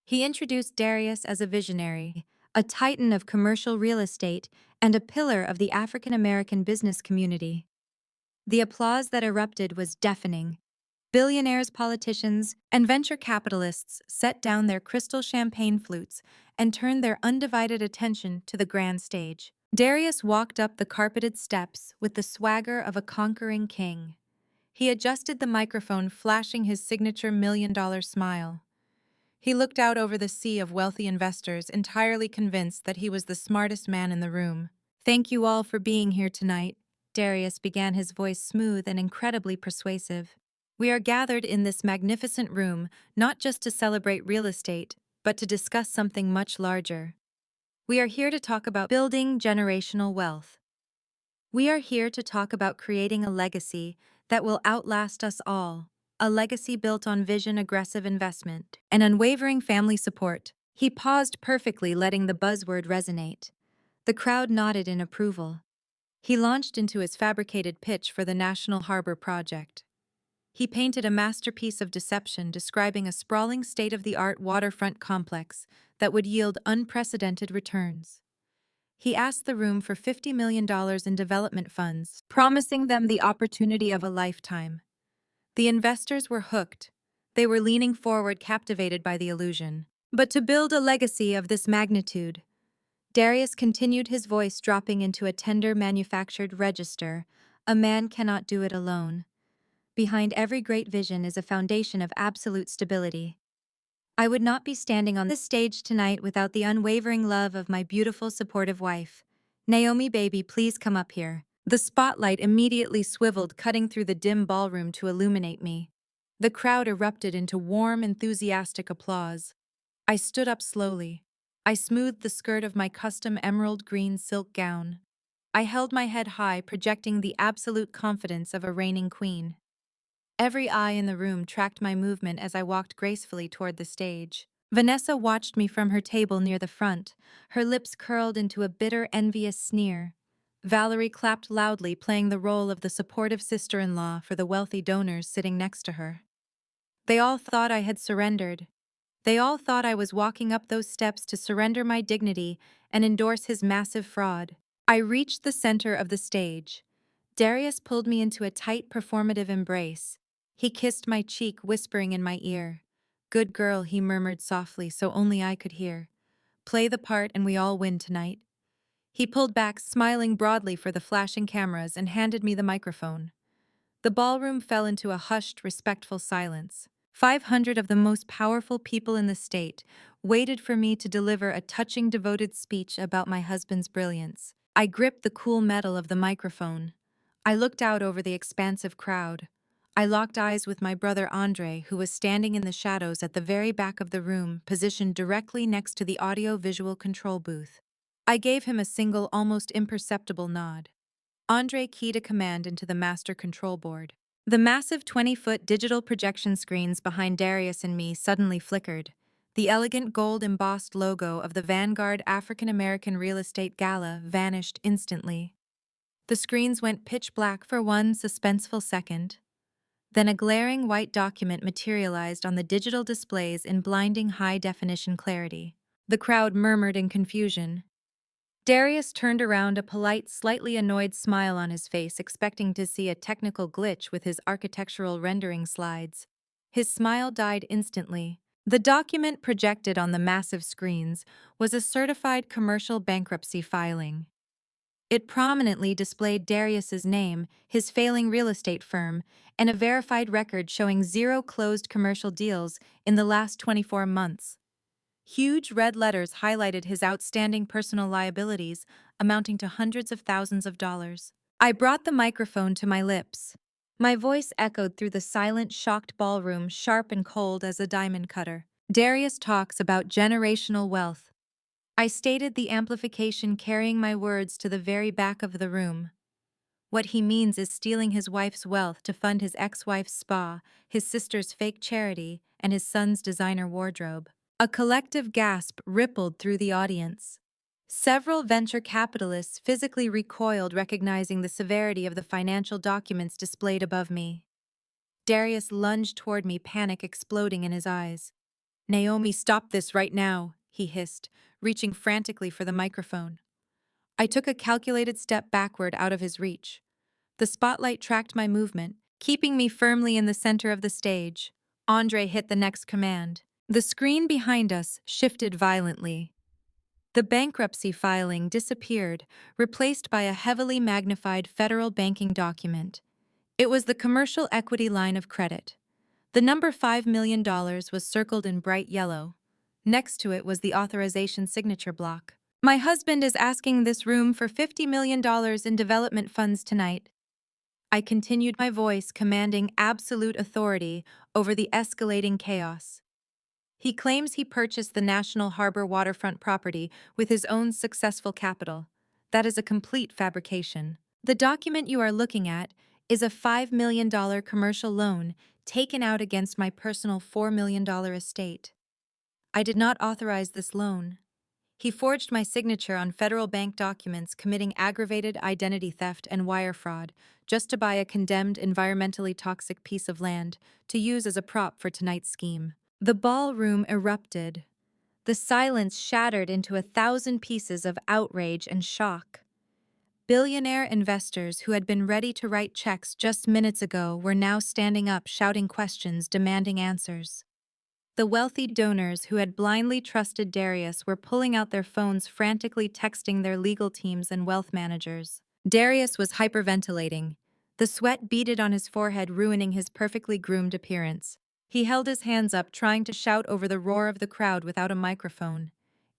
He introduced Darius as a visionary, a titan of commercial real estate, and a pillar of the African American business community. The applause that erupted was deafening. Billionaires, politicians, and venture capitalists set down their crystal champagne flutes and turned their undivided attention to the grand stage. Darius walked up the carpeted steps with the swagger of a conquering king. He adjusted the microphone, flashing his signature $1 million smile. He looked out over the sea of wealthy investors, entirely convinced that he was the smartest man in the room. "Thank you all for being here tonight," Darius began, his voice smooth and incredibly persuasive. "We are gathered in this magnificent room not just to celebrate real estate, but to discuss something much larger. We are here to talk about building generational wealth. We are here to talk about creating a legacy that will outlast us all, a legacy built on vision, aggressive investment, and unwavering family support." He paused perfectly, letting the buzzword resonate. The crowd nodded in approval. He launched into his fabricated pitch for the National Harbor Project. He painted a masterpiece of deception, describing a sprawling, state-of-the-art waterfront complex that would yield unprecedented returns. He asked the room for $50 million in development funds, promising them the opportunity of a lifetime. The investors were hooked. They were leaning forward, captivated by the illusion. But to build a legacy of this magnitude, Darius continued, his voice dropping into a tender, manufactured register, "a man cannot do it alone. Behind every great vision is a foundation of absolute stability. I would not be standing on this stage tonight without the unwavering love of my beautiful, supportive wife. Naomi, baby, please come up here." The spotlight immediately swiveled, cutting through the dim ballroom to illuminate me. The crowd erupted into warm, enthusiastic applause. I stood up slowly. I smoothed the skirt of my custom emerald green silk gown. I held my head high, projecting the absolute confidence of a reigning queen. Every eye in the room tracked my movement as I walked gracefully toward the stage. Vanessa watched me from her table near the front, her lips curled into a bitter, envious sneer. Valerie clapped loudly, playing the role of the supportive sister-in-law for the wealthy donors sitting next to her. They all thought I had surrendered. They all thought I was walking up those steps to surrender my dignity and endorse his massive fraud. I reached the center of the stage. Darius pulled me into a tight, performative embrace. He kissed my cheek, whispering in my ear. "Good girl," he murmured softly so only I could hear. "Play the part and we all win tonight." He pulled back, smiling broadly for the flashing cameras, and handed me the microphone. The ballroom fell into a hushed, respectful silence. 500 of the most powerful people in the state waited for me to deliver a touching, devoted speech about my husband's brilliance. I gripped the cool metal of the microphone. I looked out over the expansive crowd. I locked eyes with my brother Andre, who was standing in the shadows at the very back of the room, positioned directly next to the audio-visual control booth. I gave him a single, almost imperceptible nod. Andre keyed a command into the master control board. The massive 20-foot digital projection screens behind Darius and me suddenly flickered. The elegant gold-embossed logo of the Vanguard African American Real Estate Gala vanished instantly. The screens went pitch black for one suspenseful second. Then a glaring white document materialized on the digital displays in blinding high-definition clarity. The crowd murmured in confusion. Darius turned around, a polite, slightly annoyed smile on his face, expecting to see a technical glitch with his architectural rendering slides. His smile died instantly. The document projected on the massive screens was a certified commercial bankruptcy filing. It prominently displayed Darius's name, his failing real estate firm, and a verified record showing 0 closed commercial deals in the last 24 months. Huge red letters highlighted his outstanding personal liabilities, amounting to hundreds of thousands of dollars. I brought the microphone to my lips. My voice echoed through the silent, shocked ballroom, sharp and cold as a diamond cutter. Darius talks about generational wealth. I stated the amplification, carrying my words to the very back of the room. What he means is stealing his wife's wealth to fund his ex-wife's spa, his sister's fake charity, and his son's designer wardrobe. A collective gasp rippled through the audience. Several venture capitalists physically recoiled, recognizing the severity of the financial documents displayed above me. Darius lunged toward me, panic exploding in his eyes. "Naomi, stop this right now," he hissed, reaching frantically for the microphone. I took a calculated step backward out of his reach. The spotlight tracked my movement, keeping me firmly in the center of the stage. Andre hit the next command. The screen behind us shifted violently. The bankruptcy filing disappeared, replaced by a heavily magnified federal banking document. It was the commercial equity line of credit. The number $5 million was circled in bright yellow. Next to it was the authorization signature block. "My husband is asking this room for $50 million in development funds tonight." I continued, my voice commanding absolute authority over the escalating chaos. "He claims he purchased the National Harbor waterfront property with his own successful capital. That is a complete fabrication. The document you are looking at is a $5 million commercial loan taken out against my personal $4 million estate. I did not authorize this loan. He forged my signature on federal bank documents, committing aggravated identity theft and wire fraud just to buy a condemned, environmentally toxic piece of land to use as a prop for tonight's scheme." The ballroom erupted. The silence shattered into 1,000 pieces of outrage and shock. Billionaire investors who had been ready to write checks just minutes ago were now standing up, shouting questions, demanding answers. The wealthy donors who had blindly trusted Darius were pulling out their phones, frantically texting their legal teams and wealth managers. Darius was hyperventilating. The sweat beaded on his forehead, ruining his perfectly groomed appearance. He held his hands up, trying to shout over the roar of the crowd without a microphone.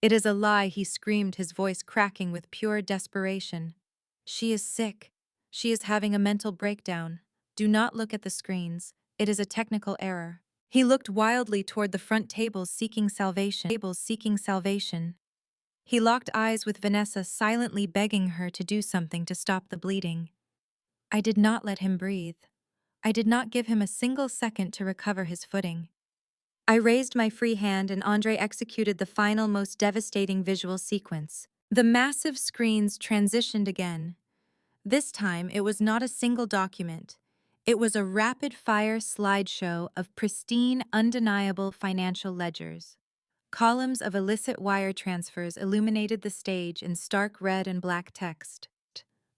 "It is a lie," he screamed, his voice cracking with pure desperation. "She is sick. She is having a mental breakdown. Do not look at the screens. It is a technical error." He looked wildly toward the front tables, seeking salvation. He locked eyes with Vanessa, silently begging her to do something to stop the bleeding. I did not let him breathe. I did not give him a single second to recover his footing. I raised my free hand and Andre executed the final, most devastating visual sequence. The massive screens transitioned again. This time, it was not a single document. It was a rapid-fire slideshow of pristine, undeniable financial ledgers. Columns of illicit wire transfers illuminated the stage in stark red and black text.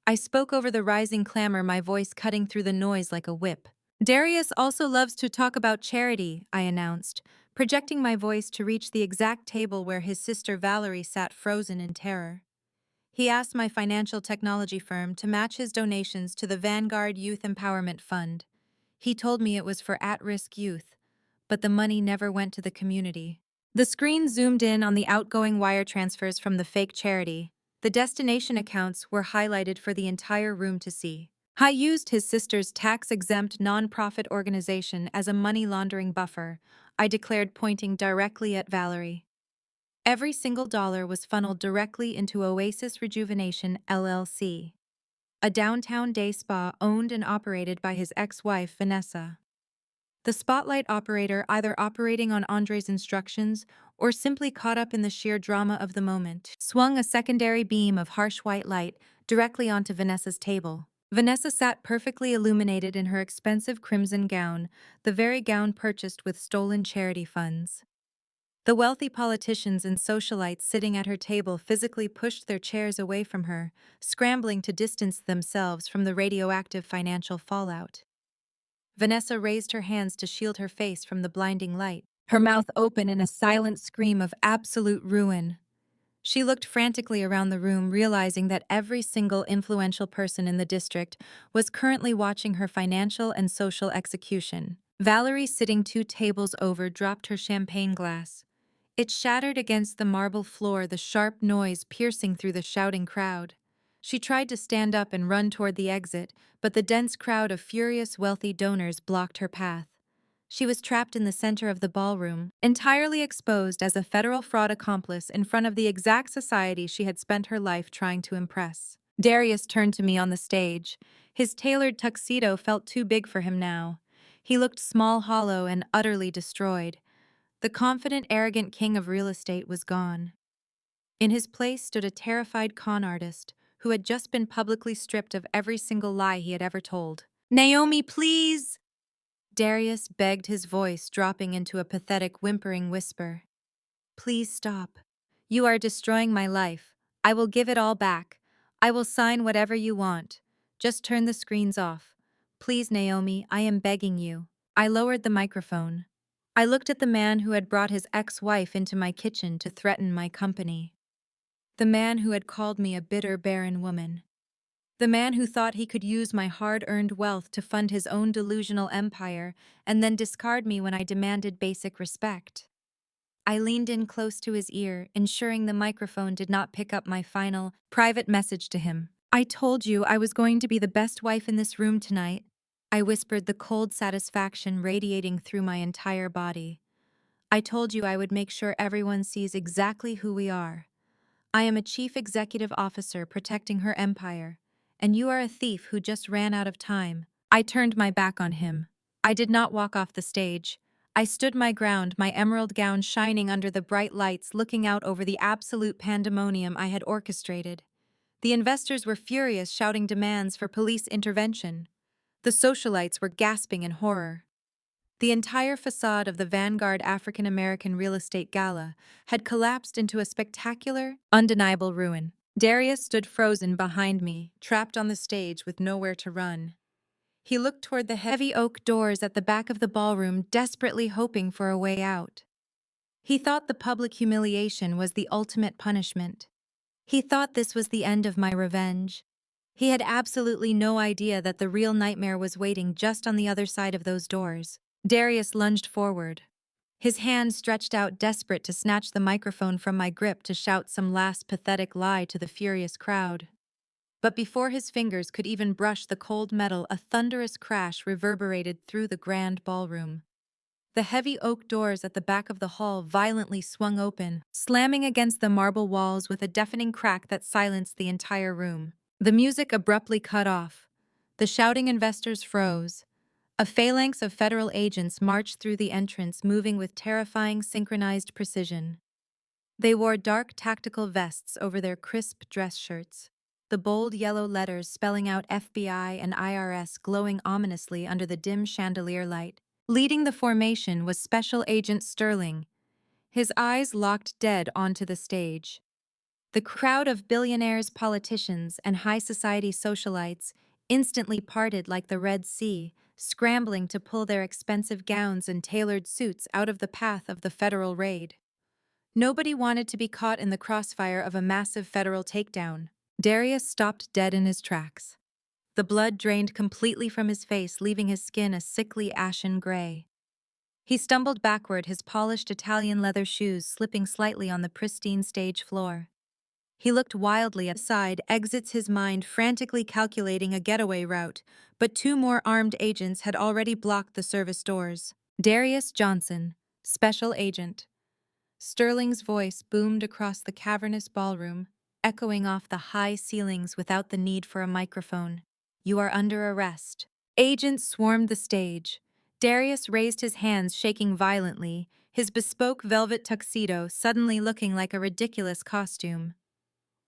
I spoke over the rising clamor, my voice cutting through the noise like a whip. Darius also loves to talk about charity, I announced, projecting my voice to reach the exact table where his sister Valerie sat frozen in terror. He asked my financial technology firm to match his donations to the Vanguard Youth Empowerment Fund. He told me it was for at-risk youth, but the money never went to the community. The screen zoomed in on the outgoing wire transfers from the fake charity. The destination accounts were highlighted for the entire room to see. I used his sister's tax-exempt nonprofit organization as a money laundering buffer, I declared, pointing directly at Valerie. Every single dollar was funneled directly into Oasis Rejuvenation LLC, a downtown day spa owned and operated by his ex-wife, Vanessa. The spotlight operator, either operating on Andre's instructions or simply caught up in the sheer drama of the moment, swung a secondary beam of harsh white light directly onto Vanessa's table. Vanessa sat perfectly illuminated in her expensive crimson gown, the very gown purchased with stolen charity funds. The wealthy politicians and socialites sitting at her table physically pushed their chairs away from her, scrambling to distance themselves from the radioactive financial fallout. Vanessa raised her hands to shield her face from the blinding light, her mouth open in a silent scream of absolute ruin. She looked frantically around the room, realizing that every single influential person in the district was currently watching her financial and social execution. Valerie, sitting 2 tables over, dropped her champagne glass. It shattered against the marble floor, the sharp noise piercing through the shouting crowd. She tried to stand up and run toward the exit, but the dense crowd of furious wealthy donors blocked her path. She was trapped in the center of the ballroom, entirely exposed as a federal fraud accomplice in front of the exact society she had spent her life trying to impress. Darius turned to me on the stage. His tailored tuxedo felt too big for him now. He looked small, hollow, and utterly destroyed. The confident, arrogant king of real estate was gone. In his place stood a terrified con artist who had just been publicly stripped of every single lie he had ever told. "Naomi, please!" Darius begged, his voice dropping into a pathetic, whimpering whisper. "Please stop. You are destroying my life. I will give it all back. I will sign whatever you want. Just turn the screens off. Please, Naomi, I am begging you." I lowered the microphone. I looked at the man who had brought his ex-wife into my kitchen to threaten my company. The man who had called me a bitter, barren woman. The man who thought he could use my hard-earned wealth to fund his own delusional empire and then discard me when I demanded basic respect. I leaned in close to his ear, ensuring the microphone did not pick up my final, private message to him. "I told you I was going to be the best wife in this room tonight," I whispered, the cold satisfaction radiating through my entire body. "I told you I would make sure everyone sees exactly who we are. I am a chief executive officer protecting her empire, and you are a thief who just ran out of time." I turned my back on him. I did not walk off the stage. I stood my ground, my emerald gown shining under the bright lights, looking out over the absolute pandemonium I had orchestrated. The investors were furious, shouting demands for police intervention. The socialites were gasping in horror. The entire facade of the Vanguard African American Real Estate Gala had collapsed into a spectacular, undeniable ruin. Darius stood frozen behind me, trapped on the stage with nowhere to run. He looked toward the heavy oak doors at the back of the ballroom, desperately hoping for a way out. He thought the public humiliation was the ultimate punishment. He thought this was the end of my revenge. He had absolutely no idea that the real nightmare was waiting just on the other side of those doors. Darius lunged forward, his hand stretched out, desperate to snatch the microphone from my grip to shout some last pathetic lie to the furious crowd. But before his fingers could even brush the cold metal, a thunderous crash reverberated through the grand ballroom. The heavy oak doors at the back of the hall violently swung open, slamming against the marble walls with a deafening crack that silenced the entire room. The music abruptly cut off. The shouting investors froze. A phalanx of federal agents marched through the entrance, moving with terrifying synchronized precision. They wore dark tactical vests over their crisp dress shirts, the bold yellow letters spelling out FBI and IRS glowing ominously under the dim chandelier light. Leading the formation was Special Agent Sterling, his eyes locked dead onto the stage. The crowd of billionaires, politicians, and high society socialites instantly parted like the Red Sea, scrambling to pull their expensive gowns and tailored suits out of the path of the federal raid. Nobody wanted to be caught in the crossfire of a massive federal takedown. Darius stopped dead in his tracks. The blood drained completely from his face, leaving his skin a sickly ashen gray. He stumbled backward, his polished Italian leather shoes slipping slightly on the pristine stage floor. He looked wildly aside, exits his mind frantically calculating a getaway route, but two more armed agents had already blocked the service doors. Darius Johnson, Special Agent. Sterling's voice boomed across the cavernous ballroom, echoing off the high ceilings without the need for a microphone. You are under arrest. Agents swarmed the stage. Darius raised his hands, shaking violently, his bespoke velvet tuxedo suddenly looking like a ridiculous costume.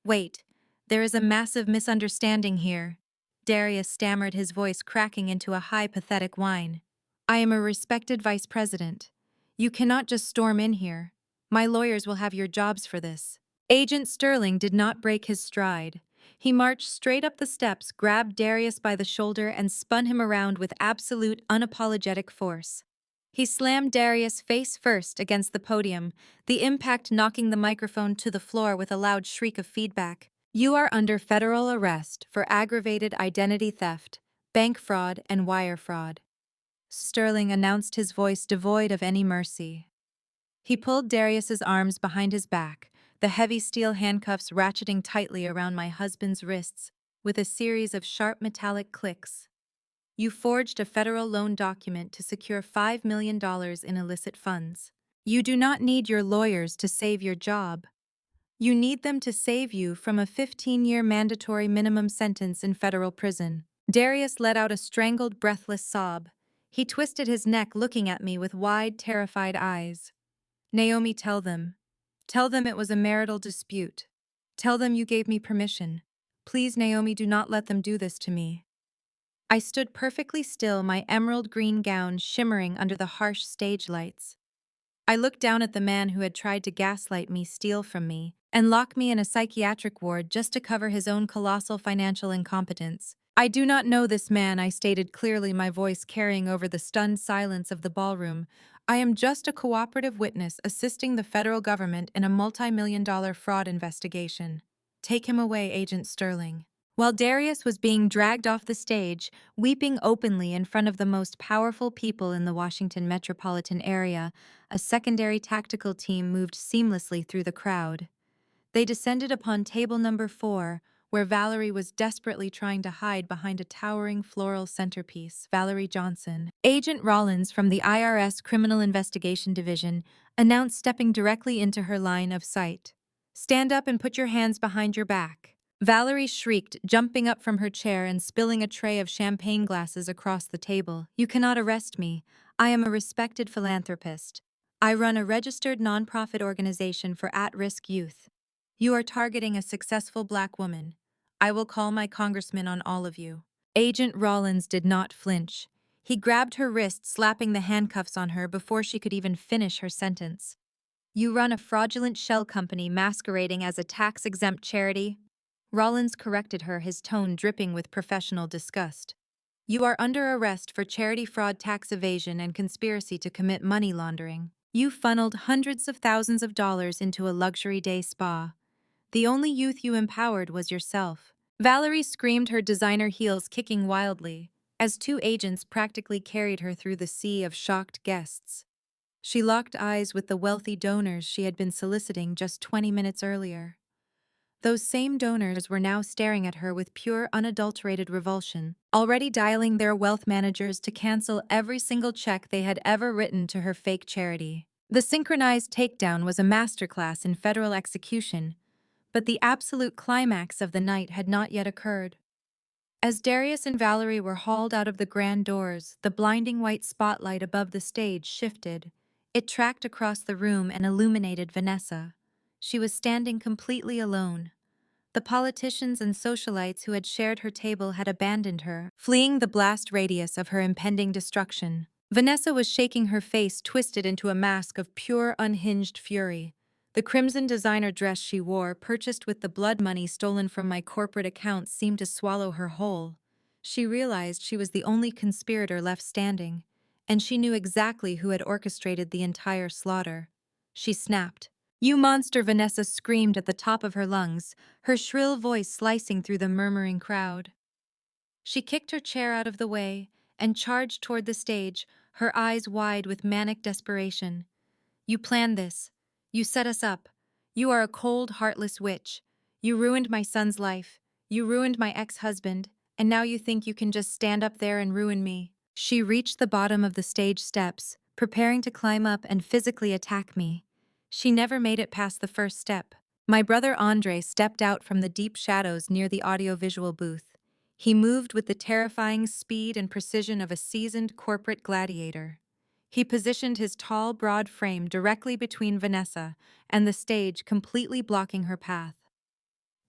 Wait, there is a massive misunderstanding here. Darius stammered, his voice cracking into a high, pathetic whine. I am a respected vice president. You cannot just storm in here. My lawyers will have your jobs for this. Agent Sterling did not break his stride. He marched straight up the steps, grabbed Darius by the shoulder, and spun him around with absolute, unapologetic force. He slammed Darius face first against the podium, the impact knocking the microphone to the floor with a loud shriek of feedback. You are under federal arrest for aggravated identity theft, bank fraud, and wire fraud. Sterling announced, his voice devoid of any mercy. He pulled Darius's arms behind his back, the heavy steel handcuffs ratcheting tightly around my husband's wrists, with a series of sharp metallic clicks. You forged a federal loan document to secure $5 million in illicit funds. You do not need your lawyers to save your job. You need them to save you from a 15-year mandatory minimum sentence in federal prison. Darius let out a strangled, breathless sob. He twisted his neck, looking at me with wide, terrified eyes. Naomi, tell them. Tell them it was a marital dispute. Tell them you gave me permission. Please, Naomi, do not let them do this to me. I stood perfectly still, my emerald green gown shimmering under the harsh stage lights. I looked down at the man who had tried to gaslight me, steal from me, and lock me in a psychiatric ward just to cover his own colossal financial incompetence. I do not know this man, I stated clearly, my voice carrying over the stunned silence of the ballroom. I am just a cooperative witness assisting the federal government in a multi-million-dollar fraud investigation. Take him away, Agent Sterling. While Darius was being dragged off the stage, weeping openly in front of the most powerful people in the Washington metropolitan area, a secondary tactical team moved seamlessly through the crowd. They descended upon table number 4, where Valerie was desperately trying to hide behind a towering floral centerpiece. Valerie Johnson. Agent Rollins from the IRS Criminal Investigation Division announced, stepping directly into her line of sight. Stand up and put your hands behind your back. Valerie shrieked, jumping up from her chair and spilling a tray of champagne glasses across the table. You cannot arrest me. I am a respected philanthropist. I run a registered nonprofit organization for at-risk youth. You are targeting a successful Black woman. I will call my congressman on all of you. Agent Rollins did not flinch. He grabbed her wrist, slapping the handcuffs on her before she could even finish her sentence. You run a fraudulent shell company masquerading as a tax-exempt charity? Rollins corrected her, his tone dripping with professional disgust. You are under arrest for charity fraud, tax evasion, and conspiracy to commit money laundering. You funneled hundreds of thousands of dollars into a luxury day spa. The only youth you empowered was yourself. Valerie screamed, her designer heels kicking wildly, as two agents practically carried her through the sea of shocked guests. She locked eyes with the wealthy donors she had been soliciting just 20 minutes earlier. Those same donors were now staring at her with pure, unadulterated revulsion, already dialing their wealth managers to cancel every single check they had ever written to her fake charity. The synchronized takedown was a masterclass in federal execution, but the absolute climax of the night had not yet occurred. As Darius and Valerie were hauled out of the grand doors, the blinding white spotlight above the stage shifted. It tracked across the room and illuminated Vanessa. She was standing completely alone. The politicians and socialites who had shared her table had abandoned her, fleeing the blast radius of her impending destruction. Vanessa was shaking, her face twisted into a mask of pure, unhinged fury. The crimson designer dress she wore, purchased with the blood money stolen from my corporate accounts, seemed to swallow her whole. She realized she was the only conspirator left standing, and she knew exactly who had orchestrated the entire slaughter. She snapped. "You monster!" Vanessa screamed at the top of her lungs, her shrill voice slicing through the murmuring crowd. She kicked her chair out of the way and charged toward the stage, her eyes wide with manic desperation. "You planned this. You set us up. You are a cold, heartless witch. You ruined my son's life. You ruined my ex-husband, and now you think you can just stand up there and ruin me." She reached the bottom of the stage steps, preparing to climb up and physically attack me. She never made it past the first step. My brother Andre stepped out from the deep shadows near the audiovisual booth. He moved with the terrifying speed and precision of a seasoned corporate gladiator. He positioned his tall, broad frame directly between Vanessa and the stage, completely blocking her path.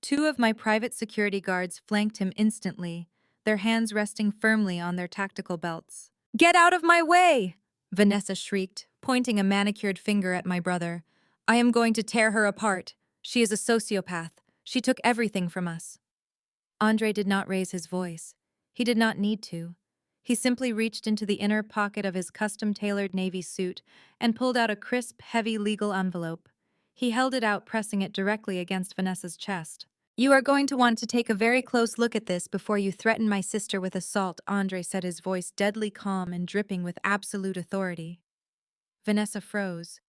Two of my private security guards flanked him instantly, their hands resting firmly on their tactical belts. "Get out of my way!" Vanessa shrieked, pointing a manicured finger at my brother. "I am going to tear her apart. She is a sociopath. She took everything from us." Andre did not raise his voice. He did not need to. He simply reached into the inner pocket of his custom-tailored navy suit and pulled out a crisp, heavy legal envelope. He held it out, pressing it directly against Vanessa's chest. "You are going to want to take a very close look at this before you threaten my sister with assault," Andre said, his voice deadly calm and dripping with absolute authority. Vanessa froze.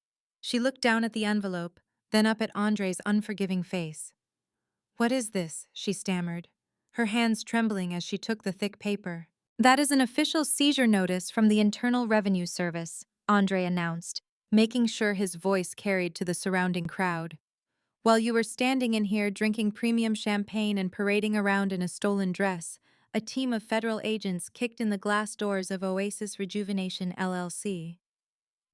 She looked down at the envelope, then up at Andre's unforgiving face. "What is this?" she stammered, her hands trembling as she took the thick paper. "That is an official seizure notice from the Internal Revenue Service," Andre announced, making sure his voice carried to the surrounding crowd. "While you were standing in here drinking premium champagne and parading around in a stolen dress, a team of federal agents kicked in the glass doors of Oasis Rejuvenation LLC.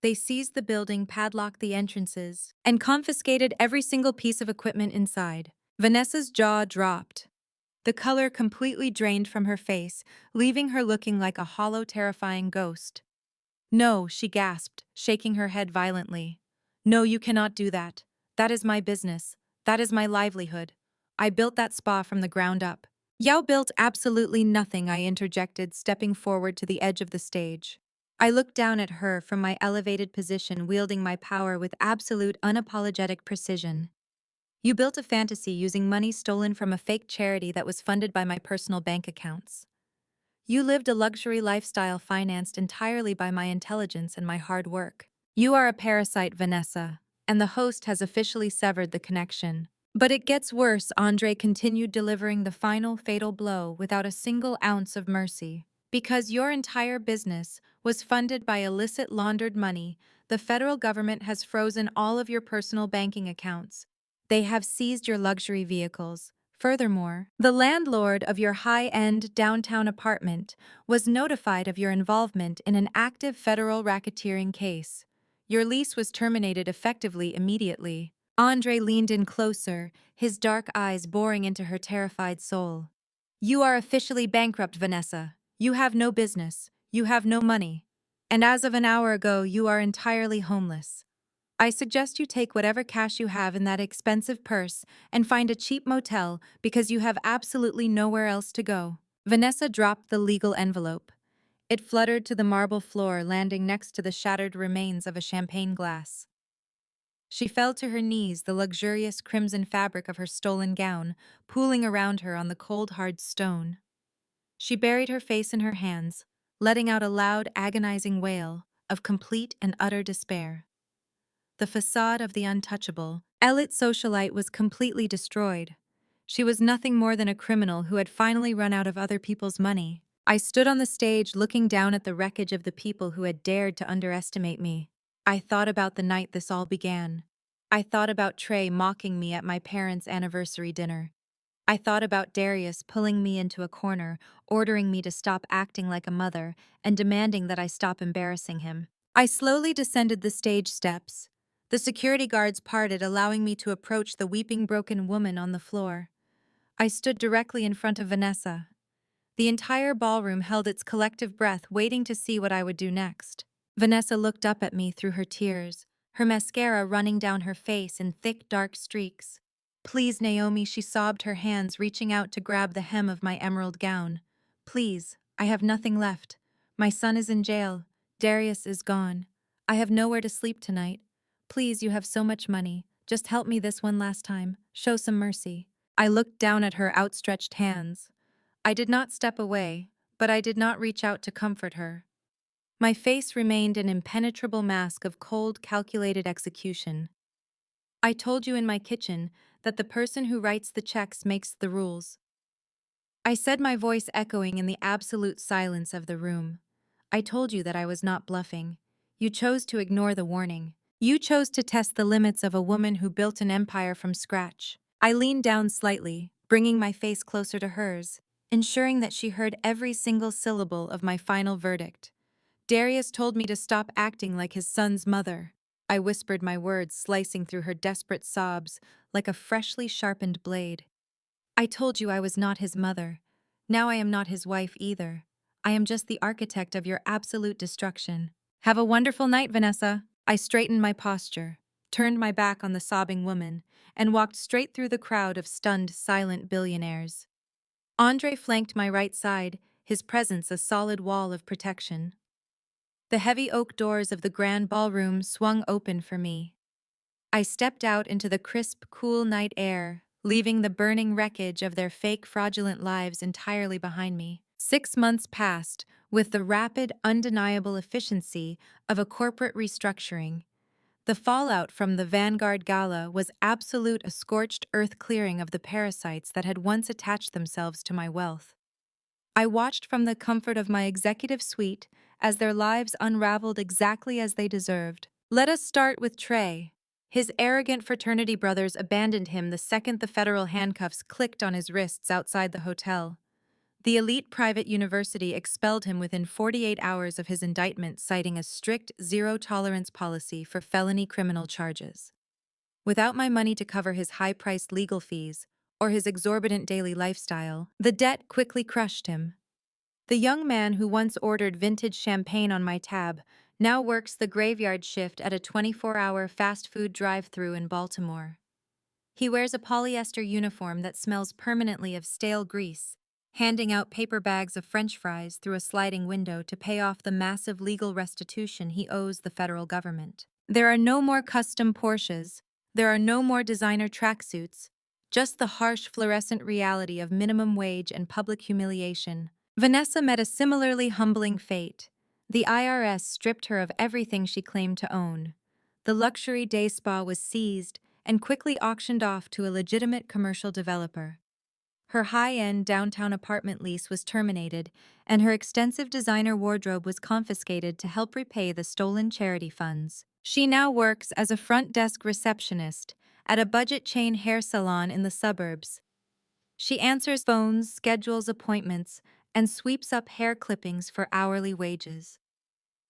They seized the building, padlocked the entrances, and confiscated every single piece of equipment inside." Vanessa's jaw dropped. The color completely drained from her face, leaving her looking like a hollow, terrifying ghost. "No," she gasped, shaking her head violently. "No, you cannot do that. That is my business. That is my livelihood. I built that spa from the ground up." "Yao built absolutely nothing," I interjected, stepping forward to the edge of the stage. I looked down at her from my elevated position, wielding my power with absolute, unapologetic precision. "You built a fantasy using money stolen from a fake charity that was funded by my personal bank accounts. You lived a luxury lifestyle financed entirely by my intelligence and my hard work. You are a parasite, Vanessa, and the host has officially severed the connection." "But it gets worse," Andre continued, delivering the final fatal blow without a single ounce of mercy. "Because your entire business was funded by illicit laundered money, the federal government has frozen all of your personal banking accounts. They have seized your luxury vehicles. Furthermore, the landlord of your high-end downtown apartment was notified of your involvement in an active federal racketeering case. Your lease was terminated effectively immediately." Andre leaned in closer, his dark eyes boring into her terrified soul. "You are officially bankrupt, Vanessa. You have no business. You have no money. And as of an hour ago, you are entirely homeless. I suggest you take whatever cash you have in that expensive purse and find a cheap motel because you have absolutely nowhere else to go." Vanessa dropped the legal envelope. It fluttered to the marble floor, landing next to the shattered remains of a champagne glass. She fell to her knees, the luxurious crimson fabric of her stolen gown pooling around her on the cold, hard stone. She buried her face in her hands, letting out a loud, agonizing wail of complete and utter despair. The facade of the untouchable, elite socialite was completely destroyed. She was nothing more than a criminal who had finally run out of other people's money. I stood on the stage looking down at the wreckage of the people who had dared to underestimate me. I thought about the night this all began. I thought about Trey mocking me at my parents' anniversary dinner. I thought about Darius pulling me into a corner, ordering me to stop acting like a mother, and demanding that I stop embarrassing him. I slowly descended the stage steps. The security guards parted, allowing me to approach the weeping, broken woman on the floor. I stood directly in front of Vanessa. The entire ballroom held its collective breath, waiting to see what I would do next. Vanessa looked up at me through her tears, her mascara running down her face in thick, dark streaks. "Please, Naomi," she sobbed, her hands reaching out to grab the hem of my emerald gown. Please, I have nothing left. My son is in jail. Darius is gone. I have nowhere to sleep tonight. Please, you have so much money. Just help me this one last time. Show some mercy. I looked down at her outstretched hands. I did not step away, but I did not reach out to comfort her. My face remained an impenetrable mask of cold, calculated execution. I told you in my kitchen that the person who writes the checks makes the rules. I said, my voice echoing in the absolute silence of the room. I told you that I was not bluffing. You chose to ignore the warning. You chose to test the limits of a woman who built an empire from scratch. I leaned down slightly, bringing my face closer to hers, ensuring that she heard every single syllable of my final verdict. Darius told me to stop acting like his son's mother. I whispered my words, slicing through her desperate sobs like a freshly sharpened blade. I told you I was not his mother. Now I am not his wife either. I am just the architect of your absolute destruction. Have a wonderful night, Vanessa. I straightened my posture, turned my back on the sobbing woman, and walked straight through the crowd of stunned, silent billionaires. Andre flanked my right side, his presence a solid wall of protection. The heavy oak doors of the grand ballroom swung open for me. I stepped out into the crisp, cool night air, leaving the burning wreckage of their fake, fraudulent lives entirely behind me. 6 months passed, with the rapid, undeniable efficiency of a corporate restructuring. The fallout from the Vanguard Gala was absolute, a scorched earth clearing of the parasites that had once attached themselves to my wealth. I watched from the comfort of my executive suite as their lives unraveled exactly as they deserved. Let us start with Trey. His arrogant fraternity brothers abandoned him the second the federal handcuffs clicked on his wrists outside the hotel. The elite private university expelled him within 48 hours of his indictment, citing a strict zero-tolerance policy for felony criminal charges. Without my money to cover his high-priced legal fees or his exorbitant daily lifestyle, the debt quickly crushed him. The young man who once ordered vintage champagne on my tab now works the graveyard shift at a 24-hour fast food drive-thru in Baltimore. He wears a polyester uniform that smells permanently of stale grease, handing out paper bags of French fries through a sliding window to pay off the massive legal restitution he owes the federal government. There are no more custom Porsches. There are no more designer tracksuits. Just the harsh fluorescent reality of minimum wage and public humiliation. Vanessa met a similarly humbling fate. The IRS stripped her of everything she claimed to own. The luxury day spa was seized and quickly auctioned off to a legitimate commercial developer. Her high-end downtown apartment lease was terminated, and her extensive designer wardrobe was confiscated to help repay the stolen charity funds. She now works as a front desk receptionist at a budget chain hair salon in the suburbs. She answers phones, schedules appointments, and sweeps up hair clippings for hourly wages.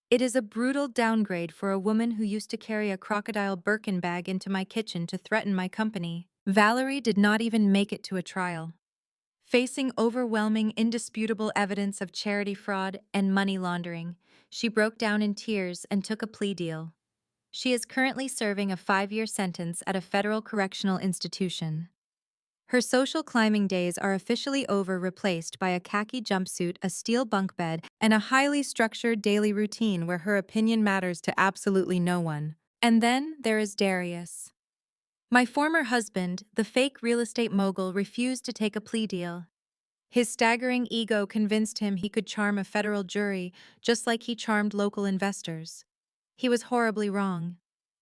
It is a brutal downgrade for a woman who used to carry a crocodile Birkin bag into my kitchen to threaten my company. Valerie did not even make it to a trial. Facing overwhelming, indisputable evidence of charity fraud and money laundering, she broke down in tears and took a plea deal. She is currently serving a 5-year sentence at a federal correctional institution. Her social climbing days are officially over, replaced by a khaki jumpsuit, a steel bunk bed, and a highly structured daily routine where her opinion matters to absolutely no one. And then there is Darius. My former husband, the fake real estate mogul, refused to take a plea deal. His staggering ego convinced him he could charm a federal jury just like he charmed local investors. He was horribly wrong.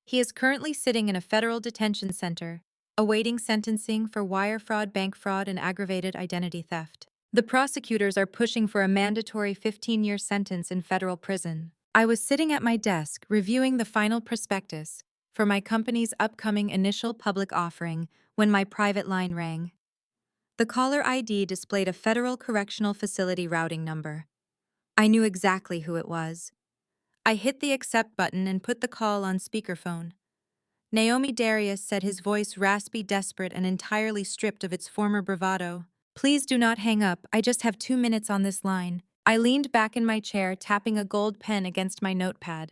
He is currently sitting in a federal detention center, awaiting sentencing for wire fraud, bank fraud, and aggravated identity theft. The prosecutors are pushing for a mandatory 15-year sentence in federal prison. I was sitting at my desk reviewing the final prospectus for my company's upcoming initial public offering when my private line rang. The caller ID displayed a federal correctional facility routing number. I knew exactly who it was. I hit the accept button and put the call on speakerphone. Naomi Darius said, his voice raspy, desperate, and entirely stripped of its former bravado. Please do not hang up, I just have 2 minutes on this line. I leaned back in my chair, tapping a gold pen against my notepad.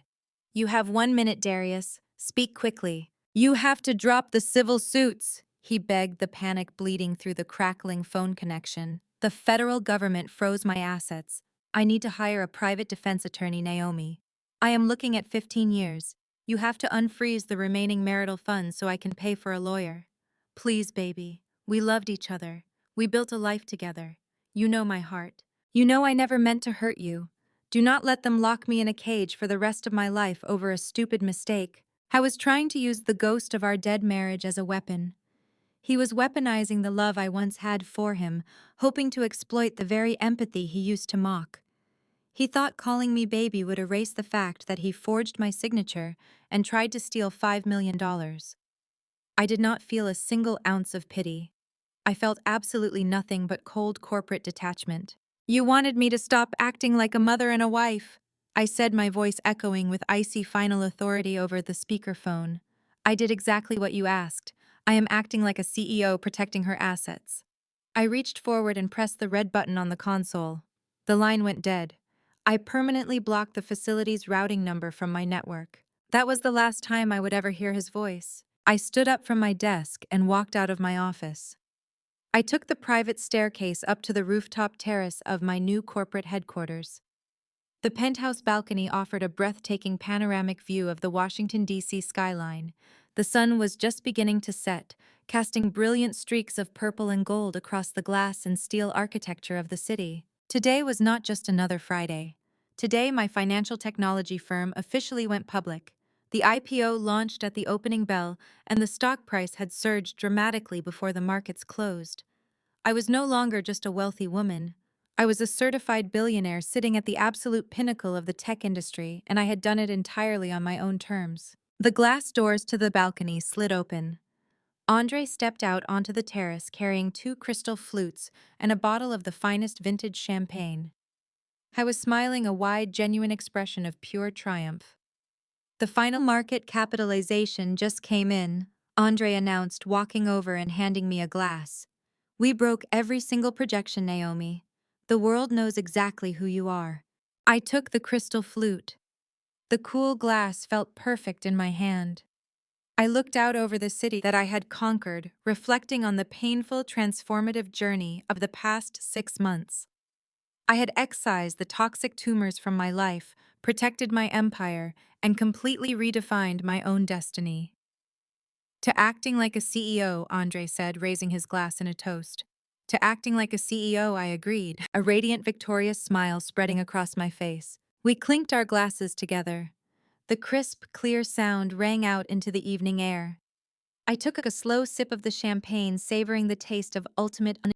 You have 1 minute, Darius. Speak quickly. You have to drop the civil suits, he begged, the panic bleeding through the crackling phone connection. The federal government froze my assets. I need to hire a private defense attorney, Naomi. I am looking at 15 years. You have to unfreeze the remaining marital funds so I can pay for a lawyer. Please, baby. We loved each other. We built a life together. You know my heart. You know I never meant to hurt you. Do not let them lock me in a cage for the rest of my life over a stupid mistake. I was trying to use the ghost of our dead marriage as a weapon. He was weaponizing the love I once had for him, hoping to exploit the very empathy he used to mock. He thought calling me baby would erase the fact that he forged my signature and tried to steal $5 million. I did not feel a single ounce of pity. I felt absolutely nothing but cold corporate detachment. You wanted me to stop acting like a mother and a wife, I said, my voice echoing with icy final authority over the speakerphone. I did exactly what you asked. I am acting like a CEO protecting her assets. I reached forward and pressed the red button on the console. The line went dead. I permanently blocked the facility's routing number from my network. That was the last time I would ever hear his voice. I stood up from my desk and walked out of my office. I took the private staircase up to the rooftop terrace of my new corporate headquarters. The penthouse balcony offered a breathtaking panoramic view of the Washington, D.C. skyline. The sun was just beginning to set, casting brilliant streaks of purple and gold across the glass and steel architecture of the city. Today was not just another Friday. Today, my financial technology firm officially went public. The IPO launched at the opening bell, and the stock price had surged dramatically before the markets closed. I was no longer just a wealthy woman. I was a certified billionaire sitting at the absolute pinnacle of the tech industry, and I had done it entirely on my own terms. The glass doors to the balcony slid open. Andre stepped out onto the terrace carrying 2 crystal flutes and a bottle of the finest vintage champagne. I was smiling a wide, genuine expression of pure triumph. The final market capitalization just came in, Andre announced, walking over and handing me a glass. We broke every single projection, Naomi. The world knows exactly who you are. I took the crystal flute. The cool glass felt perfect in my hand. I looked out over the city that I had conquered, reflecting on the painful, transformative journey of the past 6 months. I had excised the toxic tumors from my life, protected my empire, and completely redefined my own destiny. To acting like a CEO, Andre said, raising his glass in a toast. To acting like a CEO, I agreed, a radiant, victorious smile spreading across my face. We clinked our glasses together. The crisp, clear sound rang out into the evening air. I took a slow sip of the champagne, savoring the taste of ultimate